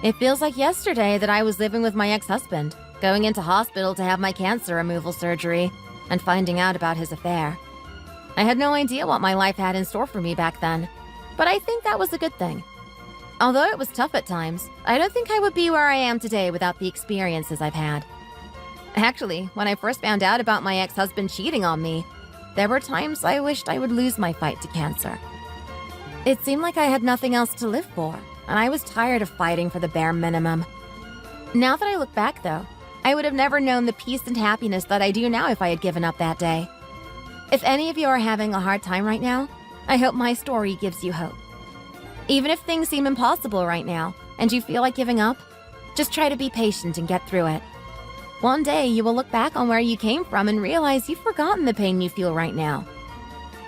It feels like yesterday that I was living with my ex-husband, going into hospital to have my cancer removal surgery, and finding out about his affair. I had no idea what my life had in store for me back then, but I think that was a good thing. Although it was tough at times, I don't think I would be where I am today without the experiences I've had. Actually, when I first found out about my ex-husband cheating on me, there were times I wished I would lose my fight to cancer. It seemed like I had nothing else to live for, and I was tired of fighting for the bare minimum. Now that I look back, though, I would have never known the peace and happiness that I do now if I had given up that day. If any of you are having a hard time right now, I hope my story gives you hope. Even if things seem impossible right now, and you feel like giving up, just try to be patient and get through it. One day, you will look back on where you came from and realize you've forgotten the pain you feel right now.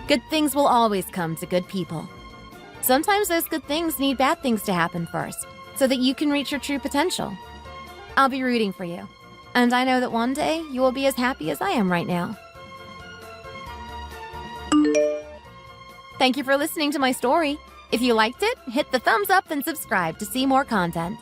Good things will always come to good people. Sometimes those good things need bad things to happen first, so that you can reach your true potential. I'll be rooting for you, and I know that one day you will be as happy as I am right now. Thank you for listening to my story. If you liked it, hit the thumbs up and subscribe to see more content.